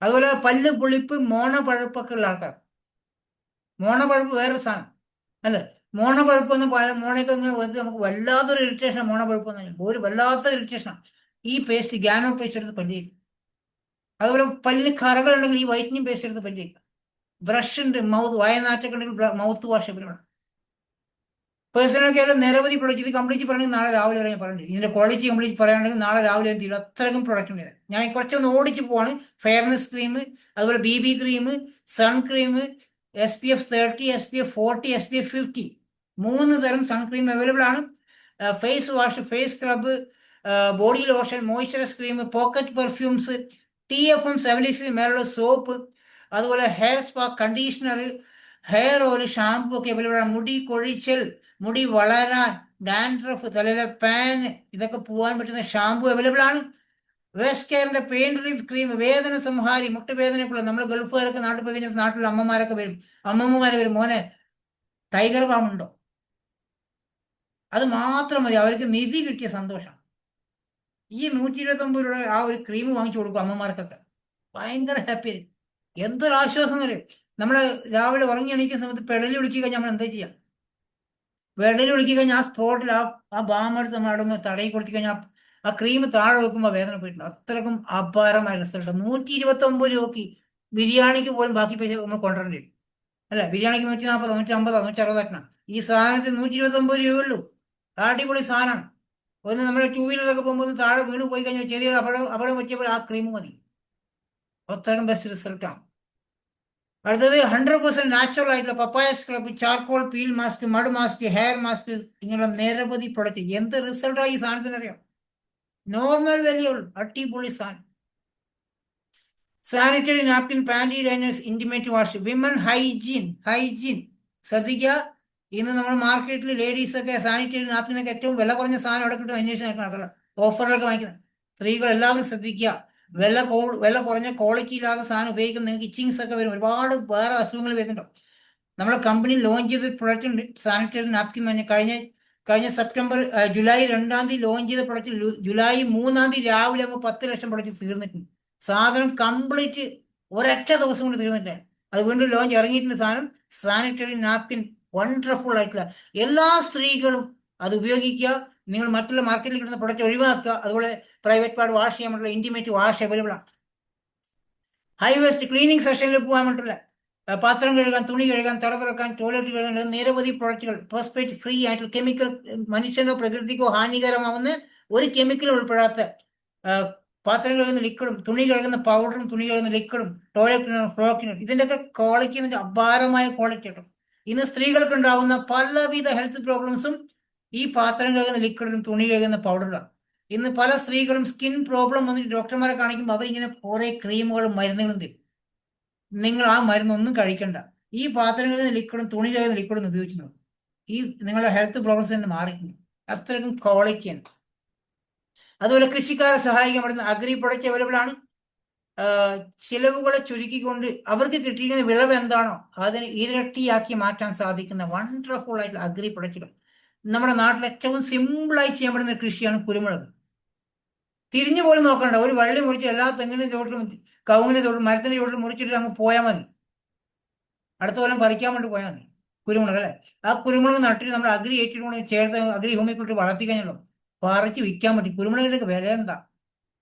അതുപോലെ പല്ല് പുളിപ്പ്, മോണപ്പഴുപ്പൊക്കെ ഉള്ള ആൾക്കാർ, മോണപ്പഴുപ്പ് വേറൊരു സാധനം അല്ലേ? മോണപ്പഴുപ്പ് എന്ന് മോണയൊക്കെ ഇങ്ങനെ നമുക്ക് വല്ലാത്തൊരു ഇറിറ്റേഷൻ. മോണപ്പഴുപ്പ് എന്ന് പറഞ്ഞാൽ ഒരു വല്ലാത്ത ഇറിറ്റേഷനാണ്. ഈ പേസ്റ്റ്, ഗ്യാനോ പേസ്റ്റ് എടുത്ത് പല്ലിയേക്കും. അതുപോലെ പല്ലിന് കറകളുണ്ടെങ്കിൽ ഈ വൈറ്റനിങ് പേസ്റ്റ് എടുത്ത് പല്ലിയേക്കും. ബ്രഷ് ഉണ്ട്, വായനാറ്റൊക്കെ ഉണ്ടെങ്കിൽ മൗത്ത് വാഷ് എപ്പോഴും. പേഴ്സണൽ കെയറിൽ നിരവധി പ്രൊഡക്റ്റ്. ഇത് കംപ്ലീറ്റ് പറയണമെങ്കിൽ നാളെ രാവിലെ വരെ ഞാൻ പറഞ്ഞിട്ടുണ്ട്. ഇതിന്റെ ക്വാളിറ്റി കംപ്ലീറ്റ് പറയുകയാണെങ്കിൽ നാളെ രാവിലെ തീരും. അത്രയ്ക്കും പ്രൊഡക്റ്റ് ഉണ്ട്. ഞാൻ കുറച്ചൊന്ന് ഓടിച്ച് പോവാണ്. ഫെയർനെസ് ക്രീം, അതുപോലെ BB cream, sun cream, SPF 30, SPF 40, SPF 50, 3 തരം സൺക്രീം അവൈലബിൾ ആണ്. Face wash, face scrub, body lotion, moisturise cream, pocket perfumes, TFM 76 മേലുള്ള സോപ്പ്, അതുപോലെ hair spa conditioner, hair oil, shampoo ഒക്കെ അവൈലബിൾ ആണ്. മുടി കൊഴിച്ചൽ, മുടി വളരാൻ, ഡാൻഡ്രഫ്, തലയിലെ പാൻ, ഇതൊക്കെ പോകാൻ പറ്റുന്ന ഷാമ്പു അവൈലബിൾ ആണ്. വേസ്റ്റ് കെയറിന്റെ പെയിൻ റിലീഫ് ക്രീം, വേദന സംഹാരി, മുട്ടുവേദനക്കുള്ള. നമ്മൾ ഗൾഫുകാരൊക്കെ നാട്ടിൽ പോയി കഴിഞ്ഞാൽ നാട്ടിൽ അമ്മമാരൊക്കെ വരും, അമ്മമ്മമാരെ വരും, മോനെ ടൈഗർ ബാം ഉണ്ടോ? അത് മാത്രം മതി, അവർക്ക് നിധി കിട്ടിയ സന്തോഷം. ഈ 129 രൂപ ആ ഒരു ക്രീം വാങ്ങിച്ചു കൊടുക്കും അമ്മമാർക്കൊക്കെ, ഭയങ്കര ഹാപ്പി ആയിരിക്കും. എന്തൊരു ആശ്വാസം എന്നറിയും. നമ്മള് രാവിലെ ഉറങ്ങി എണീക്കുന്ന സമയത്ത് പെടലി വിളിക്കുക കഴിഞ്ഞാൽ നമ്മൾ എന്താ ചെയ്യാം? പെടലി വിളിക്കുക കഴിഞ്ഞാൽ ആ സ്പോട്ടിൽ ആ ബാം എടുത്ത് നമ്മൾ അവിടെ നിന്ന് തടയി കൊടുത്തു കഴിഞ്ഞാൽ ആ ക്രീം താഴെ വെക്കുമ്പോൾ വേദന പോയിട്ടുണ്ട്. അത്രക്കും അപാരമായ റിസൾട്ട്. 129 രൂപയ്ക്ക് ബിരിയാണിക്ക് പോലും ബാക്കി പൈസ നമ്മൾ കൊണ്ടുവരേണ്ടി വരും അല്ലെ? ബിരിയാണിക്ക് 140, 150, 160 ഈ സാധനത്തിന് 129 രൂപയുള്ളൂ. അടിപൊളി സാധനമാണ്. ഒന്ന് നമ്മൾ ടൂ വീലറൊക്കെ പോകുമ്പോൾ താഴെ വീണ് പോയി കഴിഞ്ഞാൽ ചെറിയൊരു അപകടം പറ്റിയപ്പോൾ ആ ക്രീം മതി. അത്രയും ബെസ്റ്റ് റിസൾട്ടാണ്. അടുത്തത് 100% നാച്ചുറൽ ആയിട്ടുള്ള papaya scrub, charcoal peel mask, mud mask, hair mask, ഇങ്ങനെയുള്ള നിരവധി പ്രൊഡക്റ്റ്. എന്ത് റിസൾട്ടാണ് ഈ സാധനത്തിന് അറിയാം? നോർമൽ വിലയുള്ളൂ, അടിപൊളി സാധനം. Sanitary napkin, panty liners, intimate wash, women hygiene ശ്രദ്ധിക്കുക. ഇന്ന് നമ്മൾ മാർക്കറ്റിൽ ലേഡീസൊക്കെ സാനിറ്ററി നാപ്കിനൊക്കെ ഏറ്റവും വില കുറഞ്ഞ സാധനം അവിടെ കിട്ടും, അന്വേഷിച്ച് നടക്കണം, ഓഫറിലൊക്കെ വാങ്ങിക്കുന്നത്. സ്ത്രീകൾ എല്ലാവരും ശ്രദ്ധിക്കുക. വില കുറഞ്ഞ ക്വാളിറ്റി ഇല്ലാത്ത സാധനം ഉപയോഗിക്കുന്ന നിങ്ങൾക്ക് ഇച്ചിങ്സ് ഒക്കെ വരും, ഒരുപാട് വേറെ അസുഖങ്ങൾ വരുന്നുണ്ടോ. നമ്മുടെ കമ്പനി ലോഞ്ച് ചെയ്ത പ്രൊഡക്റ്റ് ഉണ്ട്, സാനിറ്ററി നാപ്കിൻ തന്നെ. കഴിഞ്ഞ ജൂലൈ 2-ാം തീയതി ലോഞ്ച് ചെയ്ത പ്രൊഡക്റ്റ് ജൂലൈ 3-ാം തീയതി രാവിലെ 10 ലക്ഷം പ്രൊഡക്റ്റ് തീർന്നിട്ടുണ്ട്. സാധനം കംപ്ലീറ്റ് ഒരൊറ്റ ദിവസം കൊണ്ട് തീർന്നിട്ടില്ല. അത് വീണ്ടും ലോഞ്ച് ഇറങ്ങിയിട്ടുണ്ട് സാധനം. സാനിറ്ററി നാപ്കിൻ വണ്ടർഫുൾ ആയിട്ടുള്ള, എല്ലാ സ്ത്രീകളും അത് ഉപയോഗിക്കുക. നിങ്ങൾ മറ്റുള്ള മാർക്കറ്റിൽ കിട്ടുന്ന പ്രൊഡക്റ്റ് ഒഴിവാക്കുക. അതുപോലെ പ്രൈവറ്റ് പാർട്ട് വാഷ് ചെയ്യാൻ പറ്റുള്ള ഇന്റിമേറ്റ് വാഷ് അവൈലബിൾ ആണ്. ഹൈ വേസ്റ്റ് ക്ലീനിങ് സെഷനിൽ പോകാൻ പറ്റില്ല, പാത്രം കഴുകാൻ, തുണി കഴുകാൻ, തറ തുറക്കാൻ, ടോയ്ലറ്റ് കഴുകാൻ നിരവധി പ്രൊഡക്റ്റുകൾ. ഫോസ്ഫേറ്റ് ഫ്രീ ആയിട്ടുള്ള കെമിക്കൽ, മനുഷ്യനോ പ്രകൃതിക്കോ ഹാനികരമാവുന്ന ഒരു കെമിക്കലും ഉൾപ്പെടാത്ത പാത്രം കഴുകുന്ന ലിക്വിഡും, തുണി കഴുകുന്ന പൗഡറും, തുണി കഴുകുന്ന ലിക്വിഡും, ടോയ്ലറ്റ് ഫ്ലോക്കിനും, ഇതിൻ്റെയൊക്കെ ക്വാളിറ്റി അപാരമായ ക്വാളിറ്റി കിട്ടും. ഇന്ന് സ്ത്രീകൾക്ക് ഉണ്ടാവുന്ന പലവിധ ഹെൽത്ത് പ്രോബ്ലംസും ഈ പാത്രം കഴുകുന്ന ലിക്വിഡും, തുണി കഴുകുന്ന പൗഡറുകളാണ്. ഇന്ന് പല സ്ത്രീകളും സ്കിൻ പ്രോബ്ലം വന്നിട്ട് ഡോക്ടർമാരെ കാണിക്കുമ്പോൾ അവരിങ്ങനെ കുറേ ക്രീമുകളും മരുന്നുകളും തരും. നിങ്ങൾ ആ മരുന്നൊന്നും കഴിക്കണ്ട, ഈ പാത്രം കഴുകുന്ന ലിക്വിഡും തുണി കഴുകുന്ന ലിക്വിഡും ഉപയോഗിക്കുന്നത് ഈ നിങ്ങളുടെ ഹെൽത്ത് പ്രോബ്ലംസ് തന്നെ മാറിയിട്ടുണ്ട്. അത്രയ്ക്കും ക്വാളിറ്റിയാണ്. അതുപോലെ കൃഷിക്കാരെ സഹായിക്കാൻ പറ്റുന്ന അഗ്രി പ്രൊഡക്റ്റ് അവൈലബിൾ ആണ്. ചിലവുകളെ ചുരുക്കിക്കൊണ്ട് അവർക്ക് കിട്ടിയിരിക്കുന്ന വിളവ് എന്താണോ അതിന് ഇരട്ടിയാക്കി മാറ്റാൻ സാധിക്കുന്ന വണ്ടർഫുൾ ആയിട്ടുള്ള അഗ്രി പ്രൊഡക്റ്റുകൾ. നമ്മുടെ നാട്ടിൽ ഏറ്റവും സിമ്പിളായി ചെയ്യാൻ പറ്റുന്ന കൃഷിയാണ് കുരുമുളക്. തിരിഞ്ഞു പോലും നോക്കണ്ട, ഒരു വള്ളി മുറിച്ച് എല്ലാ തെങ്ങിന്റെ ചോട്ടിലും, കവുങ്ങിന്റെ ചോട്ടിലും, മരത്തിന്റെ ചോട്ടിലും മുറിച്ചിട്ട് അങ്ങ് പോയാൽ മതി. അടുത്ത കൊല്ലം പറിക്കാൻ വേണ്ടി പോയാൽ മതി കുരുമുളക് അല്ലെ. ആ കുരുമുളക് നട്ടിട്ട് നമ്മൾ അഗ്രി ഏറ്റിട്ട് കൂടെ ചേർത്ത് അഗ്രി ഹോമിൽ കൊണ്ട് വളർത്തി കഴിഞ്ഞല്ലോ, പറിച്ച് വിൽക്കാൻ പറ്റും. കുരുമുളകിന്റെ വില എന്താ?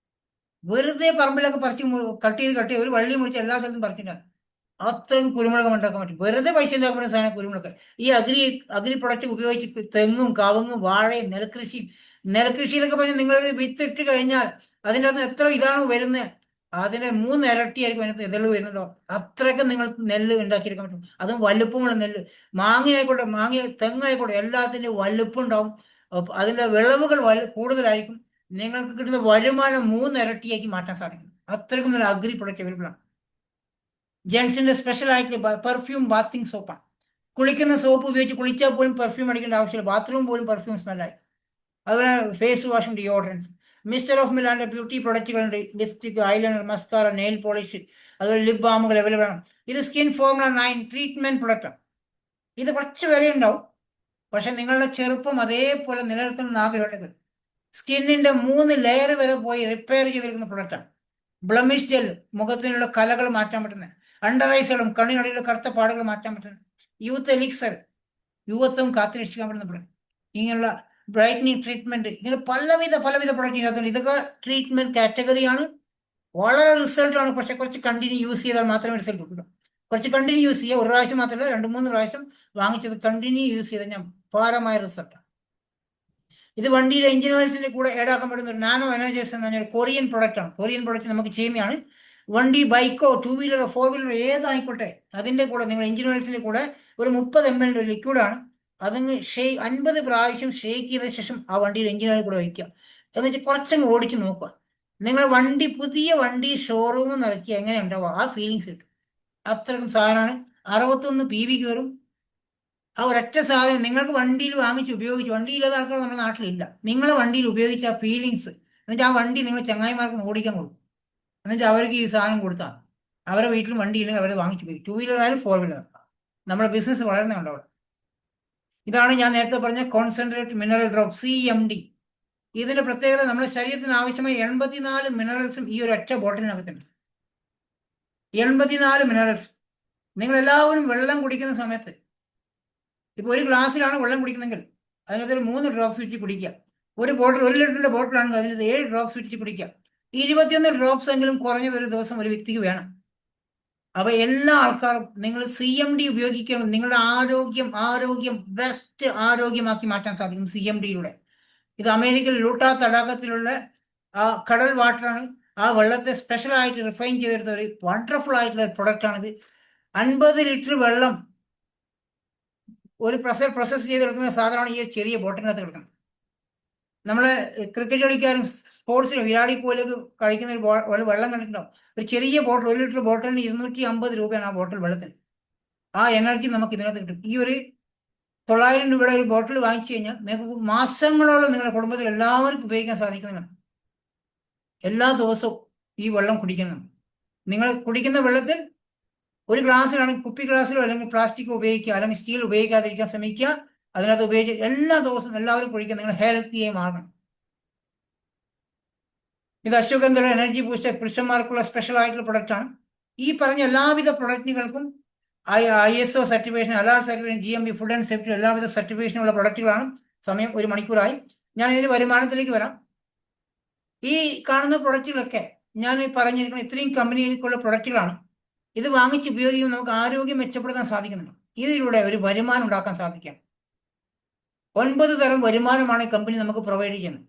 വെറുതെ പറമ്പിലൊക്കെ പറിച്ച് കട്ട് ചെയ്ത് ഒരു വള്ളി മുറിച്ച് എല്ലാ സ്ഥലത്തും പറിച്ചില്ല. അത്രയും കുരുമുളക് ഉണ്ടാക്കാൻ പറ്റും. വെറുതെ പൈസ ഉണ്ടാക്കാൻ പറ്റുന്ന സാധനം കുരുമുളക്. ഈ അഗ്രി പ്രൊഡക്റ്റ് ഉപയോഗിച്ച് തെങ്ങും, കവുങ്ങും, വാഴയും, നെൽകൃഷി എന്നൊക്കെ പറഞ്ഞാൽ നിങ്ങൾ വിത്ത് ഇട്ട് കഴിഞ്ഞാൽ അതിൻ്റെ അകത്ത് എത്ര ഇതാണ് വരുന്നത്, അതിന്റെ 3 ഇരട്ടിയായിരിക്കും അതിനകത്ത് ഇതള് വരുന്നുണ്ടോ. അത്രയ്ക്ക് നിങ്ങൾ നെല്ല് ഉണ്ടാക്കിയെടുക്കാൻ പറ്റും. അതും വലുപ്പമുള്ള നെല്ല്. മാങ്ങയായിക്കോട്ടെ, തെങ്ങായിക്കോട്ടെ, എല്ലാത്തിൻ്റെ വലുപ്പം ഉണ്ടാവും. അതിൻ്റെ വിളവുകൾ കൂടുതലായിരിക്കും. നിങ്ങൾക്ക് കിട്ടുന്ന വരുമാനം 3 ഇരട്ടിയാക്കി മാറ്റാൻ സാധിക്കും. അത്രയ്ക്കും നല്ല അഗ്രി പ്രൊഡക്റ്റ് അവൈലബിൾ ആണ്. ജെൻസിന്റെ സ്പെഷ്യൽ ആയിട്ട് പെർഫ്യൂം ബാത്തിങ് സോപ്പാണ്. കുളിക്കുന്ന സോപ്പ് ഉപയോഗിച്ച് കുളിച്ചാൽ പോലും പെർഫ്യൂം അടിക്കേണ്ട ആവശ്യമില്ല, ബാത്റൂം പോലും പെർഫ്യൂം സ്മെല്ലായി. അതുപോലെ ഫേസ് വാഷും ഡിയോഡ്രൻസ്. മിസ്റ്റർ ഓഫ് മിലാന്റെ ബ്യൂട്ടി പ്രൊഡക്റ്റുകളുണ്ട്, lipstick, eyeliner, mascara, nail polish, അതുപോലെ ലിപ് ബാമുകൾ അവൈലബിൾ ആണ്. ഇത് സ്കിൻ ഫോർമുല 9 ട്രീറ്റ്മെന്റ് പ്രൊഡക്റ്റാണ്. ഇത് കുറച്ച് വിലയുണ്ടാവും, പക്ഷെ നിങ്ങളുടെ ചെറുപ്പം അതേപോലെ നിലനിർത്തുന്ന ആഗ്രഹമുണ്ടെങ്കിൽ സ്കിന്നിന്റെ 3 ലെയർ വരെ പോയി റിപ്പയർ ചെയ്തിരിക്കുന്ന പ്രൊഡക്റ്റാണ്. ബ്ലമിഷ് ജെൽ, മുഖത്തിനുള്ള കലകൾ മാറ്റാൻ പറ്റുന്നത്. അണ്ടർ ഐസുകളും കണ്ണിനടിയിലുള്ള കറുത്ത പാടുകൾ മാറ്റാൻ പറ്റുന്നത്. യൂത്ത് എലിക്സർ, യുവത്വം കാത്തുരക്ഷിക്കാൻ പറ്റുന്ന പ്രൊഡക്റ്റ്. ഇങ്ങനെയുള്ള ബ്രൈറ്റനിങ് ട്രീറ്റ്മെന്റ്, ഇങ്ങനെ പലവിധ പ്രൊഡക്റ്റ് ഇതിനകത്തുണ്ട്. ഇതൊക്കെ ട്രീറ്റ്മെന്റ് കാറ്റഗറിയാണ്, വളരെ റിസൾട്ടാണ്. പക്ഷെ കുറച്ച് കണ്ടിന്യൂ യൂസ് ചെയ്താൽ മാത്രമേ റിസൾട്ട് കിട്ടൂ. കുറച്ച് കണ്ടിന്യൂ യൂസ് ചെയ്യുക, ഒരു പ്രാവശ്യം മാത്രമല്ല 2-3 പ്രാവശ്യം വാങ്ങിച്ചത് കണ്ടിന്യൂ യൂസ് ചെയ്താൽ ഞാൻ അപാരമായ റിസൾട്ടാണ്. ഇത് വണ്ടിയുടെ എഞ്ചിൻ ഓയിൽസിന്റെ കൂടെ ഏടാക്കാൻ പറ്റുന്ന ഒരു നാനോ എനർജൈസർ എന്ന് പറഞ്ഞ ഒരു കൊറിയൻ പ്രൊഡക്റ്റാണ്. കൊറിയൻ പ്രൊഡക്റ്റ് നമുക്ക് ചെയ്യുന്നതാണ്. വണ്ടി, ബൈക്കോ, 2 വീലറോ 4 വീലറോ ഏതായിക്കോട്ടെ, അതിൻ്റെ കൂടെ നിങ്ങൾ എഞ്ചിൻ ഓയിൽസിന്റെ കൂടെ ഒരു 30 ml ഒരു ലിക്വിഡാണ്. അതങ്ങ് 50 പ്രാവശ്യം ഷേക്ക് ചെയ്ത ശേഷം ആ വണ്ടിയുടെ എഞ്ചിൻ ഓയിൽ കൂടെ വയ്ക്കുക. എന്ന് വെച്ചാൽ കുറച്ചങ്ങ് ഓടിച്ച് നോക്കുക. നിങ്ങൾ പുതിയ വണ്ടി ഷോറൂമിൽ നിറക്കി എങ്ങനെ ഉണ്ടാവുക, ആ ഫീലിങ്സ് കിട്ടും. അത്രക്കും സാധനമാണ്. 61 PV കയറും. ആ ഒരൊറ്റ സാധനം നിങ്ങൾക്ക് വണ്ടിയിൽ വാങ്ങിച്ച് ഉപയോഗിച്ച്, വണ്ടിയില്ലാത്ത ആൾക്കാർ നമ്മുടെ നാട്ടിലില്ല, നിങ്ങളെ വണ്ടിയിൽ ഉപയോഗിച്ച ആ ഫീലിങ്സ്, എന്നുവെച്ചാൽ ആ വണ്ടി നിങ്ങൾ ചങ്ങായിമാർക്ക് ഓടിക്കാൻ കൊടുക്കും, എന്നുവെച്ചാൽ അവർക്ക് ഈ സാധനം കൊടുത്താൽ അവരുടെ വീട്ടിൽ വണ്ടി ഇല്ലെങ്കിൽ അവരെ വാങ്ങിച്ചു പോയി, 2 വീലർ ആയാലും 4 വീലർ. നമ്മുടെ ബിസിനസ് വളരുന്നുണ്ട് അവിടെ. ഇതാണ് ഞാൻ നേരത്തെ പറഞ്ഞ കോൺസെൻട്രേറ്റ് മിനറൽ ഡ്രോപ്പ്, CMD. ഇതിന്റെ പ്രത്യേകത, നമ്മുടെ ശരീരത്തിന് ആവശ്യമായ 84 മിനറൽസും ഈ ഒരു ഒറ്റ ബോട്ടിലിനകത്തുണ്ട്. 84 മിനറൽസ്. നിങ്ങൾ എല്ലാവരും വെള്ളം കുടിക്കുന്ന സമയത്ത്, ഇപ്പൊ ഒരു ഗ്ലാസ്സിലാണ് വെള്ളം കുടിക്കുന്നെങ്കിൽ അതിനകത്ത് ഒരു 3 ഡ്രോപ്സ് വെച്ച് കുടിക്കുക. ഒരു ബോട്ടിൽ, 1 ലിറ്ററിന്റെ ബോട്ടിലാണെങ്കിൽ അതിനകത്ത് 7 ഡ്രോപ്സ് വെച്ച് കുടിക്കുക. 21 ഡ്രോപ്സ് എങ്കിലും കുറഞ്ഞത് ഒരു ദിവസം ഒരു വ്യക്തിക്ക് വേണം. അപ്പൊ എല്ലാ ആൾക്കാരും നിങ്ങൾ CMD ഉപയോഗിക്കണം. നിങ്ങളുടെ ആരോഗ്യം ബെസ്റ്റ് ആരോഗ്യമാക്കി മാറ്റാൻ സാധിക്കും CMDയിലൂടെ. ഇത് അമേരിക്കയിൽ ലൂട്ട തടാകത്തിലുള്ള കടൽ വാട്ടറാണ്. ആ വെള്ളത്തെ സ്പെഷ്യലായിട്ട് റിഫൈൻ ചെയ്തെടുത്ത ഒരു വണ്ടർഫുൾ ആയിട്ടുള്ള ഒരു പ്രൊഡക്റ്റാണിത്. 50 ലിറ്റർ വെള്ളം ഒരു പ്രോസസ് ചെയ്തെടുക്കുന്ന സാധനമാണ് ഈ ചെറിയ ബോട്ടിനകത്ത് കിടക്കുന്നത്. നമ്മളെ ക്രിക്കറ്റ് കളിക്കാരും സ്പോർട്സിലും വിരാട് കോഹ്ലിയൊക്കെ കഴിക്കുന്ന ഒരു വെള്ളം കണ്ടിട്ടുണ്ടാവും. ഒരു ചെറിയ ബോട്ടിൽ, 1 ലിറ്റർ ബോട്ടിലിന് 250 രൂപയാണ് ആ ബോട്ടിൽ വെള്ളത്തിന്. ആ എനർജി നമുക്ക് ഇതിനകത്ത് കിട്ടും. ഈ ഒരു 900 രൂപയുടെ ഒരു ബോട്ടിൽ വാങ്ങിച്ചു കഴിഞ്ഞാൽ നിങ്ങൾക്ക് മാസങ്ങളോളം നിങ്ങളുടെ കുടുംബത്തിൽ എല്ലാവർക്കും ഉപയോഗിക്കാൻ സാധിക്കുന്നതാണ്. എല്ലാ ദിവസവും ഈ വെള്ളം കുടിക്കണം. നിങ്ങൾ കുടിക്കുന്ന വെള്ളത്തിൽ ഒരു ഗ്ലാസ്സിലാണെങ്കിൽ കുപ്പി ഗ്ലാസ്സിലോ അല്ലെങ്കിൽ പ്ലാസ്റ്റിക് ഉപയോഗിക്കുക, അല്ലെങ്കിൽ സ്റ്റീൽ ഉപയോഗിക്കാതിരിക്കാൻ ശ്രമിക്കുക. അതിനകത്ത് ഉപയോഗിച്ച് എല്ലാ ദിവസവും എല്ലാവരും കുടിക്കുക. നിങ്ങൾ ഹെൽത്തിയായി മാറണം. ഇത് അശ്വഗന്ധയുടെ എനർജി ബൂസ്റ്റർ പുരുഷന്മാർക്കുള്ള സ്പെഷ്യൽ ആയിട്ടുള്ള പ്രൊഡക്റ്റാണ്. ഈ പറഞ്ഞ എല്ലാവിധ പ്രൊഡക്റ്റുകൾക്കും ISO certification, അലാർ certification, GMB food and safety എല്ലാവിധ സർട്ടിഫിക്കേഷനുള്ള പ്രൊഡക്റ്റുകളാണ്. സമയം 1 മണിക്കൂറായി. ഞാൻ ഇതിന് വരുമാനത്തിലേക്ക് വരാം. ഈ കാണുന്ന പ്രൊഡക്റ്റുകളൊക്കെ ഞാൻ പറഞ്ഞിരിക്കുന്ന ഇത്രയും കമ്പനികൾക്കുള്ള പ്രൊഡക്റ്റുകളാണ്. ഇത് വാങ്ങിച്ച് ഉപയോഗിക്കുമ്പോൾ നമുക്ക് ആരോഗ്യം മെച്ചപ്പെടുത്താൻ സാധിക്കുന്നുണ്ട്. ഇതിലൂടെ ഒരു വരുമാനം ഉണ്ടാക്കാൻ സാധിക്കാം. 9 തരം വരുമാനമാണ് ഈ കമ്പനി നമുക്ക് പ്രൊവൈഡ് ചെയ്യുന്നത്.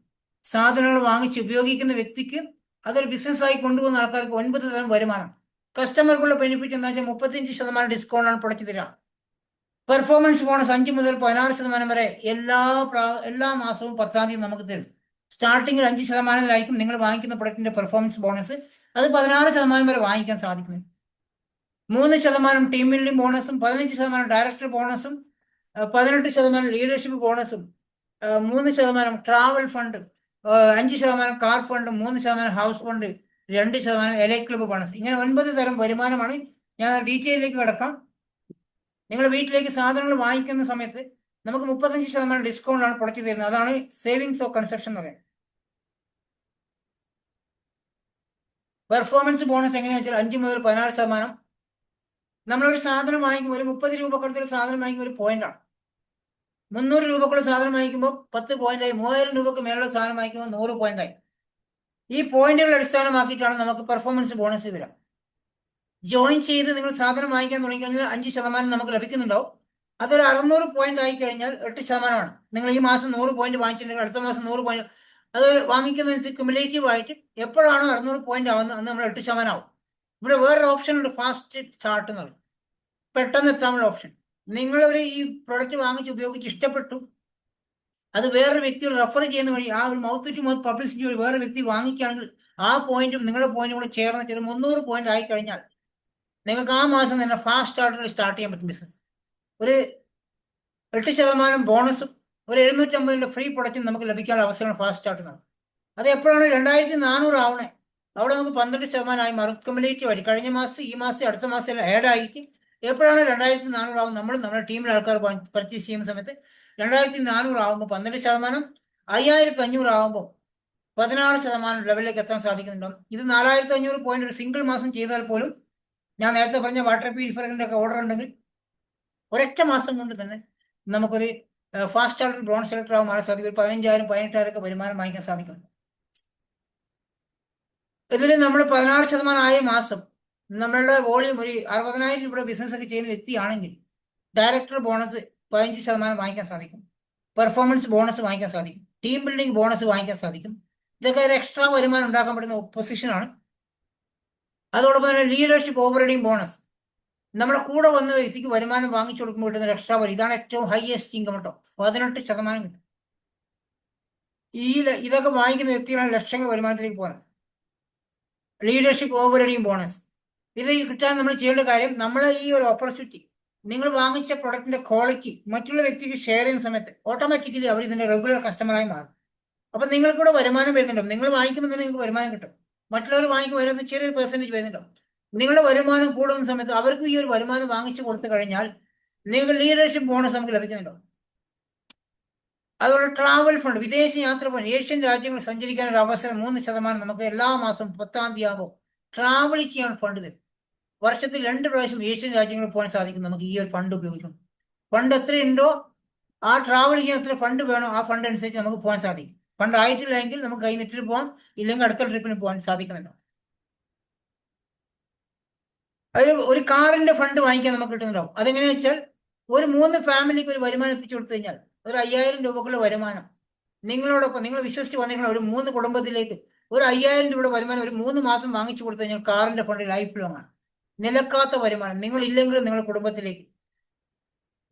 സാധനങ്ങൾ വാങ്ങിച്ച് ഉപയോഗിക്കുന്ന വ്യക്തിക്ക് അതൊരു ബിസിനസ്സായി കൊണ്ടുപോകുന്ന ആൾക്കാർക്ക് 9 തരം വരുമാനം. കസ്റ്റമർക്കുള്ള ബെനിഫിറ്റ് എന്താ വെച്ചാൽ 35% ഡിസ്കൗണ്ടാണ് പ്രൊഡക്റ്റ് തരിക. പെർഫോമൻസ് ബോണസ് 5 മുതൽ 16% വരെ എല്ലാ മാസവും 10-ാം തീയതി നമുക്ക് തരും. സ്റ്റാർട്ടിങ്ങിൽ 5%-ായിരിക്കും നിങ്ങൾ വാങ്ങിക്കുന്ന പ്രൊഡക്റ്റിന്റെ പെർഫോമൻസ് ബോണസ്. അത് 16% വരെ വാങ്ങിക്കാൻ സാധിക്കുന്നു. 3% ടീം ബിൽഡിംഗ് ബോണസും, 15% ഡയറക്ടർ ബോണസും, 18% ലീഡർഷിപ്പ് ബോണസും, 3% travel fund, 5% car fund, 3% house fund, 2% elite club bonus. ഇങ്ങനെ 9 തരം വരുമാനമാണ്. ഞാൻ ഡീറ്റെയിലേക്ക് കിടക്കാം. നിങ്ങൾ വീട്ടിലേക്ക് സാധനങ്ങൾ വാങ്ങിക്കുന്ന സമയത്ത് നമുക്ക് 35% ഡിസ്കൗണ്ടാണ് പ്രൊഡക്റ്റ് തരുന്നത്. അതാണ് സേവിങ്സ് ഓഫ് കൺസെപ്ഷൻ എന്ന് പറയുന്നത്. പെർഫോമൻസ് ബോണസ് എങ്ങനെയാണെന്ന് വെച്ചാൽ 5 മുതൽ 16%. നമ്മളൊരു സാധനം വാങ്ങിക്കുമ്പോൾ, ഒരു 30 രൂപ കൊടുത്തൊരു സാധനം വാങ്ങിക്കുമ്പോൾ ഒരു പോയിന്റാണ്. 300 രൂപക്കുള്ള സാധനം വാങ്ങിക്കുമ്പോൾ 10 പോയിന്റായി. 3000 രൂപക്ക് മേലുള്ള സാധനം വാങ്ങിക്കുമ്പോൾ 100 പോയിന്റായി. ഈ പോയിന്റുകൾ അടിസ്ഥാനമാക്കിയിട്ടാണ് നമുക്ക് പെർഫോമൻസ് ബോണസ് വരിക. ജോയിൻ ചെയ്ത് നിങ്ങൾ സാധനം വാങ്ങിക്കാൻ തുടങ്ങിക്കഴിഞ്ഞാൽ 5% നമുക്ക് ലഭിക്കുന്നുണ്ടാവും. അതൊരു 600 പോയിന്റ് ആയി കഴിഞ്ഞാൽ 8%. നിങ്ങൾ ഈ മാസം 100 പോയിന്റ് വാങ്ങിച്ചിട്ടുണ്ടെങ്കിൽ അടുത്ത മാസം 100 പോയിന്റ്, അത് വാങ്ങിക്കുന്നതനുസരിച്ച് ക്യുമുലേറ്റീവ് ആയിട്ട് എപ്പോഴാണോ 600 പോയിന്റ് ആവുന്നത് അന്ന് നമ്മൾ 8% ആവും. ഇവിടെ വേറൊരു ഓപ്ഷൻ ഉണ്ട്, ഫാസ്റ്റ് സ്റ്റാർട്ട് എന്ന് പറയും. പെട്ടെന്ന് എത്താനുള്ള ഓപ്ഷൻ. നിങ്ങളൊരു ഈ പ്രൊഡക്റ്റ് വാങ്ങിച്ച് ഉപയോഗിച്ച് ഇഷ്ടപ്പെട്ടു, അത് വേറൊരു വ്യക്തി റെഫർ ചെയ്യുന്ന വഴി, ആ ഒരു മൗത്ത് ടു മൗത്ത് പബ്ലിസിറ്റി വഴി വേറെ വ്യക്തി വാങ്ങിക്കുകയാണെങ്കിൽ ആ പോയിന്റും നിങ്ങളുടെ പോയിന്റും കൂടെ ചേർന്നിട്ട് ഒരു 300 പോയിന്റ് ആയി കഴിഞ്ഞാൽ നിങ്ങൾക്ക് ആ മാസം തന്നെ ഫാസ്റ്റ് സ്റ്റാർട്ട് ചെയ്യാൻ പറ്റും ബിസിനസ്. ഒരു 8% ബോണസും ഒരു 750 ഫ്രീ പ്രൊഡക്റ്റും നമുക്ക് ലഭിക്കാനുള്ള അവസരമാണ് ഫാസ്റ്റ് സ്റ്റാർട്ട്. അത് എപ്പോഴാണ് 2400 ആവണേ, അവിടെ നമുക്ക് 12% ആയി മാറും. ക്യുമുലേറ്റീവ് ആയിട്ട് കഴിഞ്ഞ മാസം, ഈ മാസം, അടുത്ത മാസം എല്ലാം ആഡ് ആയിട്ട് എപ്പോഴാണ് 2400 ആവും, നമ്മുടെ ടീമിലെ ആൾക്കാർ പർച്ചേസ് ചെയ്യുന്ന സമയത്ത് 2400 ആകുമ്പോൾ 12%, 5500 ആകുമ്പോൾ 16% ലെവലിലേക്ക് എത്താൻ സാധിക്കുന്നുണ്ടാവും. ഇത് 4500 പോയിന്റ് ഒരു സിംഗിൾ മാസം ചെയ്താൽ പോലും, ഞാൻ നേരത്തെ പറഞ്ഞ വാട്ടർ പ്യൂരിഫയറിന്റെ ഒക്കെ ഓർഡർ ഉണ്ടെങ്കിൽ ഒരൊറ്റ മാസം കൊണ്ട് തന്നെ നമുക്കൊരു ഫാസ്റ്റ് സ്റ്റാർട്ടർ ബ്രോൺ സെലക്ടർ ആവും മാറാൻ സാധിക്കും. ഒരു 15000 18,000 ഒക്കെ വരുമാനം വാങ്ങിക്കാൻ സാധിക്കുന്നു. ഇതിൽ നമ്മൾ 16% ആയ മാസം നമ്മളുടെ വോളിയം ഒരു 60,000 രൂപയുടെ ബിസിനസ് ഒക്കെ ചെയ്യുന്ന വ്യക്തിയാണെങ്കിൽ ഡയറക്ടർ ബോണസ് 15% വാങ്ങിക്കാൻ സാധിക്കും. പെർഫോമൻസ് ബോണസ് വാങ്ങിക്കാൻ സാധിക്കും. ടീം ബിൽഡിംഗ് ബോണസ് വാങ്ങിക്കാൻ സാധിക്കും. ഇതൊക്കെ ഒരു എക്സ്ട്രാ വരുമാനം ഉണ്ടാക്കാൻ പറ്റുന്ന പൊസിഷനാണ്. അതോടൊപ്പം തന്നെ ലീഡർഷിപ്പ് ഓവറൈഡിംഗ് ബോണസ്, നമ്മുടെ കൂടെ വന്ന വ്യക്തിക്ക് വരുമാനം വാങ്ങിച്ചു കൊടുക്കുമ്പോൾ കിട്ടുന്ന എക്സ്ട്രാ വരും. ഇതാണ് ഏറ്റവും ഹയസ്റ്റ് ഇൻകം കേട്ടോ, 18% കിട്ടും. ഇതൊക്കെ വാങ്ങിക്കുന്ന വ്യക്തികളാണ് ലക്ഷങ്ങൾ വരുമാനത്തിലേക്ക് പോകുന്നത്. ലീഡർഷിപ്പ് ഓവറൈഡിംഗ് ബോണസ് ഇത് കിട്ടാൻ നമ്മൾ ചെയ്യേണ്ട കാര്യം, നമ്മളെ ഈ ഒരു ഓപ്പർച്യൂണിറ്റി, നിങ്ങൾ വാങ്ങിച്ച പ്രൊഡക്റ്റിന്റെ ക്വാളിറ്റി മറ്റുള്ള വ്യക്തിക്ക് ഷെയർ ചെയ്യുന്ന സമയത്ത് ഓട്ടോമാറ്റിക്കലി അവർ ഇതിന്റെ റെഗുലർ കസ്റ്റമറായി മാറും. അപ്പൊ നിങ്ങൾക്കൂടെ വരുമാനം വരുന്നുണ്ടാവും. നിങ്ങൾ വാങ്ങിക്കുമ്പോൾ തന്നെ നിങ്ങൾക്ക് വരുമാനം കിട്ടും. മറ്റുള്ളവർ വാങ്ങിക്കുമ്പോൾ വരുന്ന ചെറിയൊരു പെർസെന്റേജ് വരുന്നുണ്ടാവും. നിങ്ങളുടെ വരുമാനം കൂടുന്ന സമയത്ത് അവർക്ക് ഈ ഒരു വരുമാനം വാങ്ങിച്ചു കൊടുത്തു കഴിഞ്ഞാൽ നിങ്ങൾക്ക് ലീഡർഷിപ്പ് ബോണസ് നമുക്ക് ലഭിക്കുന്നുണ്ടാവും. അതുപോലെ ട്രാവൽ ഫണ്ട്, വിദേശ യാത്ര പോകാൻ ഏഷ്യൻ രാജ്യങ്ങൾ സഞ്ചരിക്കാൻ ഒരു അവസരം 3% നമുക്ക് എല്ലാ മാസവും 10-ാം തീയതി ആകുമ്പോൾ ട്രാവൽ ചെയ്യാൻ ഫണ്ട് തരും. വർഷത്തിൽ 2 പ്രാവശ്യം ഏഷ്യൻ രാജ്യങ്ങളിൽ പോകാൻ സാധിക്കും നമുക്ക് ഈ ഒരു ഫണ്ട് ഉപയോഗിക്കും. ഫണ്ട് എത്രയുണ്ടോ ആ ട്രാവൽ ചെയ്യാൻ എത്ര ഫണ്ട് വേണോ ആ ഫണ്ട് അനുസരിച്ച് നമുക്ക് പോകാൻ സാധിക്കും. ഫണ്ട് ആയിട്ടില്ലെങ്കിൽ നമുക്ക് കഴിഞ്ഞിട്ട് പോകാം, ഇല്ലെങ്കിൽ അടുത്ത ട്രിപ്പിന് പോകാൻ സാധിക്കുന്നുണ്ടോ. അത് ഒരു കാറിന്റെ ഫണ്ട് വാങ്ങിക്കാൻ നമുക്ക് കിട്ടുന്നുണ്ടാവും. അതെങ്ങനെയാ വെച്ചാൽ ഒരു 3 ഫാമിലിക്ക് ഒരു വരുമാനം എത്തിച്ചു കൊടുത്തു കഴിഞ്ഞാൽ ഒരു 5000 രൂപക്കുള്ള വരുമാനം നിങ്ങളോടൊപ്പം നിങ്ങൾ വിശ്വസിച്ച് വന്നിരിക്കുന്ന ഒരു 3 കുടുംബത്തിലേക്ക് ഒരു 5000 രൂപയുടെ വരുമാനം ഒരു 3 മാസം വാങ്ങിച്ചു കൊടുത്തു കഴിഞ്ഞാൽ കാറിന്റെ ഫണ്ട് ലൈഫ് ലോങ് ആണ്. നിലക്കാത്ത വരുമാനം, നിങ്ങൾ ഇല്ലെങ്കിലും നിങ്ങളുടെ കുടുംബത്തിലേക്ക്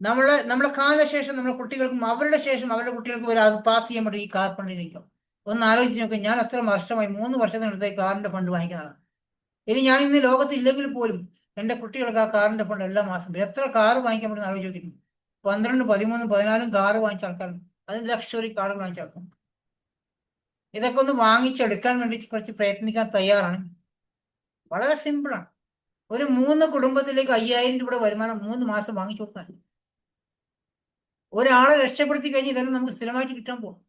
നമ്മളെ കാലശേഷം നമ്മുടെ കുട്ടികൾക്കും അവരുടെ ശേഷം അവരുടെ കുട്ടികൾക്കും ഒരു പാസ് ചെയ്യാൻ പറ്റും ഈ കാർ ഫണ്ടിലേക്കും. ഒന്ന് ആലോചിച്ച് നോക്കുക, ഞാൻ അത്ര വർഷമായി 3 വർഷത്തിനടുത്തായി കാറിന്റെ ഫണ്ട് വാങ്ങിക്കുന്നതാണ്. ഇനി ഞാൻ ഇന്ന് ലോകത്ത് ഇല്ലെങ്കിൽ പോലും എൻ്റെ കുട്ടികൾക്ക് ആ കാറിന്റെ ഫണ്ട് എല്ലാ മാസം എത്ര കാർ വാങ്ങിക്കാൻ പറ്റുന്ന ആലോചിക്കുന്നു. 12, 13, 14 കാറ് വാങ്ങിച്ച ആൾക്കാരുണ്ട്. അതിന് ലക്ഷറി കാർ വാങ്ങിച്ച ആൾക്കാരുണ്ട്. ഇതൊക്കെ ഒന്ന് വാങ്ങിച്ചെടുക്കാൻ വേണ്ടി കുറച്ച് പ്രയത്നിക്കാൻ തയ്യാറാണ്. വളരെ സിമ്പിളാണ്. ഒരു 3 കുടുംബത്തിലേക്ക് 5000 രൂപയുടെ വരുമാനം 3 മാസം വാങ്ങിച്ചു കൊടുക്കാൻ ഒരാളെ രക്ഷപ്പെടുത്തി കഴിഞ്ഞ് ഇതെല്ലാം നമുക്ക് സ്ഥിരമായിട്ട് കിട്ടാൻ പോകും.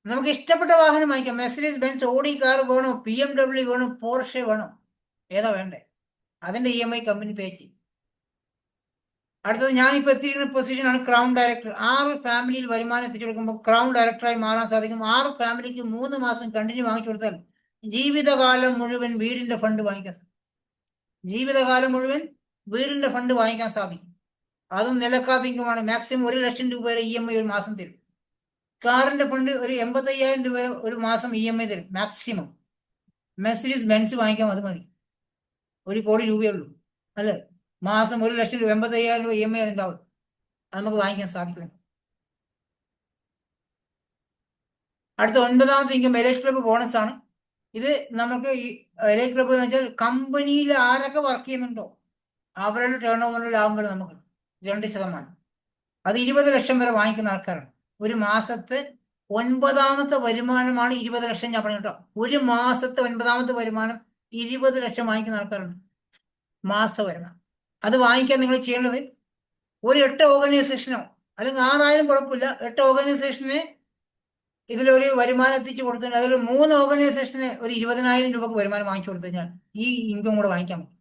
നമുക്ക് ഇഷ്ടപ്പെട്ട വാഹനം വാങ്ങിക്കാം. മെർസിഡീസ് ബെൻസ്, ഓഡി കാർ വേണോ, BMW വേണോ, പോർഷെ വേണോ, ഏതാ വേണ്ടേ? അതിന്റെ EMI കമ്പനി പേ ചെയ്യും. അടുത്തത് ഞാനിപ്പോൾ എത്തിയിരിക്കുന്ന പൊസിഷനാണ് ക്രൗൺ ഡയറക്ടർ. 6 ഫാമിലിയിൽ വരുമാനം എത്തിച്ചു കൊടുക്കുമ്പോൾ ക്രൗൺ ഡയറക്ടറായി മാറാൻ സാധിക്കും. 6 ഫാമിലിക്ക് 3 മാസം കണ്ടിന്യൂ വാങ്ങിച്ചു കൊടുത്താൽ ജീവിതകാലം മുഴുവൻ വീടിന്റെ ഫണ്ട് വാങ്ങിക്കാൻ സാധിക്കും. ജീവിതകാലം മുഴുവൻ വീടിന്റെ ഫണ്ട് വാങ്ങിക്കാൻ സാധിക്കും. അതും നിലക്കാത്ത ഇൻകമാണ്. മാക്സിമം 1 ലക്ഷം രൂപ വരെ EMI ഒരു മാസം തരും. കാറിന്റെ ഫണ്ട് ഒരു 85,000 രൂപ ഒരു മാസം EMI തരും മാക്സിമം. മെർസിഡീസ് ബെൻസ് വാങ്ങിക്കാൻ അത് മതി. 1 കോടി രൂപയുള്ളൂ അല്ലേ? മാസം 1 ലക്ഷം രൂപ, 85,000 രൂപ EMI അതുണ്ടാവും. അത് നമുക്ക് വാങ്ങിക്കാൻ സാധിക്കും. അടുത്ത 9ാമത്തെ ഇൻകം എലൈറ്റ് ക്ലബ്ബ് ബോണസ് ആണ്. ഇത് നമുക്ക് ഈ എലൈറ്റ് ക്ലബ്ബ് എന്ന് വെച്ചാൽ കമ്പനിയിൽ ആരൊക്കെ വർക്ക് ചെയ്യുന്നുണ്ടോ അവരുടെ ടേൺ ഓവറിന്റെ ലാഭം വരെ നമുക്ക് 2%. അത് 20 ലക്ഷം വരെ വാങ്ങിക്കുന്ന ആൾക്കാരാണ്. ഒരു മാസത്തെ 9ാമത്തെ വരുമാനമാണ് 20 ലക്ഷം. ഞാൻ പറഞ്ഞു കേട്ടോ, ഒരു മാസത്തെ 9ാമത്തെ വരുമാനം 20 ലക്ഷം വാങ്ങിക്കുന്ന ആൾക്കാരുണ്ട്. മാസ വരുമാനം. അത് വാങ്ങിക്കാൻ നിങ്ങൾ ചെയ്യേണ്ടത് ഒരു 8 ഓർഗനൈസേഷനോ അല്ലെങ്കിൽ 6 കുഴപ്പമില്ല, 8 ഓർഗനൈസേഷനെ ഇതിലൊരു വരുമാനം എത്തിച്ചു കൊടുത്തു. അതിൽ 3 ഓർഗനൈസേഷന് ഒരു 20,000 രൂപക്ക് വരുമാനം വാങ്ങിച്ചു കൊടുത്തു കഴിഞ്ഞാൽ ഈ ഇൻകം കൂടെ വാങ്ങിക്കാൻ പറ്റും.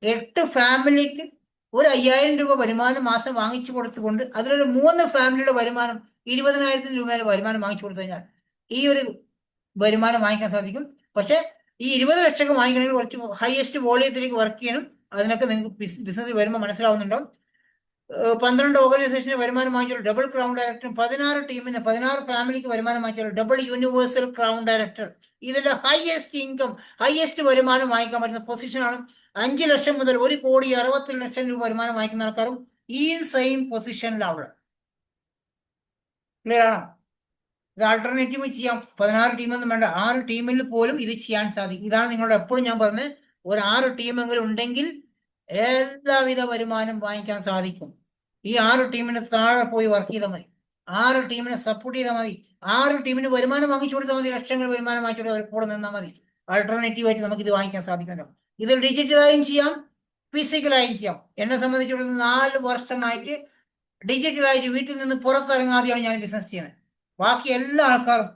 8 ഫാമിലിക്ക് ഒരു 5000 രൂപ വരുമാനം മാസം വാങ്ങിച്ചു കൊടുത്തുകൊണ്ട് അതിലൊരു 3 ഫാമിലിയുടെ വരുമാനം 20,000 രൂപ വരുമാനം വാങ്ങിച്ചു കൊടുത്തു കഴിഞ്ഞാൽ ഈ ഒരു വരുമാനം വാങ്ങിക്കാൻ സാധിക്കും. പക്ഷെ ഈ 20 ലക്ഷം വാങ്ങിക്കണമെങ്കിൽ കുറച്ച് ഹയസ്റ്റ് വോളിയത്തിലേക്ക് വർക്ക് ചെയ്യണം. അതിനൊക്കെ നിങ്ങൾക്ക് ബിസിനസ് വരുമ്പോൾ മനസ്സിലാവുന്നുണ്ടാവും. 12 ഓർഗനൈസേഷന് വരുമാനം വാങ്ങിച്ചാൽ ഡബിൾ ക്രൗൺ ഡയറക്ടറും 16 ഫാമിലിക്ക് വരുമാനം വാങ്ങിച്ചാൽ ഡബിൾ യൂണിവേഴ്സൽ ക്രൗൺ ഡയറക്ടർ. ഇതിന്റെ ഹയസ്റ്റ് ഇൻകം, ഹയസ്റ്റ് വരുമാനം വാങ്ങിക്കാൻ പറ്റുന്ന പൊസിഷനാണ്. 5 ലക്ഷം മുതൽ 1,60,00,000 രൂപ വരുമാനം വാങ്ങിക്കുന്ന ആൾക്കാരും ഈ സെയിം പൊസിഷനിലാവുക. ക്ലിയർ ആണോ? ഇത് ആൾട്ടർനേറ്റീവ് ചെയ്യാം. 16 ടീമൊന്നും വേണ്ട, 6 ടീമിൽ പോലും ഇത് ചെയ്യാൻ സാധിക്കും. ഇതാണ് നിങ്ങളോട് എപ്പോഴും ഞാൻ പറഞ്ഞത്, ഒരു 6 ടീമെങ്കിലും ഉണ്ടെങ്കിൽ എല്ലാവിധ വരുമാനം വാങ്ങിക്കാൻ സാധിക്കും. ഈ 6 ടീമിന് താഴെ പോയി വർക്ക് ചെയ്താൽ മതി, 6 ടീമിനെ സപ്പോർട്ട് ചെയ്താൽ മതി, 6 ടീമിന് വരുമാനം വാങ്ങിച്ചു കൊടുത്താൽ മതി, ലക്ഷങ്ങൾ വരുമാനം വാങ്ങിച്ചു കൊടുത്താൽ അവർ കൂടെ നിന്നാൽ മതി. ആൾട്ടർനേറ്റീവ് ആയിട്ട് നമുക്ക് ഇത് വാങ്ങിക്കാൻ സാധിക്കുമല്ലോ. ഇത് ഡിജിറ്റലായും ചെയ്യാം, ഫിസിക്കലായും ചെയ്യാം. എന്നെ സംബന്ധിച്ചിടത്തോളം 4 വർഷമായിട്ട് ഡിജിറ്റലായിട്ട് വീട്ടിൽ നിന്ന് പുറത്തിറങ്ങാതെയാണ് ഞാൻ ബിസിനസ് ചെയ്യുന്നത്. ബാക്കി എല്ലാ ആൾക്കാരും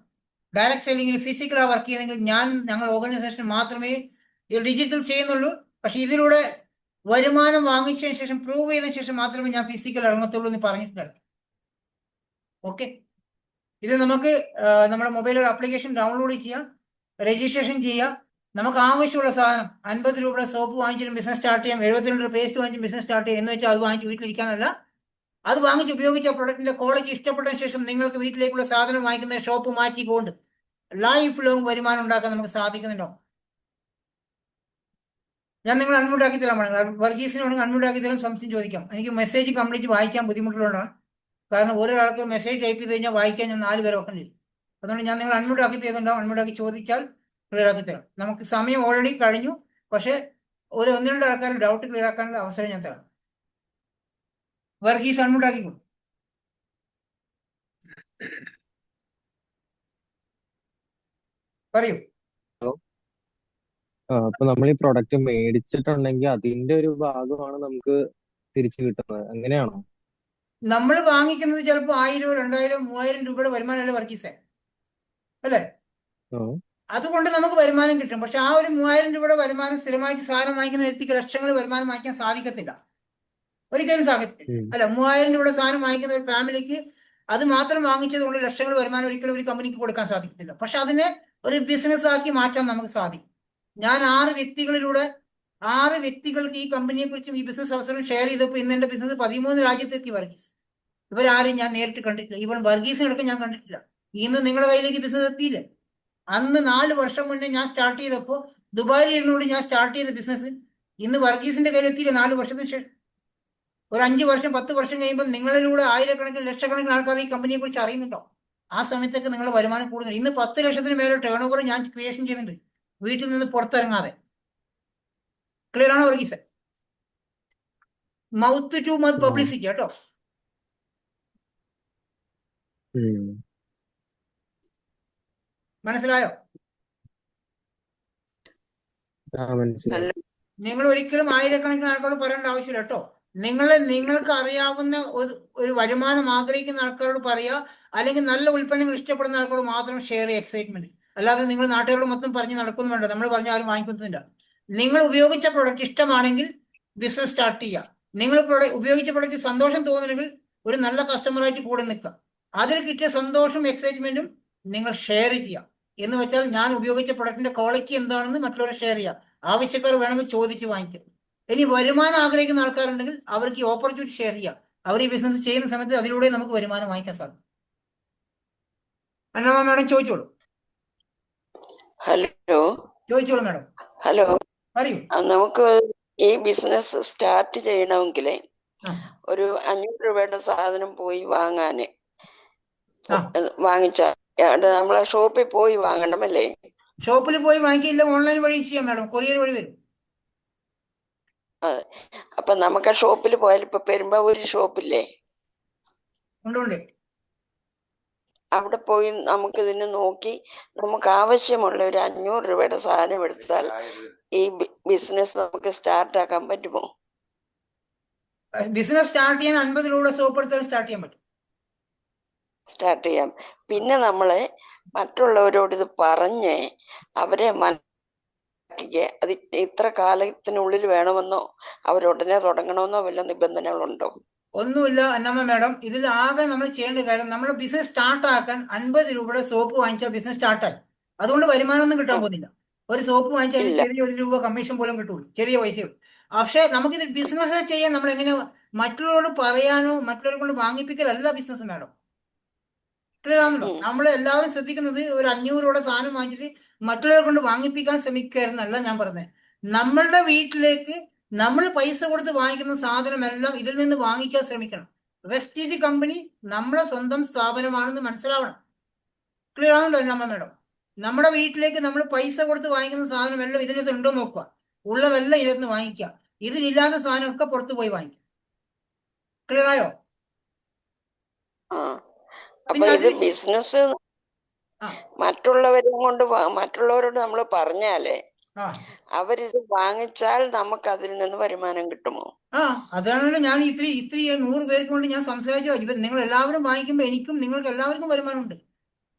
ഡയറക്ട് സെല്ലിങ്ങിന് ഫിസിക്കലാണ് വർക്ക് ചെയ്യുന്നതെങ്കിൽ ഞങ്ങൾ ഓർഗനൈസേഷൻ മാത്രമേ ഇത് ഡിജിറ്റൽ ചെയ്യുന്നുള്ളൂ. പക്ഷെ ഇതിലൂടെ വരുമാനം വാങ്ങിച്ചതിന് ശേഷം പ്രൂവ് ചെയ്തതിനു ശേഷം മാത്രമേ ഞാൻ ഫിസിക്കൽ ഇറങ്ങത്തുള്ളൂ എന്ന് പറഞ്ഞിട്ടുണ്ട്. ഓക്കെ, ഇത് നമുക്ക് നമ്മുടെ മൊബൈലിൽ ഒരു ആപ്ലിക്കേഷൻ ഡൗൺലോഡ് ചെയ്യാം, രജിസ്ട്രേഷൻ ചെയ്യാം. നമുക്ക് ആവശ്യമുള്ള സാധനം 50 രൂപയുടെ സോപ്പ് വാങ്ങിച്ചിട്ട് ബിസിനസ് സ്റ്റാർട്ട് ചെയ്യാം, 72 രൂപ പേസ്റ്റ് വാങ്ങിച്ച് ബിസിനസ് സ്റ്റാർട്ട് ചെയ്യാം. എന്ന് വെച്ചാൽ അത് വാങ്ങിച്ച് വീട്ടിലിരിക്കാനല്ല, അത് വാങ്ങിച്ച് ഉപയോഗിച്ച പ്രൊഡക്റ്റിന്റെ ക്വാളിറ്റി ഇഷ്ടപ്പെട്ടതിന് ശേഷം നിങ്ങൾക്ക് വീട്ടിലേക്കുള്ള സാധനം വാങ്ങിക്കുന്ന ഷോപ്പ് മാറ്റിക്കൊണ്ട് ലൈഫ് ലോങ് വരുമാനം ഉണ്ടാക്കാൻ നമുക്ക് സാധിക്കുന്നുണ്ടോ? ഞാൻ നിങ്ങൾ അൺമ്യൂട്ട് ആക്കി തരാൻ പറഞ്ഞു. വർഗീസിന് വേണമെങ്കിൽ അൺമ്യൂട്ട് ആക്കി തരാൻ സംശയം ചോദിക്കാം. എനിക്ക് മെസ്സേജ് കംപ്ലീറ്റ് വായിക്കാൻ ബുദ്ധിമുട്ടുള്ളതാണ്. കാരണം ഒരാൾക്ക് മെസ്സേജ് ടൈപ്പ് ചെയ്ത് കഴിഞ്ഞാൽ വായിക്കാൻ ഞാൻ 4 പേരെ വെക്കേണ്ടി വരും. അതുകൊണ്ട് ഞാൻ നിങ്ങൾ അൺമ്യൂട്ട് ആക്കി തരുന്നുണ്ടാവും. അൺമ്യൂട്ട് ആക്കി ചോദിച്ചാൽ ക്ലിയർ ആക്കി തരാം. നമുക്ക് സമയം ഓൾറെഡി കഴിഞ്ഞു. പക്ഷെ ഒരു ഒന്ന് രണ്ട് ആൾക്കാർ ഡൗട്ട് ക്ലിയർ ആക്കാനുള്ള അവസരം ഞാൻ തരാം. വർഗീസ് അൺമ്യൂട്ട് ആക്കിക്കോ. പറയൂ. അപ്പൊ നമ്മൾ ഈ പ്രൊഡക്റ്റ് മേടിച്ചിട്ടുണ്ടെങ്കിൽ അതിന്റെ ഒരു ഭാഗമാണ് നമുക്ക് തിരിച്ചു കിട്ടുന്നത്, അങ്ങനെയാണോ? നമ്മൾ വാങ്ങിക്കുന്നത് ചിലപ്പോൾ 1000, 2000, 3000 രൂപയുടെ വരുമാനമല്ലേ വർഗീസേ, അല്ലേ? ആ. അതുകൊണ്ട് നമുക്ക് വരുമാനം കിട്ടും. പക്ഷെ ആ ഒരു 3000 രൂപയുടെ വരുമാനം സ്ഥിരമായിട്ട് സാധനം വാങ്ങിക്കുന്ന വ്യക്തിക്ക് ലക്ഷങ്ങൾ വരുമാനം വാങ്ങിക്കാൻ സാധിക്കത്തില്ല, ഒരിക്കലും സാധിക്കത്തില്ല. ഉം. അല്ല, 3000 രൂപയുടെ സാധനം വാങ്ങിക്കുന്ന ഒരു ഫാമിലിക്ക് അത് മാത്രം വാങ്ങിച്ചത് കൊണ്ട് ലക്ഷങ്ങൾ വരുമാനം ഒരിക്കലും ഒരു കമ്പനിക്ക് കൊടുക്കാൻ സാധിക്കത്തില്ല. പക്ഷെ അതിനെ ഒരു ബിസിനസ് ആക്കി മാറ്റാൻ നമുക്ക് സാധിക്കും. ഞാൻ 6 വ്യക്തികൾക്ക് ഈ കമ്പനിയെ കുറിച്ചും ഈ ബിസിനസ് അവസരം ഷെയർ ചെയ്തപ്പോൾ ഇന്ന് എന്റെ ബിസിനസ് 13 രാജ്യത്തെത്തി വർഗീസ്. ഇവരാരും ഞാൻ നേരിട്ട് കണ്ടിട്ടില്ല. ഇവൻ വർഗീസിനടക്കം ഞാൻ കണ്ടിട്ടില്ല. ഇന്ന് നിങ്ങളുടെ കയ്യിലേക്ക് ബിസിനസ് എത്തിയില്ലേ? അന്ന് 4 വർഷം മുന്നേ ഞാൻ സ്റ്റാർട്ട് ചെയ്തപ്പോൾ ദുബായിൽ ഇരുന്നുകൊണ്ട് ഞാൻ സ്റ്റാർട്ട് ചെയ്ത ബിസിനസ് ഇന്ന് വർഗീസിന്റെ കയ്യിൽ എത്തിയില്ലേ 4 വർഷത്തിന് ശേഷം? ഒരു 5 വർഷം 10 വർഷം കഴിയുമ്പോൾ നിങ്ങളിലൂടെ ആയിരക്കണക്കിന് ലക്ഷക്കണക്കിന് ആൾക്കാർ ഈ കമ്പനിയെ കുറിച്ച് അറിയുന്നുണ്ടോ? ആ സമയത്തൊക്കെ നിങ്ങളുടെ വരുമാനം കൂടുതൽ. ഇന്ന് 10 ലക്ഷത്തിന് മേലെ ടേൺ ഓവർ ഞാൻ ക്രിയേഷൻ ചെയ്യുന്നുണ്ട്, വീട്ടിൽ നിന്ന് പുറത്തിറങ്ങാതെ. ക്ലിയർ ആണോ Varghese? Mouth to mouth publicity കേട്ടോ. മനസ്സിലായോ? മനസ്സിലായി. നിങ്ങൾ ഒരിക്കലും ആയിരക്കണക്കിന് ആൾക്കാരോട് പറയേണ്ട ആവശ്യമില്ല കേട്ടോ. നിങ്ങൾക്ക് അറിയാവുന്ന ഒരു വരുമാനം ആഗ്രഹിക്കുന്ന ആൾക്കാരോട് പറയുക, അല്ലെങ്കിൽ നല്ല ഉൽപ്പന്നങ്ങൾ ഇഷ്ടപ്പെടുന്ന ആൾക്കാരോട് മാത്രം ഷെയർ ചെയ്യുക എക്സൈറ്റ്മെന്റ്. അല്ലാതെ നിങ്ങൾ നാട്ടുകാരോട് മൊത്തം പറഞ്ഞ് നടക്കുന്നു വേണ്ട. നമ്മൾ പറഞ്ഞ ആരും വാങ്ങിക്കുന്നില്ല. നിങ്ങൾ ഉപയോഗിച്ച പ്രൊഡക്റ്റ് ഇഷ്ടമാണെങ്കിൽ ബിസിനസ് സ്റ്റാർട്ട് ചെയ്യുക. നിങ്ങൾ ഉപയോഗിച്ച പ്രൊഡക്റ്റ് സന്തോഷം തോന്നുന്നെങ്കിൽ ഒരു നല്ല കസ്റ്റമറായിട്ട് കൂടെ നിൽക്കുക. അതിൽ കിട്ടിയ സന്തോഷം എക്സൈറ്റ്മെന്റും നിങ്ങൾ ഷെയർ ചെയ്യുക. എന്ന് വെച്ചാൽ ഞാൻ ഉപയോഗിച്ച പ്രൊഡക്റ്റിന്റെ ക്വാളിറ്റി എന്താണെന്ന് മറ്റുള്ളവരെ ഷെയർ ചെയ്യുക. ആവശ്യക്കാർ വേണമെങ്കിൽ ചോദിച്ച് വാങ്ങിക്കുക. ഇനി വരുമാനം ആഗ്രഹിക്കുന്ന ആൾക്കാരുണ്ടെങ്കിൽ അവർക്ക് ഈ ഓപ്പർച്യൂണിറ്റി ഷെയർ ചെയ്യുക. അവർ ഈ ബിസിനസ് ചെയ്യുന്ന സമയത്ത് അതിലൂടെ നമുക്ക് വരുമാനം വാങ്ങിക്കാൻ സാധിക്കും. അന്നമ്മ മാഡം ചോദിച്ചോളൂ. ഹലോ. ചോദിച്ചോളൂ മാഡം. ഹലോ. പറയൂ. നമുക്ക് ഈ ബിസിനസ് സ്റ്റാർട്ട് ചെയ്യണമെങ്കിൽ ഒരു 500 രൂപയുടെ സാധനം പോയി വാങ്ങിച്ചാൽ നമ്മളെ ഷോപ്പിൽ പോയി വാങ്ങണമല്ലേ? ഷോപ്പിൽ പോയി വാങ്ങിക്കില്ല, ഓൺലൈൻ വഴി ചെയ്യാം മാഡം, കൊറിയർ വഴി വരും. അതെ. അപ്പൊ നമുക്ക് ആ ഷോപ്പിൽ പോയാൽ ഇപ്പൊ പെരുമ്പാവൂർ ഷോപ്പില്ലേ? ഉണ്ട്. അവിടെ പോയി നമുക്ക് ഇതിന് നോക്കി നമുക്ക് ആവശ്യമുള്ള ഒരു 500 രൂപയുടെ സാധനം എടുത്താൽ ഈ ബിസിനസ് നമുക്ക് സ്റ്റാർട്ട് ആക്കാൻ പറ്റുമോ? ബിസിനസ് സ്റ്റാർട്ട് ചെയ്യാൻ 50 രൂപയുടെ സോപ്പ് എടുത്താൽ സ്റ്റാർട്ട് ചെയ്യാൻ പറ്റും. സ്റ്റാർട്ട് ചെയ്യാം. പിന്നെ നമ്മളെ മറ്റുള്ളവരോട് ഇത് പറഞ്ഞ് അവരെ അത് ഇത്ര കാലത്തിനുള്ളിൽ വേണമെന്നോ അവരുടനെ തുടങ്ങണമെന്നോ വല്ല നിബന്ധനകളുണ്ടോ? ഒന്നുമില്ല അന്നമ്മ മാഡം. ഇതിൽ ആകെ നമ്മൾ ചെയ്യേണ്ട കാര്യം, നമ്മുടെ ബിസിനസ് സ്റ്റാർട്ട് ആക്കാൻ 50 രൂപയുടെ സോപ്പ് വാങ്ങിച്ചാൽ ബിസിനസ് സ്റ്റാർട്ടായി. അതുകൊണ്ട് വരുമാനമൊന്നും കിട്ടാൻ പോകുന്നില്ല. ഒരു സോപ്പ് വാങ്ങിച്ചാൽ ചെറിയ 1 രൂപ കമ്മീഷൻ പോലും കിട്ടുള്ളൂ, ചെറിയ പൈസയുള്ളൂ. പക്ഷെ നമുക്കിത് ബിസിനസ് ചെയ്യാൻ നമ്മൾ എങ്ങനെ മറ്റുള്ളവരോട് പറയാനോ മറ്റുള്ളവരെ കൊണ്ട് വാങ്ങിപ്പിക്കലല്ല ബിസിനസ് മാഡം. ക്ലിയർ ആണല്ലോ? നമ്മൾ എല്ലാവരും ശ്രദ്ധിക്കുന്നത് ഒരു 500 രൂപയുടെ സാധനം വാങ്ങിച്ചിട്ട് മറ്റുള്ളവരെ കൊണ്ട് വാങ്ങിപ്പിക്കാൻ ശ്രമിക്കായിരുന്നല്ല ഞാൻ പറഞ്ഞത്. നമ്മളുടെ വീട്ടിലേക്ക് നമ്മൾ പൈസ കൊടുത്ത് വാങ്ങിക്കുന്ന സാധനമെല്ലാം ഇതിൽ നിന്ന് വാങ്ങിക്കാൻ ശ്രമിക്കണം. വെസ്റ്റീജ് കമ്പനി നമ്മുടെ സ്വന്തം സ്ഥാപനമാണെന്ന് മനസ്സിലാവണം. ക്ലിയർ ആണല്ലോ നമ്മ മാഡം? നമ്മുടെ വീട്ടിലേക്ക് നമ്മൾ പൈസ കൊടുത്ത് വാങ്ങിക്കുന്ന സാധനമെല്ലാം ഇതിനകത്ത് ഉണ്ടോ നോക്കുക. ഉള്ളതെല്ലാം ഇതിനകത്ത് വാങ്ങിക്കുക. ഇതിലില്ലാത്ത സാധനമൊക്കെ പുറത്തു പോയി വാങ്ങിക്കുക. ക്ലിയർ ആയോ? അപ്പൊ ഇത് ബിസിനസ് മറ്റുള്ളവരോട് നമ്മൾ പറഞ്ഞാലേ അവരിത് വാങ്ങിച്ചാൽ നമുക്ക് അതിൽ നിന്ന് വരുമാനം കിട്ടുമോ? അതാണല്ലോ ഞാൻ ഇത്തിരി 100 പേർക്ക് കൊണ്ട് ഞാൻ സംസാരിച്ചത്. നിങ്ങൾ എല്ലാവരും വാങ്ങിക്കുമ്പോൾ എനിക്കും നിങ്ങൾക്ക് എല്ലാവർക്കും വരുമാനമുണ്ട്.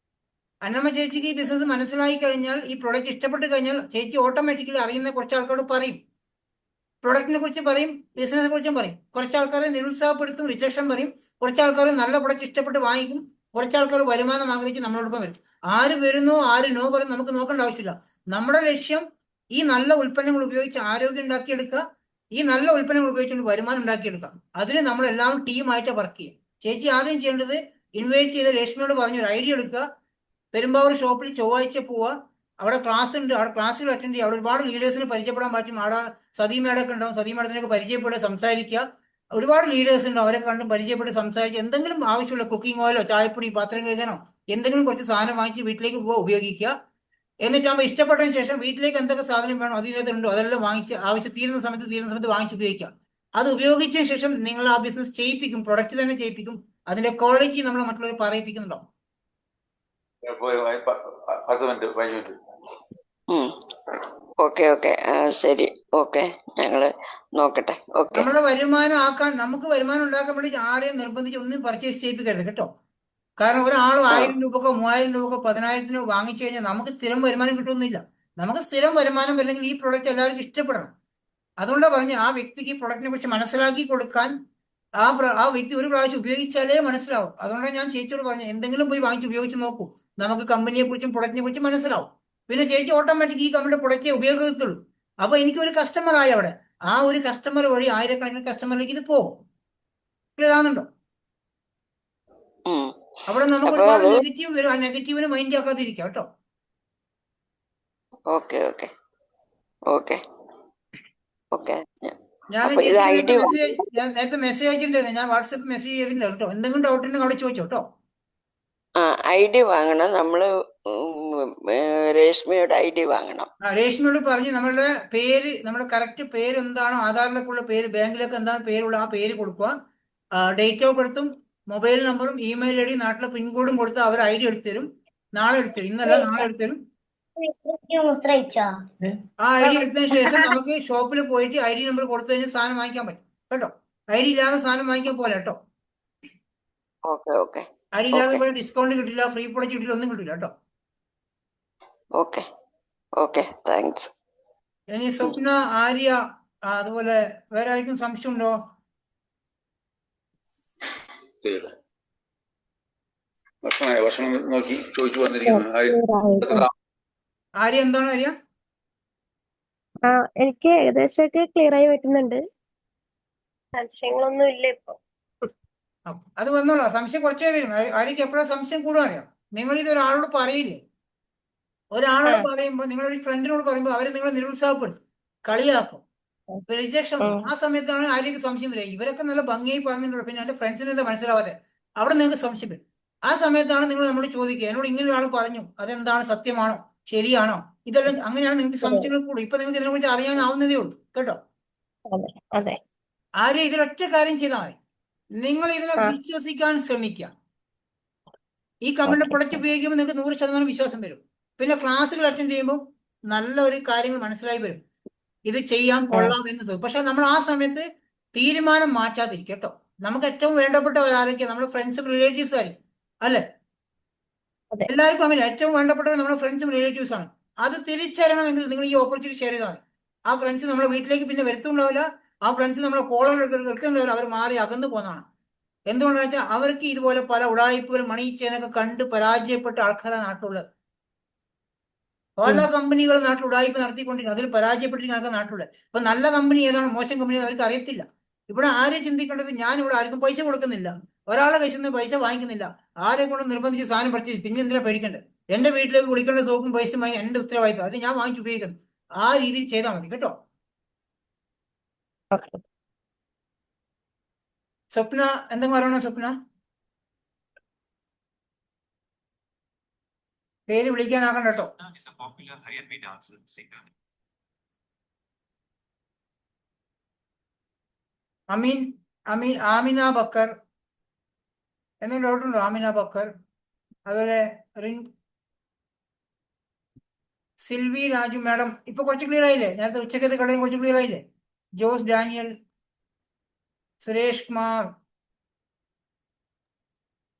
അന്നമ്മ ചേച്ചിക്ക് ഈ ബിസിനസ് മനസ്സിലായി കഴിഞ്ഞാൽ, ഈ പ്രൊഡക്റ്റ് ഇഷ്ടപ്പെട്ട് കഴിഞ്ഞാൽ ചേച്ചി ഓട്ടോമാറ്റിക്കലി അറിയുന്ന കുറച്ച് ആൾക്കാരോട് പറയും, പ്രൊഡക്റ്റിനെ കുറിച്ച് പറയും, ബിസിനസിനെ കുറിച്ചും പറയും. കുറച്ച് ആൾക്കാരെ നിരുത്സാഹപ്പെടുത്തും, റിജക്ഷൻ പറയും. കുറച്ച് ആൾക്കാർ നല്ല പ്രൊഡക്റ്റ് ഇഷ്ടപ്പെട്ട് വാങ്ങിക്കും. കുറച്ച് ആൾക്കാർ വരുമാനം ആഗ്രഹിച്ച് നമ്മളോടൊപ്പം വരും. ആര് വരുന്നോ ആര് നോ പറയും നമുക്ക് നോക്കേണ്ട ആവശ്യമില്ല. നമ്മുടെ ലക്ഷ്യം ഈ നല്ല ഉൽപ്പന്നങ്ങൾ ഉപയോഗിച്ച് ആരോഗ്യം ഉണ്ടാക്കിയെടുക്കുക, ഈ നല്ല ഉൽപ്പന്നങ്ങൾ ഉപയോഗിച്ചുകൊണ്ട് വരുമാനം ഉണ്ടാക്കിയെടുക്കാം. അതിന് നമ്മൾ എല്ലാവരും ടീമായിട്ട് വർക്ക് ചെയ്യുക. ചേച്ചി ആദ്യം ചെയ്യേണ്ടത് ഇൻവൈറ്റ് ചെയ്ത രേഷ്മയോട് പറഞ്ഞൊരു ഐഡിയ എടുക്കുക. പെരുമ്പാവൂർ ഷോപ്പിൽ ചൊവ്വാഴ്ച പോവുക. അവിടെ ക്ലാസ് ഉണ്ട്, അവിടെ ക്ലാസ്സുകൾ അറ്റൻഡ് ചെയ്യുക. അവിടെ ഒരുപാട് ലീഡേഴ്സിനെ പരിചയപ്പെടാൻ പറ്റും. അവിടെ സതീമേടൊക്കെ ഉണ്ടാവും. സതീമേടത്തിനൊക്കെ പരിചയപ്പെടുക, സംസാരിക്കുക. ഒരുപാട് ലീഡേഴ്സ് ഉണ്ട്, അവരെ കണ്ടും പരിചയപ്പെട്ട് സംസാരിച്ച് എന്തെങ്കിലും ആവശ്യമുള്ള കുക്കിംഗ് ഓയിലോ ചായപ്പൊടി പാത്രം കഴുകാനോ എന്തെങ്കിലും കുറച്ച് സാധനം വാങ്ങിച്ച് വീട്ടിലേക്ക് ഉപയോഗിക്കുക. എന്നിട്ടാകുമ്പോൾ ഇഷ്ടപ്പെട്ടതിന് ശേഷം വീട്ടിലേക്ക് എന്തൊക്കെ സാധനം വേണോ അതിനകത്തുണ്ടോ അതെല്ലാം വാങ്ങിച്ച് ആവശ്യം തീരുന്ന സമയത്ത് വാങ്ങിച്ച് ഉപയോഗിക്കാം. അത് ഉപയോഗിച്ചതിന് ശേഷം നിങ്ങൾ ആ ബിസിനസ് ചെയ്യിപ്പിക്കും, പ്രൊഡക്റ്റ് തന്നെ ചെയ്യിപ്പിക്കും. അതിന്റെ ക്വാളിറ്റി നമ്മൾ മറ്റുള്ളവർ പറയിപ്പിക്കുന്നുണ്ടോ? ഓക്കെ ഓക്കെ ശരി, ഓക്കെ, ഞങ്ങള് നോക്കട്ടെ. ഓക്കെ, നമ്മുടെ വരുമാനം ആക്കാൻ, നമുക്ക് വരുമാനം ഉണ്ടാക്കാൻ വേണ്ടി ആരെയും നിർബന്ധിച്ച് ഒന്നും പർച്ചേസ് ചെയ്യിപ്പിക്കരുത് കേട്ടോ. കാരണം ഒരാൾ 1000 രൂപക്കോ 3000 രൂപക്കോ 10,000 വാങ്ങിച്ചു കഴിഞ്ഞാൽ നമുക്ക് സ്ഥിരം വരുമാനം കിട്ടുന്നില്ല. നമുക്ക് സ്ഥിരം വരുമാനം അല്ലെങ്കിൽ ഈ പ്രൊഡക്റ്റ് എല്ലാവർക്കും ഇഷ്ടപ്പെടണം. അതുകൊണ്ടാണ് പറഞ്ഞ് ആ വ്യക്തിക്ക് ഈ പ്രൊഡക്റ്റിനെ കുറിച്ച് മനസ്സിലാക്കി കൊടുക്കാൻ ആ വ്യക്തി ഒരു പ്രാവശ്യം ഉപയോഗിച്ചാലേ മനസ്സിലാവും. അതുകൊണ്ടാണ് ഞാൻ ചേച്ചിയോട് പറഞ്ഞു എന്തെങ്കിലും പോയി വാങ്ങിച്ച് ഉപയോഗിച്ച് നോക്കൂ, നമുക്ക് കമ്പനിയെ കുറിച്ചും പ്രൊഡക്റ്റിനെ കുറിച്ചും മനസ്സിലാവും. പിന്നെ ചേച്ചി ഓട്ടോമാറ്റിക് ഈ കമ്പനിയുടെ പ്രൊഡക്റ്റേ ഉപയോഗിക്കത്തുള്ളൂ. അപ്പൊ എനിക്കൊരു കസ്റ്റമർ ആയി അവിടെ. ആ ഒരു കസ്റ്റമർ വഴി ആയിരക്കണക്കിന് കസ്റ്റമറിലേക്ക് ഇത് പോകും. ക്ലിയർ ആകുന്നുണ്ടോ? അവിടെ നമുക്ക് അപ്പൊ ഒരുപാട് അത് നെഗറ്റീവ് വരും. ആ നെഗറ്റീവിനെ മൈൻഡ് ആക്കാതിരിക്കാം കേട്ടോ. Okay okay okay okay. ഞാൻ അപ്പൊ ഇത് ചേച്ചിക്ക് ID നേരത്തെ മെസ്സേജ് അയച്ചിട്ടുണ്ടായിരുന്നു. ഞാൻ വാട്സപ്പ് മെസ്സേജ് ചെയ്തിട്ടുണ്ട് കേട്ടോ. എന്തെങ്കിലും ഡൗട്ട് ഉണ്ടെങ്കിൽ അവിടെ ചോദിച്ചോ കേട്ടോ. ID വാങ്ങണം നമ്മള്. രേഷ്മയുടെ ID വാങ്ങണം. രേഷ്മയോട് പറഞ്ഞ് നമ്മളുടെ പേര്, നമ്മുടെ കറക്റ്റ് പേര് എന്താണോ, ആധാറിലേക്കുള്ള പേര്, ബാങ്കിലേക്ക് എന്താണ് പേരുള്ള ആ പേര് കൊടുക്കുക. ഡേറ്റ് ഓഫ് ബർത്തും മൊബൈൽ നമ്പറും ഇമെയിൽ ID നാട്ടിലെ പിൻകോഡും കൊടുത്ത് അവർ ID എടുത്തു തരും. നാളെ എടുത്തു തരും, ഇന്നല്ല നാളെ എടുത്തു തരും. ആ ID എടുത്തതിന് ശേഷം നമുക്ക് ഷോപ്പിൽ പോയിട്ട് ID നമ്പർ കൊടുത്തു കഴിഞ്ഞാൽ സാധനം വാങ്ങിക്കാൻ പറ്റും കേട്ടോ. ID ഇല്ലാതെ സാധനം വാങ്ങിക്കാൻ പോലെ കേട്ടോ. ഓക്കെ ഓക്കെ ID ഇല്ലാതെ പോലെ ഡിസ്കൗണ്ട് കിട്ടില്ല, ഫ്രീ പ്രൊഡക്റ്റ് കിട്ടില്ല, ഒന്നും കിട്ടില്ല കേട്ടോ. Okay okay, thanks. ഇനി സ്വപ്ന, ആര്യ, അതുപോലെ വേറെ ആർക്കും സംശയം ഉണ്ടോ? ഭക്ഷണം നോക്കി ചോദിച്ചു വന്നിരിക്കുന്നു. ആര്യ എന്താണ് ആര്യ? എനിക്ക് ഏകദേശമൊക്കെ ക്ലിയർ ആയി വരുന്നുണ്ട്. സംശയങ്ങളൊന്നും ഇല്ല ഇപ്പൊ. അത് വന്നോളാം. സംശയം കുറച്ചേ വരും. ആര്യക്ക് എപ്പോഴാ സംശയം കൂടുക അറിയാം. നിങ്ങൾ ഇത് ഒരാളോട് പറയില്ലേ. ഒരാളോട് പറയുമ്പോൾ, നിങ്ങളൊരു ഫ്രണ്ടിനോട് പറയുമ്പോൾ അവരെ നിങ്ങളെ നിരുത്സാഹപ്പെടുത്തും, കളിയാക്കും, റിജക്ഷൻ. ആ സമയത്താണ് ആര്യക്ക് സംശയം വരിക. ഇവരൊക്കെ നല്ല ഭംഗിയായി പറഞ്ഞിട്ടുണ്ട്, പിന്നെ എന്റെ ഫ്രണ്ട്സിന് എന്താ മനസ്സിലാവാതെ, അവിടെ നിങ്ങൾക്ക് സംശയം വരും. ആ സമയത്താണ് നിങ്ങൾ നമ്മളോട് ചോദിക്കുക, എന്നോട് ഇങ്ങനെ ഒരാൾ പറഞ്ഞു, അതെന്താണ്, സത്യമാണോ, ശരിയാണോ? ഇതെല്ലാം അങ്ങനെയാണ് നിങ്ങൾക്ക് സംശയങ്ങൾ കൂടും. ഇപ്പൊ നിങ്ങൾക്ക് ഇതിനെ കുറിച്ച് അറിയാനാവുന്നതേ ഉള്ളൂ കേട്ടോ. അതെ. ആര്യ ഇതിലൊറ്റ കാര്യം ചെയ്താൽ മതി. നിങ്ങൾ ഇതിനെ വിശ്വസിക്കാൻ ശ്രമിക്കുക. ഈ കമ്പനിയുടെ പ്രൊഡക്റ്റ് ഉപയോഗിക്കുമ്പോൾ നിങ്ങൾക്ക് 100% വിശ്വാസം വരും. പിന്നെ ക്ലാസ്സുകൾ അറ്റൻഡ് ചെയ്യുമ്പോൾ നല്ല ഒരു കാര്യങ്ങൾ മനസ്സിലായി വരും, ഇത് ചെയ്യാൻ കൊള്ളാം എന്ന് തോന്നും. പക്ഷെ നമ്മൾ ആ സമയത്ത് തീരുമാനം മാറ്റാതിരിക്കും കേട്ടോ. നമുക്ക് ഏറ്റവും വേണ്ടപ്പെട്ടവരായിരിക്കും നമ്മുടെ ഫ്രണ്ട്സും റിലേറ്റീവ്സ് ആയിരിക്കും, അല്ലെ? എല്ലാവർക്കും അങ്ങനെ ഏറ്റവും വേണ്ടപ്പെട്ടവർ നമ്മുടെ ഫ്രണ്ട്സും റിലേറ്റീവ്സ് ആണ്. അത് തിരിച്ചറിയണമെങ്കിൽ നിങ്ങൾ ഈ ഓപ്പർച്യൂണിറ്റി ഷെയർ ചെയ്താൽ മതി. ആ ഫ്രണ്ട്സ് നമ്മുടെ വീട്ടിലേക്ക് പിന്നെ വരുത്തുണ്ടാവില്ല. ആ ഫ്രണ്ട്സ് നമ്മളെ കോളർ എടുക്കുന്നുണ്ടാവില്ല. അവർ മാറി അകന്നു പോകുന്നതാണ്. എന്തുകൊണ്ടാണെന്ന് വെച്ചാൽ അവർക്ക് ഇതുപോലെ പല ഉടായ്പകളും മണി ചെയിനൊക്കെ കണ്ട് പരാജയപ്പെട്ട ആൾക്കാരാണ് നാട്ടിലുള്ളത്. പല കമ്പനികളും നാട്ടിൽ ഉടായ്പ നടത്തിക്കൊണ്ടിരിക്കും, അതിൽ പരാജയപ്പെട്ടിരിക്കുന്ന നാട്ടിലുള്ളത്. അപ്പൊ നല്ല കമ്പനി ഏതാണോ മോശം കമ്പനി അവർക്ക് അറിയത്തില്ല. ഇവിടെ ആരും ചിന്തിക്കേണ്ടത്, ഞാൻ ഇവിടെ ആർക്കും പൈസ കൊടുക്കുന്നില്ല, ഒരാളെ കയ്യിൽ നിന്ന് പൈസ വാങ്ങിക്കുന്നില്ല, ആരെ കൊണ്ട് നിർബന്ധിച്ച് സാധനം പറിച്ച് പിന്നെ എന്തിനാ പേടിക്കേണ്ടത്? എന്റെ വീട്ടിലേക്ക് കുളിക്കേണ്ട സോപ്പും പൈസയും വാങ്ങി എന്റെ ഉത്തരവാദിത്തം, അത് ഞാൻ വാങ്ങിച്ച് ഉപയോഗിക്കുന്നു. ആ രീതിയിൽ ചെയ്താൽ മതി കേട്ടോ. സ്വപ്ന എന്തെങ്കിലും അറിയണോ? സ്വപ്ന പേര് വിളിക്കാനാകണ്ട കേട്ടോ. ആമിന ബക്കർ, എന്തെങ്കിലും ഡൗട്ട് ഉണ്ടോ? ആമിന ബക്കർ, അതുപോലെ സിൽവി രാജു മാഡം, ഇപ്പൊ കുറച്ച് ക്ലിയർ ആയില്ലേ? നേരത്തെ ഉച്ചക്കത്തെ കളിയും കുറച്ച് ക്ലിയർ ആയില്ലേ? Jose Daniel, Suresh Kumar.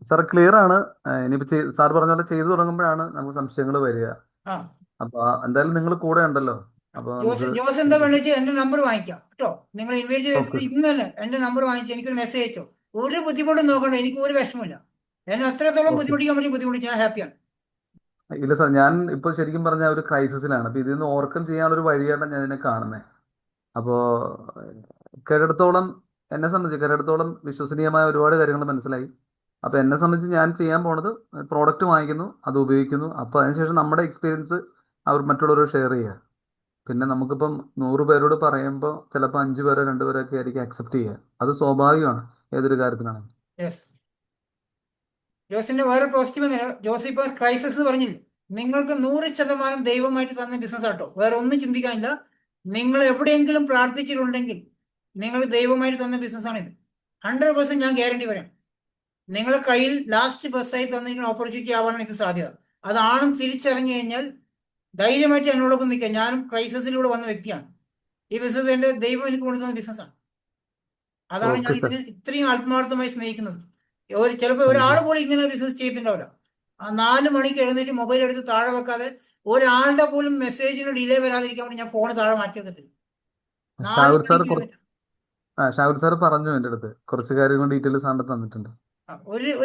Sir clear ആണ്. ഇനിയിപ്പോ സാർ പറഞ്ഞ പോലെ ചെയ്തു തുടങ്ങുമ്പോഴാണ് നമുക്ക് സംശയങ്ങൾ വരിക. അപ്പൊ എന്തായാലും നിങ്ങൾ കൂടെ ഉണ്ടല്ലോ. അപ്പൊ ജോസ് എന്താ വേണ്ടത്, എന്റെ നമ്പർ വാങ്ങിക്കാം കേട്ടോ. നിങ്ങൾ ഇൻവൈറ്റ് ചെയ്തിട്ട് ഇന്ന് തന്നെ എന്റെ നമ്പർ വാങ്ങിച്ച് എനിക്കൊരു മെസ്സേജ് അയച്ചോ. ഒരു ബുദ്ധിമുട്ടും നോക്കണ്ട, എനിക്ക് ഒരു വിഷമമില്ല. എന്നെ അത്രത്തോളം ബുദ്ധിമുട്ടിക്കാൻ പറ്റിയ ബുദ്ധിമുട്ട് ഞാൻ ഹാപ്പിയാണ്. ഇല്ല സാർ, ഞാൻ ഇപ്പൊ ശരിക്കും പറഞ്ഞ ഒരു ക്രൈസിസിലാണ്. അപ്പൊ ഇതിൽ നിന്ന് ഓവർകം ചെയ്യാനുള്ള ഒരു വഴിയായിട്ടാണ് ഞാൻ ഇതിനെ കാണുന്നത്. അപ്പോ എന്നെ സംബന്ധിച്ച് വിശ്വസനീയമായ ഒരുപാട് കാര്യങ്ങൾ മനസ്സിലായി. അപ്പൊ എന്നെ സംബന്ധിച്ച് ഞാൻ ചെയ്യാൻ പോണത് പ്രോഡക്റ്റ് വാങ്ങിക്കുന്നു, അത് ഉപയോഗിക്കുന്നു. അപ്പൊ അതിനുശേഷം നമ്മുടെ എക്സ്പീരിയൻസ് മറ്റുള്ളവരോട് ഷെയർ ചെയ്യുക. പിന്നെ നമുക്കിപ്പം 100 പേരോട് പറയുമ്പോൾ ചിലപ്പോൾ 5 പേരോ 2 പേരോ ഒക്കെ ആയിരിക്കും അക്സെപ്റ്റ് ചെയ്യുക. അത് സ്വാഭാവികമാണ് ഏതൊരു കാര്യത്തിനാണെങ്കിലും. ജോസിന്റെ വേറെ പോസിറ്റീവ് ജോസ് ഇപ്പൊ ക്രൈസിസ് പറഞ്ഞില്ലേ, നിങ്ങൾക്ക് 100% ദൈവമായിട്ട് തന്ന ബിസിനസ് ആട്ടോ. വേറെ ഒന്നും ചിന്തിക്കാനില്ല. നിങ്ങൾ എവിടെയെങ്കിലും പ്രാർത്ഥിച്ചിട്ടുണ്ടെങ്കിൽ നിങ്ങൾ ദൈവമായിട്ട് തന്ന ബിസിനസ്സാണിത്. 100% ഞാൻ ഗ്യാരണ്ടി പറയാം. നിങ്ങളെ കയ്യിൽ ലാസ്റ്റ് ബസ്സായി തന്നിരിക്കുന്ന ഓപ്പർച്യൂണിറ്റി ആവാനാണ് ഇത് സാധ്യത. അതാണെന്ന് തിരിച്ചറിഞ്ഞു കഴിഞ്ഞാൽ ധൈര്യമായിട്ട് എന്നോടൊപ്പം നിൽക്കാം. ഞാനും ക്രൈസിസിലൂടെ വന്ന വ്യക്തിയാണ്. ഈ ബിസിനസ് എൻ്റെ ദൈവം എനിക്ക് കൊണ്ടുതന്ന ബിസിനസ്സാണ്. അതാണ് ഞാൻ ഓക്കെ സർ. ഇതിനെ ഇത്രയും ആത്മാർത്ഥമായി സ്നേഹിക്കുന്നത്. ചിലപ്പോൾ ഒരാൾ പോലും ഇങ്ങനെ ബിസിനസ് ചെയ്തിട്ടുണ്ടാവില്ല. ആ 4 മണിക്ക് എഴുന്നേറ്റ് മൊബൈൽ എടുത്ത് താഴെ വെക്കാതെ ഒരാളുടെ പോലും മെസ്സേജിന് ഡിലേ വരാതിരിക്കാൻ വേണ്ടി ഞാൻ ഫോൺ താഴെ മാറ്റി വെക്കത്തില്ല. 4 ഷാഹുൽ സാർ മണിക്ക് എഴുന്നേറ്റ് ഷാഹുൽ സാർ പറഞ്ഞു എൻ്റെ അടുത്ത് കുറച്ച് കാര്യങ്ങൾ ഡീറ്റെയിൽ സാറിന് തന്നിട്ടുണ്ട്.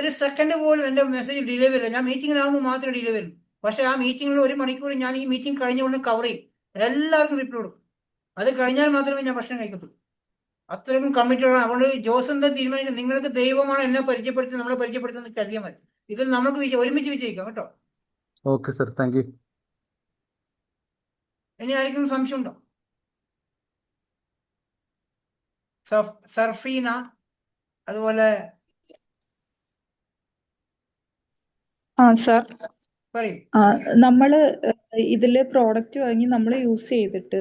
ഒരു സെക്കൻഡ് പോലും എൻ്റെ മെസ്സേജ് ഡിലേ വരില്ല. ഞാൻ മീറ്റിങ്ങിലാകുമ്പോൾ മാത്രമേ ഡിലേ വരും. പക്ഷെ ആ മീറ്റിങ്ങിൽ 1 മണിക്കൂർ ഞാൻ ഈ മീറ്റിംഗ് കഴിഞ്ഞ ഉടനെ കവർ ചെയ്യും. എല്ലാവർക്കും റിപ്ലൈ കൊടുക്കും. അത് കഴിഞ്ഞാൽ മാത്രമേ ഞാൻ ഭക്ഷണം കഴിക്കത്തുള്ളൂ. അത്രയ്ക്കും കമ്മിറ്റഡ് ആണ്. അതുകൊണ്ട് ജോസ് എന്താ തീരുമാനിക്കുന്നത്? നിങ്ങൾക്ക് ദൈവമാണ് എന്നെ പരിചയപ്പെടുത്തി നമ്മളെ പരിചയപ്പെടുത്തുന്നത് കരുതിയാൽ മതി. ഇതിൽ നമുക്ക് ഒരുമിച്ച് വിജയിക്കാം കേട്ടോ. Okay sir, thank you. ഇനി ആർക്കും സംശയമുണ്ടോ? സർഫീന, അതുപോലെ സാർ പറയും. നമ്മള് ഇതില് പ്രോഡക്റ്റ് വാങ്ങി നമ്മൾ യൂസ് ചെയ്തിട്ട്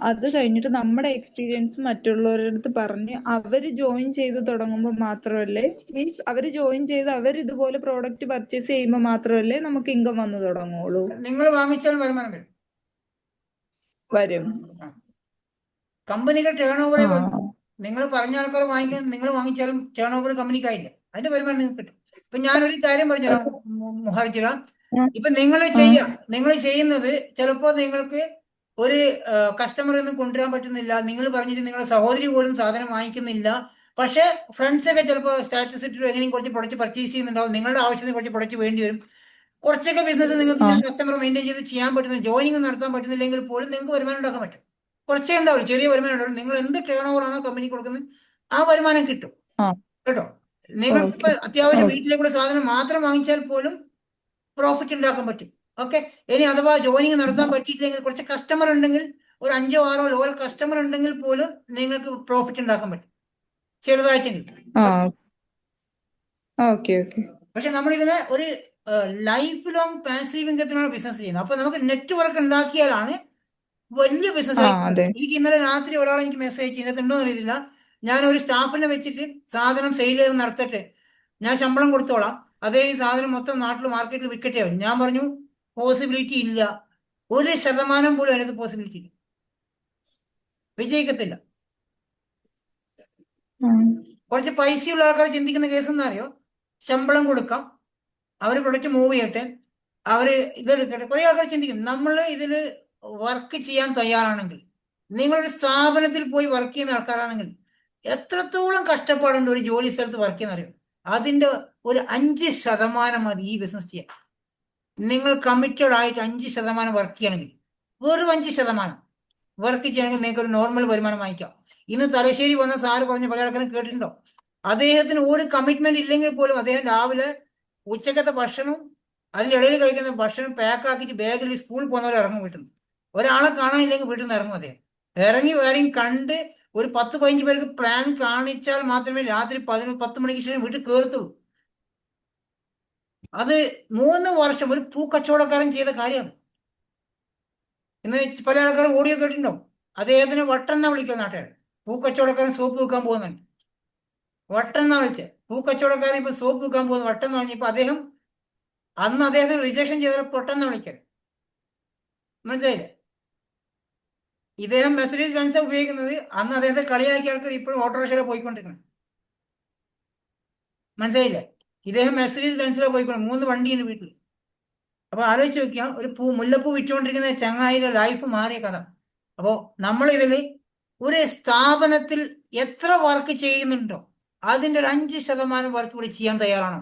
അത് കഴിഞ്ഞിട്ട് നമ്മുടെ എക്സ്പീരിയൻസ് മറ്റുള്ളവരുടെ അടുത്ത് പറഞ്ഞ് അവര് ജോയിൻ ചെയ്ത് തുടങ്ങുമ്പോൾ മാത്രമല്ലേ, മീൻസ് അവര് ജോയിൻ ചെയ്ത് അവർ ഇതുപോലെ പ്രോഡക്റ്റ് പർച്ചേസ് ചെയ്യുമ്പോൾ മാത്രമല്ലേ നമുക്ക് ഇൻകം വന്നു തുടങ്ങുള്ളൂ? നിങ്ങൾ വാങ്ങിച്ചാൽ വരുമാനം വരും. വരും. കമ്പനിക്ക് ടേൺ ഓവറേ വരും. നിങ്ങൾ പറഞ്ഞ ആൾക്കാർ വാങ്ങിക്കാൻ നിങ്ങൾ വാങ്ങിച്ചാലും ടേൺ ഓവർ കമ്പനിക്കായില്ല. അതിന്റെ വരുമാനം നിങ്ങൾക്ക് കിട്ടും. ഇപ്പൊ ഞാനൊരു കാര്യം പറഞ്ഞുതരാം മുഹർജിറ. ഇപ്പൊ നിങ്ങൾ ചെയ്യുന്നത് ചിലപ്പോ നിങ്ങൾക്ക് ഒരു കസ്റ്റമർ ഒന്നും കൊണ്ടുവരാൻ പറ്റുന്നില്ല. നിങ്ങൾ പറഞ്ഞിട്ട് നിങ്ങളുടെ സഹോദരി പോലും സാധനം വാങ്ങിക്കുന്നില്ല. പക്ഷെ ഫ്രണ്ട്സ് ഒക്കെ ചിലപ്പോൾ സ്റ്റാറ്റസ് ഇട്ടിട്ട് എങ്ങനെയും കുറച്ച് പ്രൊഡക്റ്റ് പർച്ചേസ് ചെയ്യുന്നുണ്ടാവും. നിങ്ങളുടെ ആവശ്യത്തിന് കുറച്ച് പ്രൊഡക്റ്റ് വേണ്ടി വരും. കുറച്ചൊക്കെ ബിസിനസ് നിങ്ങൾക്ക് കസ്റ്റമർ മെയിൻറ്റെയിൻ ചെയ്ത് ചെയ്യാൻ പറ്റുന്നില്ല, ജോയിനിങ് നടത്താൻ പറ്റുന്നില്ലെങ്കിൽ പോലും നിങ്ങൾക്ക് വരുമാനം ഉണ്ടാക്കാൻ പറ്റും. കുറച്ചേ ഉണ്ടാവും, ചെറിയ വരുമാനം ഉണ്ടാവും. നിങ്ങൾ എന്ത് ടേൺ ഓവർ ആണോ കമ്പനി കൊടുക്കുന്നത് ആ വരുമാനം കിട്ടും കേട്ടോ. നിങ്ങൾക്ക് ഇപ്പൊ അത്യാവശ്യം വീട്ടിലേക്കുള്ള സാധനം മാത്രം വാങ്ങിച്ചാൽ പോലും പ്രോഫിറ്റ് ഉണ്ടാക്കാൻ പറ്റും. ഓക്കെ. ഇനി അഥവാ ജോയിനിങ് നടത്താൻ പറ്റിയിട്ടില്ലെങ്കിൽ കുറച്ച് കസ്റ്റമർ ഉണ്ടെങ്കിൽ, ഒരു 5 or 6 ലോവൽ കസ്റ്റമർ ഉണ്ടെങ്കിൽ പോലും നിങ്ങൾക്ക് പ്രോഫിറ്റ് ഉണ്ടാക്കാൻ പറ്റും ചെറുതായിട്ടെങ്കിലും. പക്ഷെ നമ്മൾ ഇതിനെ ഒരു ലൈഫ് ലോങ് പാസീവ് ഇൻകത്തിനാണ് ബിസിനസ് ചെയ്യുന്നത്. അപ്പൊ നമുക്ക് നെറ്റ്വർക്ക് ഉണ്ടാക്കിയാലാണ് വലിയ ബിസിനസ് ആയി. എനിക്ക് ഇന്നലെ രാത്രി ഒരാൾ എനിക്ക് മെസ്സേജ് ചെയ്തിട്ടുണ്ടോ എന്ന് അറിയില്ല. ഞാൻ ഒരു സ്റ്റാഫിനെ വെച്ചിട്ട് സാധനം സെയിൽ ചെയ്ത് നടത്തട്ടെ, ഞാൻ ശമ്പളം കൊടുത്തോളാം, അതേ ഈ സാധനം മൊത്തം നാട്ടിൽ മാർക്കറ്റിൽ വിൽക്കട്ടെ. ഞാൻ പറഞ്ഞു പോസിബിലിറ്റി ഇല്ല. 1% പോലും അതിനകത്ത് പോസിബിലിറ്റി ഇല്ല, വിജയിക്കത്തില്ല. കുറച്ച് പൈസയുള്ള ആൾക്കാർ ചിന്തിക്കുന്ന കേസ് എന്താ അറിയോ? ശമ്പളം കൊടുക്കാം, അവർ പ്രൊഡക്റ്റ് മൂവ് ചെയ്യട്ടെ, അവർ ഇതെടുക്കട്ടെ. കുറെ ആൾക്കാർ ചിന്തിക്കും. നമ്മൾ ഇതിൽ വർക്ക് ചെയ്യാൻ തയ്യാറാണെങ്കിൽ, നിങ്ങളൊരു സ്ഥാപനത്തിൽ പോയി വർക്ക് ചെയ്യുന്ന ആൾക്കാരാണെങ്കിൽ എത്രത്തോളം കഷ്ടപ്പാടുണ്ട് ഒരു ജോലി സ്ഥലത്ത് വർക്ക് ചെയ്യുന്ന അറിയോ? അതിൻ്റെ ഒരു 5% മതി ഈ ബിസിനസ് ചെയ്യാൻ. നിങ്ങൾ കമ്മിറ്റഡ് ആയിട്ട് 5% വർക്ക് ചെയ്യണമെങ്കിൽ, വെറും 5% വർക്ക് ചെയ്യണമെങ്കിൽ നിങ്ങൾക്ക് ഒരു നോർമൽ വരുമാനം വാങ്ങിക്കാം. ഇന്ന് തലശ്ശേരി വന്ന സാറ് പറഞ്ഞ പല ആൾക്കാരും കേട്ടിട്ടുണ്ടോ? അദ്ദേഹത്തിന് ഒരു കമ്മിറ്റ്മെന്റ് ഇല്ലെങ്കിൽ പോലും അദ്ദേഹം രാവിലെ ഉച്ചക്കത്തെ ഭക്ഷണം അതിൻ്റെ ഇടയിൽ കഴിക്കുന്ന ഭക്ഷണം പാക്കാക്കിയിട്ട് ബാഗിൽ സ്കൂളിൽ പോകുന്നവരെ ഇറങ്ങും വീട്ടിൽ നിന്ന്. ഒരാളെ കാണാനില്ലെങ്കിൽ വീട്ടിൽ നിന്ന് ഇറങ്ങും. അദ്ദേഹം ഇറങ്ങി വേറെയും കണ്ട് ഒരു 10-15 പേർക്ക് പ്ലാൻ കാണിച്ചാൽ മാത്രമേ രാത്രി 10 മണിക്ക് ശേഷം വീട്ടിൽ കയറത്തുള്ളൂ. അത് 3 വർഷം ഒരു പൂക്കച്ചവടക്കാരൻ ചെയ്ത കാര്യമാണ്. ഇന്ന് പല ആൾക്കാരും ഓഡിയോ കേട്ടിട്ടുണ്ടോ? അദ്ദേഹത്തിന് വട്ടെന്നാ വിളിക്കുക നാട്ടുകാർ. പൂക്കച്ചവടക്കാരൻ സോപ്പ് വെക്കാൻ പോകുന്നുണ്ട്, വട്ടെന്നാ വിളിച്ചത്. പൂക്കച്ചവടക്കാരൻ ഇപ്പൊ സോപ്പ് വെക്കാൻ പോകുന്നു വട്ടെന്ന് പറഞ്ഞപ്പോ അദ്ദേഹം അന്ന് അദ്ദേഹത്തിന് റിജക്ഷൻ ചെയ്തവരെ പൊട്ടെന്ന് വിളിക്കരുത്. മനസ്സിലായില്ലേ? ഇദ്ദേഹം മെർസിഡീസ് ബെൻസ് ഉപയോഗിക്കുന്നത്. അന്ന് അദ്ദേഹത്തെ കളിയാക്കിയ ആൾക്കാർ ഇപ്പോഴും ഓട്ടോറിക്ഷയിലാണ് പോയിക്കൊണ്ടിരിക്കുന്നത്. മനസ്സിലായില്ലേ? ഇദ്ദേഹം മെർസിഡീസ് ബെൻസിലാണ് പോയിക്കൊണ്ട് 3 വണ്ടിയുണ്ട് വീട്ടിൽ. അപ്പൊ ആലോചിച്ച് നോക്കിയാൽ ഒരു മുല്ലപ്പൂ വിറ്റുകൊണ്ടിരിക്കുന്ന ചങ്ങായിയുടെ ലൈഫ് മാറിയ കഥ. അപ്പോൾ നമ്മളിതിൽ ഒരു സ്ഥാപനത്തിൽ എത്ര വർക്ക് ചെയ്യുന്നുണ്ടോ അതിൻ്റെ ഒരു 5% വർക്ക് കൂടി ചെയ്യാൻ തയ്യാറാണോ?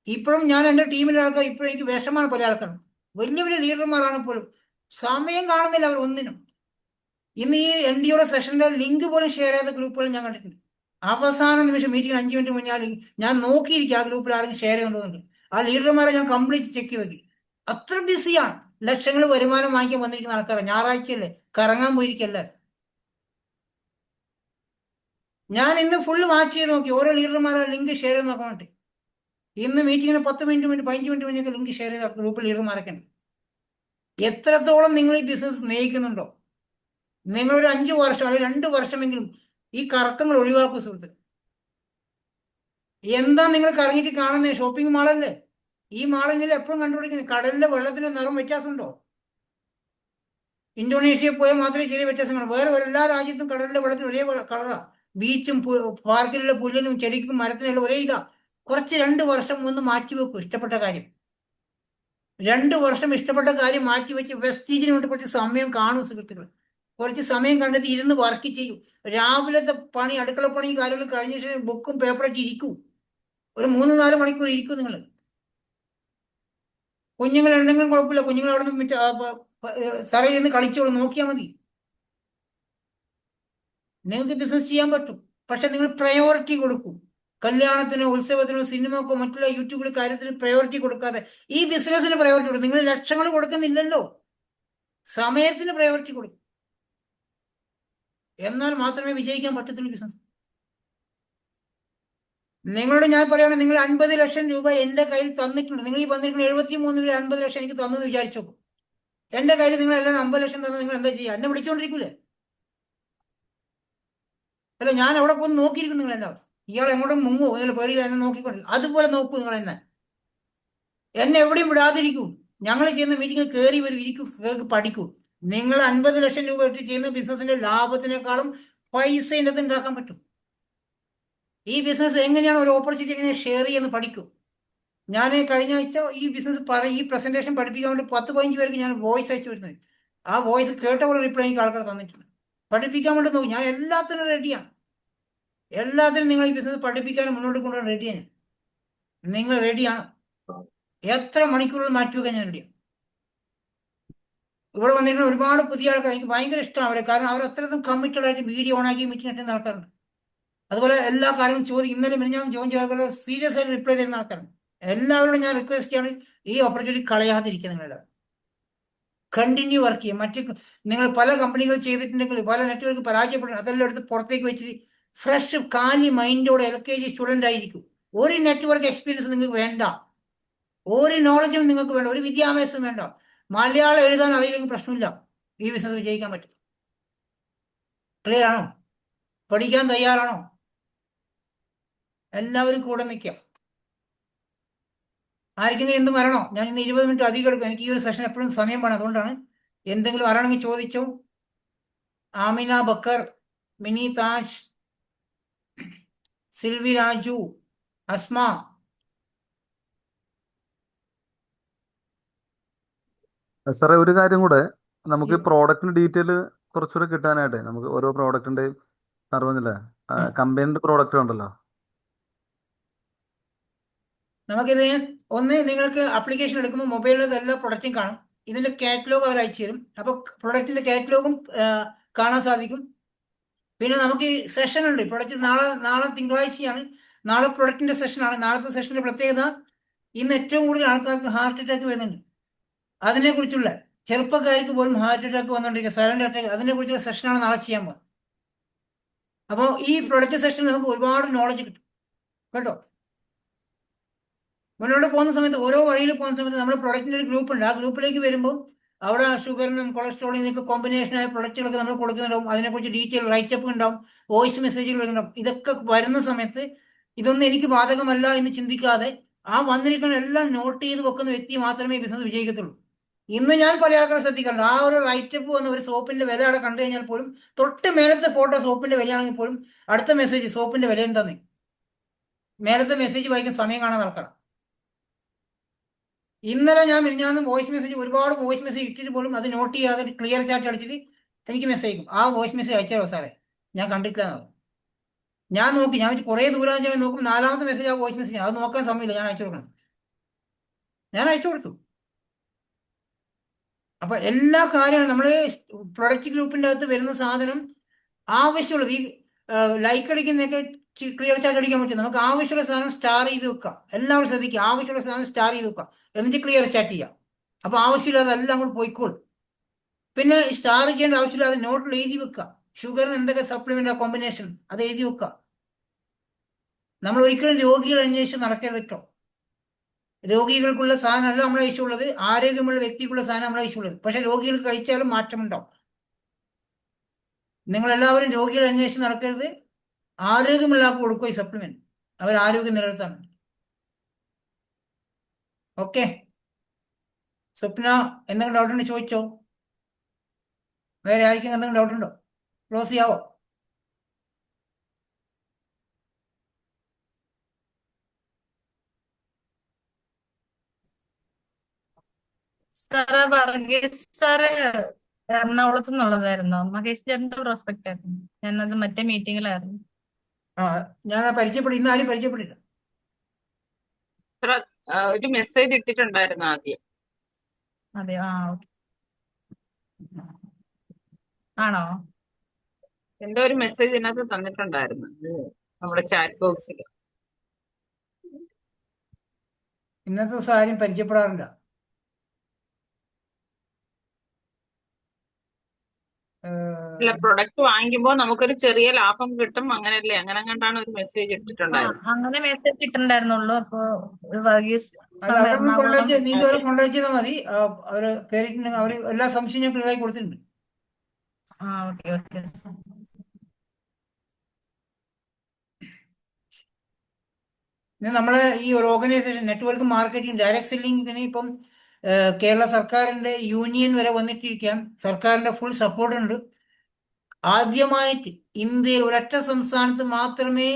ഇപ്പോഴും ഞാൻ എൻ്റെ ടീമിലെ ആൾക്കാർ ഇപ്പോഴും എനിക്ക് വിഷമാണ്. പല ആൾക്കാരും വലിയ വലിയ ലീഡർമാരാണ് പോലും സമയം കാണുന്നില്ല അവർ ഒന്നിനും. ഇന്ന് ഈ NDOയുടെ സെഷനിലെ ലിങ്ക് പോലും ഷെയർ ചെയ്ത ഗ്രൂപ്പുകൾ ഞാൻ കണ്ടിട്ടുണ്ട്. അവസാന നിമിഷം മീറ്റിംഗ് 5 മിനിറ്റ് മുന്നേ ഞാൻ നോക്കിയിരിക്കും ആ ഗ്രൂപ്പിൽ ആരെങ്കിലും ഷെയർ ചെയ്യുന്നുണ്ട്. ആ ലീഡർമാരെ ഞാൻ കംപ്ലീറ്റ് ചെക്ക് ചെയ്ത്. അത്ര ബിസിയാണ്. ലക്ഷങ്ങൾ വരുമാനം വാങ്ങിക്കാൻ വന്നിരിക്കുന്ന ആൾക്കാർ. ഞായറാഴ്ചയല്ലേ, കറങ്ങാൻ പോയിരിക്കല്ലേ. ഞാൻ ഇന്ന് ഫുള്ള് വാച്ച് ചെയ്ത് നോക്കി ഓരോ ലീഡർമാരെ ലിങ്ക് ഷെയർ ചെയ്ത് നോക്കാൻ വേണ്ടി. ഇന്ന് മീറ്റിങ്ങിന് 10 മിനിറ്റ് 15 മിനിറ്റ് മുന്നേ ലിങ്ക് ഷെയർ ചെയ്ത ഗ്രൂപ്പിൽ ലീഡർമാരൊക്കെ ഉണ്ട്. എത്രത്തോളം നിങ്ങൾ ഈ ബിസിനസ് സ്നേഹിക്കുന്നുണ്ടോ? നിങ്ങളൊരു 5 വർഷം അല്ലെങ്കിൽ 2 വർഷമെങ്കിലും ഈ കറക്കങ്ങൾ ഒഴിവാക്കുക സുഹൃത്ത്. എന്താ നിങ്ങൾ കറങ്ങിയിട്ട് കാണുന്നത്? ഷോപ്പിംഗ് മാളല്ലേ? ഈ മാളിൽ എപ്പോഴും കണ്ടുപിടിക്കുന്നത് കടലിന്റെ വെള്ളത്തിന്റെ നിറം വ്യത്യാസമുണ്ടോ? ഇന്തോനേഷ്യയിൽ പോയാൽ മാത്രമേ ചെറിയ വ്യത്യാസം കാണൂ. വേറെ എല്ലാ രാജ്യത്തും കടലിന്റെ വെള്ളത്തിന് ഒരേ കളറാ. ബീച്ചും പാർക്കിലുള്ള പുല്ലിനും ചെടിക്കും മരത്തിനുള്ള ഒരേ ഇതാ. കുറച്ച് 2 വർഷം ഒന്ന് മാറ്റി വെക്കും ഇഷ്ടപ്പെട്ട കാര്യം. 2 വർഷം ഇഷ്ടപ്പെട്ട കാര്യം മാറ്റി വെച്ച് വെസ്റ്റീജിന് വേണ്ടി കുറച്ച് സമയം കാണും സുഹൃത്തുക്കൾ. കുറച്ച് സമയം കണ്ടെത്തി ഇരുന്ന് വർക്ക് ചെയ്യും. രാവിലത്തെ പണി, അടുക്കള പണി കാര്യങ്ങൾ കഴിഞ്ഞ ശേഷം ബുക്കും പേപ്പറൊക്കെ ഇരിക്കും. ഒരു 3-4 മണിക്കൂർ ഇരിക്കും നിങ്ങൾ. കുഞ്ഞുങ്ങളുണ്ടെങ്കിലും കുഴപ്പമില്ല, കുഞ്ഞുങ്ങൾ അവിടെ നിന്ന് തറയിൽ നിന്ന് കളിച്ചോളൂ, നോക്കിയാൽ മതി. നിങ്ങൾക്ക് ബിസിനസ് ചെയ്യാൻ പറ്റും. പക്ഷെ നിങ്ങൾ പ്രയോറിറ്റി കൊടുക്കും. കല്യാണത്തിനോ ഉത്സവത്തിനോ സിനിമക്കോ മറ്റുള്ള യൂട്യൂബിലെ കാര്യത്തിന് പ്രയോറിറ്റി കൊടുക്കാതെ ഈ ബിസിനസ്സിന് പ്രയോറിറ്റി കൊടുക്കും. നിങ്ങൾ ലക്ഷങ്ങൾ കൊടുക്കുന്നില്ലല്ലോ, സമയത്തിന് പ്രയോറിറ്റി കൊടുക്കും. എന്നാൽ മാത്രമേ വിജയിക്കാൻ പറ്റത്തുള്ളൂ ബിസിനസ്. നിങ്ങളോട് ഞാൻ പറയുകയാണെങ്കിൽ നിങ്ങൾ 50 ലക്ഷം രൂപ എൻ്റെ കയ്യിൽ തന്നിട്ടുണ്ട്. നിങ്ങൾ ഈ വന്നിരിക്കുന്ന 73 50 ലക്ഷം എനിക്ക് തന്നെന്ന് വിചാരിച്ചു. എൻ്റെ കയ്യിൽ നിങ്ങൾ എല്ലാം 50 ലക്ഷം തന്നാൽ നിങ്ങൾ എന്താ ചെയ്യുക? എന്നെ വിളിച്ചുകൊണ്ടിരിക്കൂലേ? അല്ല, ഞാൻ അവിടെ പോയി നോക്കിയിരിക്കും നിങ്ങളെല്ലാവരും. ഇയാൾ എങ്ങോട്ടും മുങ്ങോ നിങ്ങൾ പേടിയില്ല, എന്നെ നോക്കിക്കൊണ്ടിരിക്കും. അതുപോലെ നോക്കൂ നിങ്ങൾ എന്നെ എവിടെയും വിടാതിരിക്കൂ. ഞങ്ങൾ ചെയ്യുന്ന മീറ്റിംഗ് കയറി വരും, ഇരിക്കൂ, പഠിക്കൂ. നിങ്ങൾ 50 ലക്ഷം രൂപ ഇട്ട് ചെയ്യുന്ന ബിസിനസിന്റെ ലാഭത്തിനേക്കാളും പൈസ ഇതിൻ്റെ അകത്ത് ഉണ്ടാക്കാൻ പറ്റും. ഈ ബിസിനസ് എങ്ങനെയാണ് ഒരു ഓപ്പർച്യൂണിറ്റി എങ്ങനെ ഷെയർ ചെയ്യുന്നത് പഠിക്കും. ഞാൻ കഴിഞ്ഞ ആഴ്ച ഈ ബിസിനസ് ഈ പ്രസന്റേഷൻ പഠിപ്പിക്കാൻ വേണ്ടി 10-15 പേർക്ക് ഞാൻ വോയിസ് അയച്ചു വരുന്നത്. ആ വോയിസ് കേട്ട പോലെ റിപ്ലൈ എനിക്ക് ആൾക്കാർ തന്നിട്ടുണ്ട്. പഠിപ്പിക്കാൻ വേണ്ടി നോക്കും. ഞാൻ എല്ലാത്തിനും റെഡിയാണ്. എല്ലാത്തിനും നിങ്ങൾ ഈ ബിസിനസ് പഠിപ്പിക്കാനും മുന്നോട്ട് കൊണ്ടുപോകാൻ റെഡിയാണ്. നിങ്ങൾ റെഡിയാണ്. എത്ര മണിക്കൂറുകൾ മാറ്റിവെക്കാൻ ഞാൻ റെഡിയാണ്. ഇവിടെ വന്നിരിക്കുന്ന ഒരുപാട് പുതിയ ആൾക്കാർ, എനിക്ക് ഭയങ്കര ഇഷ്ടമാണ് അവരെ. കാരണം അവർ അത്രയും കമ്മിറ്റഡ് ആയിട്ട് വീഡിയോ ഓണാക്കി മീറ്റിംഗ് അറ്റൻഡ് ആൾക്കാരുണ്ട്. അതുപോലെ എല്ലാ കാര്യവും ചോദിക്കും. ഇന്നലെ ഞാൻ ജോയിൻ ചെയ്യാൻ സീരിയസ് ആയിട്ട് റിപ്ലൈ തരുന്ന ആൾക്കാരാണ്. എല്ലാവരോടും ഞാൻ റിക്വസ്റ്റ് ചെയ്യാണ്, ഈ ഓപ്പർച്യൂണിറ്റി കളയാതിരിക്കുക. നിങ്ങളെല്ലാം കണ്ടിന്യൂ വർക്ക് ചെയ്യും. നിങ്ങൾ പല കമ്പനികൾ ചെയ്തിട്ടുണ്ടെങ്കിൽ പല നെറ്റ്വർക്ക് പരാജയപ്പെടും. അതെല്ലാം എടുത്ത് പുറത്തേക്ക് വെച്ചിട്ട് ഫ്രഷ് കാലി മൈൻഡോടെ LKG സ്റ്റുഡൻ്റ് ആയിരിക്കും. ഒരു നെറ്റ്വർക്ക് എക്സ്പീരിയൻസ് നിങ്ങൾക്ക് വേണ്ട, ഒരു നോളജും നിങ്ങൾക്ക് വേണ്ട, ഒരു വിദ്യാഭ്യാസം വേണ്ട. മലയാളം എഴുതാൻ അറിയില്ലെങ്കിൽ പ്രശ്നമില്ല, ഈ ബിസിനസ് വിജയിക്കാൻ പറ്റും. ക്ലിയർ ആണോ? പഠിക്കാൻ തയ്യാറാണോ? എല്ലാവരും കൂടെ നിൽക്കാം. ആർക്കെങ്കിലും എന്ത് വരണോ? ഞാൻ ഇന്ന് 20 മിനിറ്റ് അധികം എടുക്കും. എനിക്ക് ഈ ഒരു സെഷൻ എപ്പോഴും സമയം വേണം. അതുകൊണ്ടാണ്. എന്തെങ്കിലും അറിയണമെങ്കിൽ ചോദിച്ചോ. ആമിന ബക്കർ, മിനി താജ്, സിൽവി രാജു, അസ്മ. സാറേ, ഒരു കാര്യം കൂടെ, നമുക്ക് പ്രോഡക്റ്റിന് ഡീറ്റെയിൽ കുറച്ചുകൂടെ കിട്ടാനായിട്ട് നമുക്ക് ഓരോ പ്രോഡക്റ്റിന്റെയും സാർ പറഞ്ഞില്ലേ കമ്പൈൻഡ് പ്രോഡക്റ്റ് ഉണ്ടല്ലോ. നമുക്കിത് ഒന്ന്, നിങ്ങൾക്ക് ആപ്ലിക്കേഷൻ എടുക്കുമ്പോൾ മൊബൈലിൽ എല്ലാ പ്രൊഡക്റ്റും കാണും. ഇതിന്റെ കാറ്റലോഗ് അവർ അയച്ചു തരും. അപ്പോൾ പ്രൊഡക്റ്റിന്റെ കാറ്റലോഗും കാണാൻ സാധിക്കും. പിന്നെ നമുക്ക് ഈ സെഷൻ ഉണ്ട്. പ്രൊഡക്റ്റ് നാളെ തിങ്കളാഴ്ചയാണ്. നാളെ പ്രൊഡക്റ്റിന്റെ സെഷനാണ്. നാളത്തെ സെഷന്റെ പ്രത്യേകത, ഇന്ന് ഏറ്റവും കൂടുതൽ ആൾക്കാർക്ക് ഹാർട്ട് അറ്റാക്ക് വരുന്നുണ്ട്. അതിനെക്കുറിച്ചുള്ള, ചെറുപ്പക്കാർക്ക് പോലും ഹാർട്ട് അറ്റാക്ക് വന്നുകൊണ്ടിരിക്കുക, സൈലന്റ് അറ്റാക്ക്, അതിനെക്കുറിച്ചുള്ള സെഷനാണ് നാളെ ചെയ്യാൻ പോകുന്നത്. അപ്പോൾ ഈ പ്രൊഡക്റ്റ് സെഷനിൽ നമുക്ക് ഒരുപാട് നോളജ് കിട്ടും കേട്ടോ. മുന്നോട്ട് പോകുന്ന സമയത്ത്, ഓരോ വഴിയിൽ പോകുന്ന സമയത്ത് നമ്മുടെ പ്രൊഡക്റ്റിൻ്റെ ഒരു ഗ്രൂപ്പ് ഉണ്ട്. ആ ഗ്രൂപ്പിലേക്ക് വരുമ്പോൾ അവിടെ ഷുഗറിനും കൊളസ്ട്രോളിനും ഒക്കെ കോമ്പിനേഷനായ പ്രൊഡക്റ്റുകളൊക്കെ നമ്മൾ കൊടുക്കുന്നുണ്ടാവും. അതിനെക്കുറിച്ച് ഡീറ്റെയിൽ റൈറ്റപ്പ് ഉണ്ടാവും, വോയിസ് മെസ്സേജുകൾ വരുന്നുണ്ടാവും. ഇതൊക്കെ വരുന്ന സമയത്ത് ഇതൊന്നും എനിക്ക് ബാധകമല്ല എന്ന് ചിന്തിക്കാതെ ആ വന്നിരിക്കുന്ന എല്ലാം നോട്ട് ചെയ്ത് വെക്കുന്ന വ്യക്തി മാത്രമേ ഈ ബിസിനസ് വിജയിക്കത്തുള്ളൂ. ഇന്ന് ഞാൻ പല ആൾക്കാരും ശ്രദ്ധിക്കാറുണ്ട്, ആ ഒരു റൈറ്റപ്പ് വന്ന ഒരു സോപ്പിന്റെ വില അവിടെ കണ്ടു കഴിഞ്ഞാൽ പോലും തൊട്ട് മേലത്തെ ഫോട്ടോ സോപ്പിന്റെ വിലയാണെങ്കിൽ പോലും അടുത്ത മെസ്സേജ് സോപ്പിന്റെ വില എന്താന്ന് മേലത്തെ മെസ്സേജ് വായിക്കാൻ സമയം കാണാൻ ആൾക്കാരാണ്. ഇന്നലെ ഞാൻ വോയിസ് മെസ്സേജ്, ഒരുപാട് വോയിസ് മെസ്സേജ് ഇട്ടിട്ട് പോലും അത് നോട്ട് ചെയ്യാതെ ക്ലിയർ ചാറ്റ് അടിച്ചിട്ട് എനിക്ക് മെസ്സേജ് അയക്കും. ആ വോയിസ് മെസ്സേജ് അയച്ചാലോ സാറേ, ഞാൻ കണ്ടിട്ടില്ല എന്നാകും. ഞാൻ നോക്കി, ഞാൻ കുറേ ദൂരം ഞാൻ നോക്കും, 4ാമത്തെ മെസ്സേജ് ആ വോയിസ് മെസ്സേജ്, അത് നോക്കാൻ സമയമില്ല, ഞാൻ അയച്ചു കൊടുക്കണം. ഞാൻ അയച്ചു കൊടുത്തു. അപ്പൊ എല്ലാ കാര്യവും നമ്മൾ പ്രൊഡക്റ്റ് ഗ്രൂപ്പിന്റെ അകത്ത് വരുന്ന സാധനം ആവശ്യമുള്ളത്, ഈ ലൈക്ക് അടിക്കുന്നതൊക്കെ ക്ലിയർ ചാറ്റ് അടിക്കാൻ പറ്റും. നമുക്ക് ആവശ്യമുള്ള സാധനം സ്റ്റാർ ചെയ്ത് വെക്കാം. എല്ലാവരും ശ്രദ്ധിക്കുക, ആവശ്യമുള്ള സാധനം സ്റ്റാർ ചെയ്ത് വെക്കാം, എന്നിട്ട് ക്ലിയർ ചാറ്റ് ചെയ്യാം. അപ്പൊ ആവശ്യമില്ലാതെ എല്ലാം കൂടെ പോയിക്കോളും. പിന്നെ സ്റ്റാർ ചെയ്യേണ്ട ആവശ്യമില്ലാതെ നോട്ടിൽ എഴുതി വെക്കുക. ഷുഗറിന് എന്തൊക്കെ സപ്ലിമെന്റ് കോമ്പിനേഷൻ അത് എഴുതി വെക്കുക. നമ്മൾ ഒരിക്കലും രോഗികൾ അന്വേഷിച്ച് നടക്കരുത് കേട്ടോ. രോഗികൾക്കുള്ള സാധനമല്ല നമ്മൾ അയച്ചുള്ളത്, ആരോഗ്യമുള്ള വ്യക്തിക്കുള്ള സാധനം നമ്മൾ അയച്ചുള്ളത്. പക്ഷെ രോഗികൾക്ക് കഴിച്ചാലും മാറ്റമുണ്ടാവും. നിങ്ങളെല്ലാവരും രോഗികളെ അന്വേഷിച്ച് നടക്കരുത്. ആരോഗ്യമുള്ള ആൾക്ക് കൊടുക്കുക ഈ സപ്ലിമെന്റ്, അവർ ആരോഗ്യം നിലനിർത്താൻ വേണ്ടി. ഓക്കെ, സ്വപ്ന എന്തെങ്കിലും ഡൗട്ട് ഉണ്ടെങ്കിൽ ചോദിച്ചോ. വേറെ ആർക്കും എന്തെങ്കിലും ഡൗട്ട് ഉണ്ടോ? ക്ലോസ് ചെയ്യാവോ? സാറ് വർഗീസ് സാറ് എറണാകുളത്ത് നിന്നുള്ളതായിരുന്നു. മഹേഷ് ചേട്ടന്റെ പ്രോസ്പെക്ട് ആയിരുന്നു. ഞാനത് മറ്റേ മീറ്റിംഗിലായിരുന്നു. ആ, ഞാൻ പരിചയപ്പെടില്ല, ഇന്ന് ആരും പരിചയപ്പെടില്ല. ഒരു മെസ്സേജ് ഇട്ടിട്ടുണ്ടായിരുന്നു ആദ്യം. അതെയോ? ആ, ഓക്കെ. ആണോ? എന്തോ ഒരു മെസ്സേജ് ഇതിനകത്ത് തന്നിട്ടുണ്ടായിരുന്നു നമ്മുടെ ചാറ്റ് ബോക്സിൽ. ഇന്നത്തെ ദിവസം ആരും പരിചയപ്പെടാറില്ല. അല്ല, പ്രൊഡക്റ്റ് വാങ്ങിക്കുമ്പോൾ നമുക്കൊരു ചെറിയ ലാഭം കിട്ടും, അങ്ങനെയല്ലേ? അങ്ങനെ കണ്ടാണ് ഒരു മെസ്സേജ് ഇട്ടിട്ടുണ്ടായിരുന്നു. അങ്ങനെ മെസ്സേജ് ഇട്ടിട്ടുണ്ടായിരുന്നുള്ളൂ. അപ്പൊ വർഗീസ് അത് അവിടെ നിന്ന് കോണ്ടാക്ട് ചെയ്ത് നീ അവരെ കോണ്ടാക്ട് ചെയ്താൽ മതി. അവര് കയറിയിട്ടുണ്ടെങ്കിൽ അവർ എല്ലാ സംശയം ഞാൻ ക്ലിയർ ആയി കൊടുത്തിട്ടുണ്ട്. ആ, ഓക്കെ ഓക്കെ. ഇനി നമ്മളെ ഈ ഒരു ഓർഗനൈസേഷൻ നെറ്റ്വർക്ക് മാർക്കറ്റിംഗ് ഡയറക്ട് സെല്ലിങ്ങിന് ഇപ്പം കേരള സർക്കാരിന്റെ യൂണിയൻ വരെ വന്നിട്ടിരിക്കാം. സർക്കാരിന്റെ ഫുൾ സപ്പോർട്ട് ഉണ്ട്. ആദ്യമായിട്ട് ഇന്ത്യയിൽ ഒരൊറ്റ സംസ്ഥാനത്ത് മാത്രമേ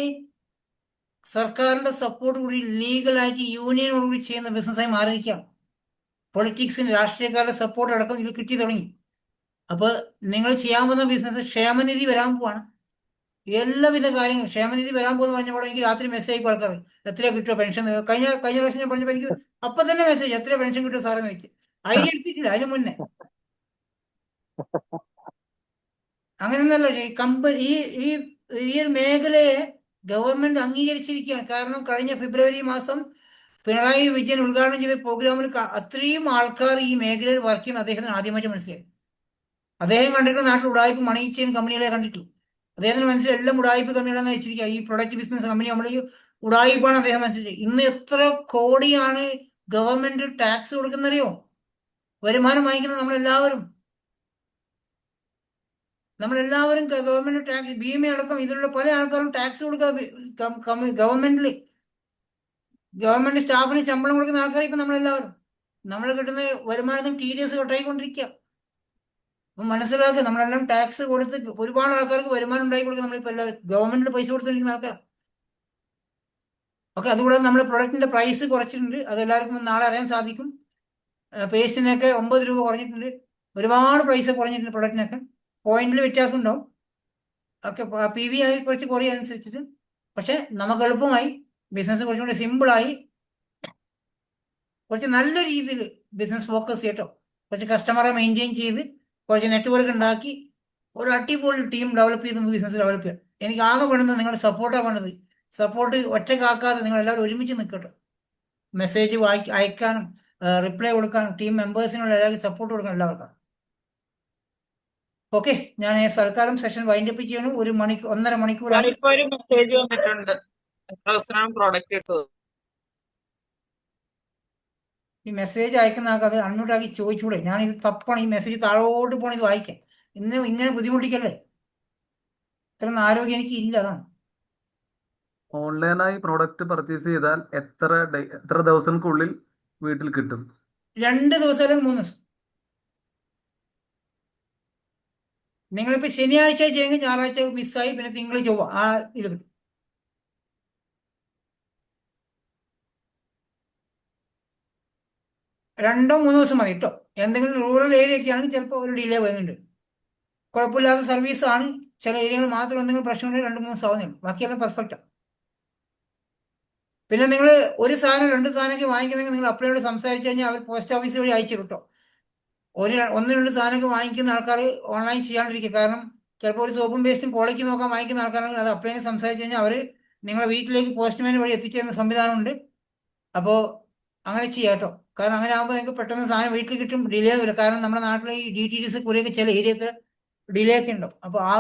സർക്കാരിന്റെ സപ്പോർട്ട് കൂടി ലീഗലായിട്ട് യൂണിയനോടുകൂടി ചെയ്യുന്ന ബിസിനസ്സായി മാറിയിരിക്കാം. പൊളിറ്റിക്സിന് രാഷ്ട്രീയക്കാരുടെ സപ്പോർട്ട് അടക്കം ഇത് കിട്ടി തുടങ്ങി. അപ്പോൾ നിങ്ങൾ ചെയ്യാൻ പോകുന്ന ബിസിനസ് ക്ഷേമനിധി വരാൻ പോവാണ്. എല്ലാവിധ കാര്യങ്ങളും ക്ഷേമനിധി വരാൻ പോകുന്ന പറഞ്ഞപ്പോൾ എനിക്ക് രാത്രി മെസ്സേജ് അയക്കും ആൾക്കാർ, എത്ര കിട്ടുമോ പെൻഷൻ. കഴിഞ്ഞ പ്രാവശ്യം ഞാൻ പറഞ്ഞപ്പോൾ എനിക്ക് അപ്പം തന്നെ മെസ്സേജ്, എത്ര പെൻഷൻ കിട്ടുമോ സാറെന്ന് വെച്ച്. ഐഡിയ എടുത്തിട്ടില്ല അതിന് മുന്നേ. അങ്ങനെയൊന്നല്ല, കമ്പനി ഈ ഒരു മേഖലയെ ഗവൺമെന്റ് അംഗീകരിച്ചിരിക്കുകയാണ്. കാരണം കഴിഞ്ഞ ഫെബ്രുവരി മാസം പിണറായി വിജയൻ ഉദ്ഘാടനം ചെയ്ത പ്രോഗ്രാമിൽ അത്രയും ആൾക്കാർ ഈ മേഖലയിൽ വർക്ക് ചെയ്യുന്ന അദ്ദേഹത്തിന് ആദ്യമായിട്ട് മനസ്സിലായി. അദ്ദേഹം കണ്ടിട്ട് നാട്ടിൽ ഉടായ്പ മണിയിച്ചേൻ കമ്പനികളെ കണ്ടിട്ടുള്ളൂ. അദ്ദേഹത്തിന് മനസ്സിലായി എല്ലാം ഉടായ്പ കമ്പനികളെന്ന് വെച്ചിരിക്കുക. ഈ പ്രൊഡക്റ്റ് ബിസിനസ് കമ്പനി നമ്മൾ ഈ ഉടായ്പാണ് അദ്ദേഹം മനസ്സിലായി. ഇന്ന് എത്ര കോടിയാണ് ഗവൺമെന്റ് ടാക്സ് കൊടുക്കുന്നറിയോ? വരുമാനം വാങ്ങിക്കുന്നത് നമ്മളെല്ലാവരും ഗവൺമെന്റ് ടാക്സ്, ഭീമ അടക്കം ഇതിലുള്ള പല ആൾക്കാരും ടാക്സ് കൊടുക്കുക ഗവൺമെന്റിൽ. ഗവൺമെന്റ് സ്റ്റാഫിന് ശമ്പളം കൊടുക്കുന്ന ആൾക്കാർ ഇപ്പം നമ്മളെല്ലാവരും നമ്മൾ കിട്ടുന്ന വരുമാനത്തിന് TDS കട്ടായിക്കൊണ്ടിരിക്കുക. അപ്പം മനസ്സിലാക്കുക, നമ്മളെല്ലാം ടാക്സ് കൊടുത്ത് ഒരുപാട് ആൾക്കാർക്ക് വരുമാനം ഉണ്ടാക്കി കൊടുക്കുക. നമ്മളിപ്പോൾ എല്ലാവരും ഗവൺമെന്റിന് പൈസ കൊടുത്തിരിക്കുന്ന ആൾക്കാർ. ഓക്കെ, അതുകൂടാതെ നമ്മൾ പ്രൊഡക്റ്റിന്റെ പ്രൈസ് കുറച്ചിട്ടുണ്ട്. അതെല്ലാവർക്കും നാളെ അറിയാൻ സാധിക്കും. പേസ്റ്റിനൊക്കെ 9 രൂപ കുറഞ്ഞിട്ടുണ്ട്. ഒരുപാട് പ്രൈസ് കുറഞ്ഞിട്ടുണ്ട് പ്രൊഡക്റ്റിനൊക്കെ. പോയിന്റിൽ വ്യത്യാസം ഉണ്ടാവും. ഒക്കെ PV ആയി കുറച്ച് കുറയും അനുസരിച്ചിട്ട്. പക്ഷെ നമുക്ക് എളുപ്പമായി, ബിസിനസ് കുറച്ചും കൂടി സിമ്പിളായി, കുറച്ച് നല്ല രീതിയിൽ ബിസിനസ് ഫോക്കസ് ചെയ്യട്ടോ. കുറച്ച് കസ്റ്റമറെ മെയിൻറ്റെയിൻ ചെയ്ത് കുറച്ച് നെറ്റ്വർക്ക് ഉണ്ടാക്കി ഒരു അടിപൊളി ടീം ഡെവലപ്പ് ചെയ്ത് ബിസിനസ് ഡെവലപ്പ് ചെയ്യാം. എനിക്ക് ആകെ വേണ്ടത് നിങ്ങളുടെ സപ്പോർട്ടാണ് വേണ്ടത്. സപ്പോർട്ട് ഒറ്റക്കാക്കാതെ നിങ്ങൾ എല്ലാവരും ഒരുമിച്ച് നിൽക്കട്ടോ. മെസ്സേജ് അയക്കാനും റിപ്ലൈ കൊടുക്കാനും ടീം മെമ്പേഴ്സിനുള്ള എല്ലാവർക്കും സപ്പോർട്ട് കൊടുക്കണം എല്ലാവർക്കും. ഓക്കെ, ഞാൻ തൽക്കാലം സെഷൻ വൈൻഡപ്പ് ചെയ്യണം. 1.5 മണിക്കൂറായി. ഇപ്പൊ ഒരു മെസ്സേജ് വന്നിട്ടുണ്ട്, എത്ര ദിവസമാണ് പ്രോഡക്റ്റ് കിട്ടുന്നത്. ഈ മെസ്സേജ് അയക്കുന്ന ആൾക്ക് അത് അൺമ്യൂട്ടാക്കി ചോദിച്ചൂടെ? ഞാനിത് തപ്പാണ്, ഈ മെസ്സേജ് താഴോട്ട് പോകണം ഇത് വായിക്കാൻ. ഇങ്ങനെ ബുദ്ധിമുട്ടിക്കല്ലേ? ഇത്രയൊന്നും ആരോഗ്യം എനിക്ക് ഇല്ല, അതാണ്. ഓൺലൈനായി പ്രോഡക്റ്റ് പർച്ചേസ് ചെയ്താൽ എത്ര ദിവസങ്ങൾക്കുള്ളിൽ വീട്ടിൽ കിട്ടും? 2 ദിവസം അല്ലെങ്കിൽ 3 ദിവസം. നിങ്ങളിപ്പോൾ ശനിയാഴ്ച ചെയ്യുമെങ്കിൽ ഞായറാഴ്ച മിസ്സായി, പിന്നെ തിങ്കൾ ചൊവ്വ ആ ഇത് കിട്ടും. രണ്ടോ 3 ദിവസം മതി കേട്ടോ. എന്തെങ്കിലും റൂറൽ ഏരിയ ഒക്കെ ആണെങ്കിൽ ചിലപ്പോൾ ഒരു ഡിലേ വരുന്നുണ്ട്. കുഴപ്പമില്ലാത്ത സർവീസാണ്. ചില ഏരിയകൾ മാത്രം എന്തെങ്കിലും പ്രശ്നമുണ്ടെങ്കിൽ 2-3 ദിവസം ആവുന്നുള്ളൂ. ബാക്കിയെല്ലാം പെർഫെക്റ്റാണ്. പിന്നെ നിങ്ങൾ ഒരു സാധനം 2 സാധനമൊക്കെ വാങ്ങിക്കുന്നെങ്കിൽ നിങ്ങൾ അപ്ലൈയോട് സംസാരിച്ച് കഴിഞ്ഞാൽ അവർ പോസ്റ്റ് ഓഫീസ് വഴി അയച്ചു കേട്ടോ. 1-2 സാധനമൊക്കെ വാങ്ങിക്കുന്ന ആൾക്കാർ ഓൺലൈൻ ചെയ്യാണ്ടിരിക്കുക. കാരണം ചിലപ്പോൾ ഒരു സോപ്പും പേസ്റ്റും ക്വാളിറ്റി നോക്കാൻ വാങ്ങിക്കുന്ന ആൾക്കാരാണെങ്കിൽ അത് അപ്ലൈന് സംസാരിച്ച് കഴിഞ്ഞാൽ അവർ നിങ്ങളെ വീട്ടിലേക്ക് പോസ്റ്റ്മാൻ വഴി എത്തിച്ചേരുന്ന സംവിധാനമുണ്ട്. അപ്പോൾ അങ്ങനെ ചെയ്യാം കേട്ടോ. കാരണം അങ്ങനെ ആകുമ്പോൾ നിങ്ങൾക്ക് പെട്ടെന്ന് സാധനം വീട്ടിൽ കിട്ടും, ഡിലേ വരില്ല. കാരണം നമ്മുടെ നാട്ടിലെ ഈ DTDC കുറേയൊക്കെ ചില ഏരിയക്ക് ഡിലേ ഒക്കെ ഉണ്ടാവും. അപ്പോൾ ആ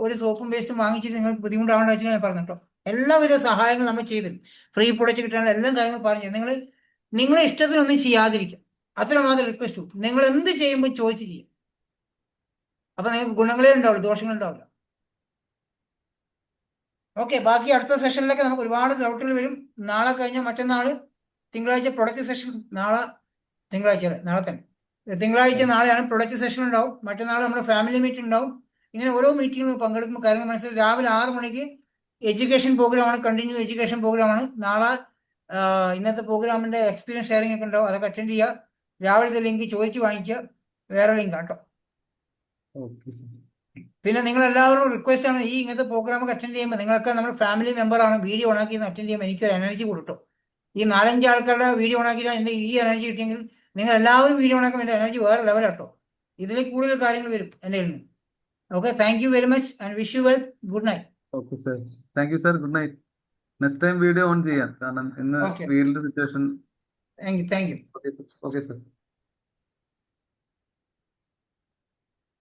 ഒരു സോപ്പും പേസ്റ്റും വാങ്ങിച്ചിട്ട് നിങ്ങൾക്ക് ബുദ്ധിമുട്ടാവേണ്ട വെച്ചാൽ ഞാൻ പറഞ്ഞു കേട്ടോ. എല്ലാവിധ സഹായങ്ങളും നമ്മൾ ചെയ്തു. ഫ്രീ പ്രൊഡക്റ്റ് കിട്ടാനുള്ള എല്ലാ കാര്യങ്ങളും പറഞ്ഞു. നിങ്ങൾ നിങ്ങളെ ഇഷ്ടത്തിനൊന്നും ചെയ്യാതിരിക്കുക. അത്രമാത്രം റിക്വസ്റ്റ്. നിങ്ങൾ എന്ത് ചെയ്യുമ്പോൾ ചോദിച്ച് ചെയ്യും. അപ്പൊ നിങ്ങൾക്ക് ഗുണങ്ങളേ ഉണ്ടാവില്ല, ദോഷങ്ങളുണ്ടാവില്ല. ഓക്കെ, ബാക്കി അടുത്ത സെഷനിലൊക്കെ നമുക്ക് ഒരുപാട് ഡൗട്ടുകൾ വരും. നാളെ കഴിഞ്ഞ മറ്റന്നാൾ തിങ്കളാഴ്ച പ്രൊഡക്റ്റ് സെഷൻ. നാളെ തന്നെ തിങ്കളാഴ്ച നാളെയാണ് പ്രൊഡക്റ്റ് സെഷൻ ഉണ്ടാവും. മറ്റന്നാൾ നമ്മുടെ ഫാമിലി മീറ്റിംഗ് ഉണ്ടാവും. ഇങ്ങനെ ഓരോ മീറ്റിംഗിൽ പങ്കെടുക്കുമ്പോൾ കാര്യങ്ങൾ മനസ്സിലായി. രാവിലെ 6 മണിക്ക് എഡ്യൂക്കേഷൻ പ്രോഗ്രാമാണ്, കണ്ടിന്യൂ എഡ്യൂക്കേഷൻ പ്രോഗ്രാമാണ്. നാളെ ഇന്നത്തെ പ്രോഗ്രാമിന്റെ എക്സ്പീരിയൻസ് ഷെയറിംഗ് ഒക്കെ ഉണ്ടാവും. അതൊക്കെ അറ്റൻഡ് ചെയ്യുക. രാവിലത്തെ ലിങ്ക് ചോദിച്ച് വാങ്ങിക്കുക. വേറെ ലിങ്ക് കേട്ടോ. പിന്നെ നിങ്ങൾ എല്ലാവരും റിക്വസ്റ്റ് ആണ്, ഈ ഇങ്ങനത്തെ പ്രോഗ്രാമൊക്കെ അറ്റൻഡ് ചെയ്യുമ്പോൾ നിങ്ങളൊക്കെ നമ്മുടെ ഫാമിലി മെമ്പറാണ്. വീഡിയോ ഓണാക്കി അറ്റൻഡ് ചെയ്യുമ്പോൾ എനിക്കൊരു എനർജി കൊടുക്കും. ഈ 4-5 ആൾക്കാരുടെ വീഡിയോ ഓണാക്കിയാൽ എൻ്റെ ഈ എനർജി കിട്ടിയെങ്കിൽ നിങ്ങൾ എല്ലാവരും വീഡിയോ ഓണാക്കുമ്പോൾ എൻ്റെ എനർജി വേറെ ലെവലാട്ടോ. ഇതിൽ കൂടുതൽ കാര്യങ്ങൾ വരും എൻ്റെ നിന്ന്. Okay, thank you very much and wish you well. Good night. Okay sir, thank you sir, good night. Next time video on ചെയ്യാം, കാരണം ഇന്ന് Okay. Field situation. Thank you. Okay sir.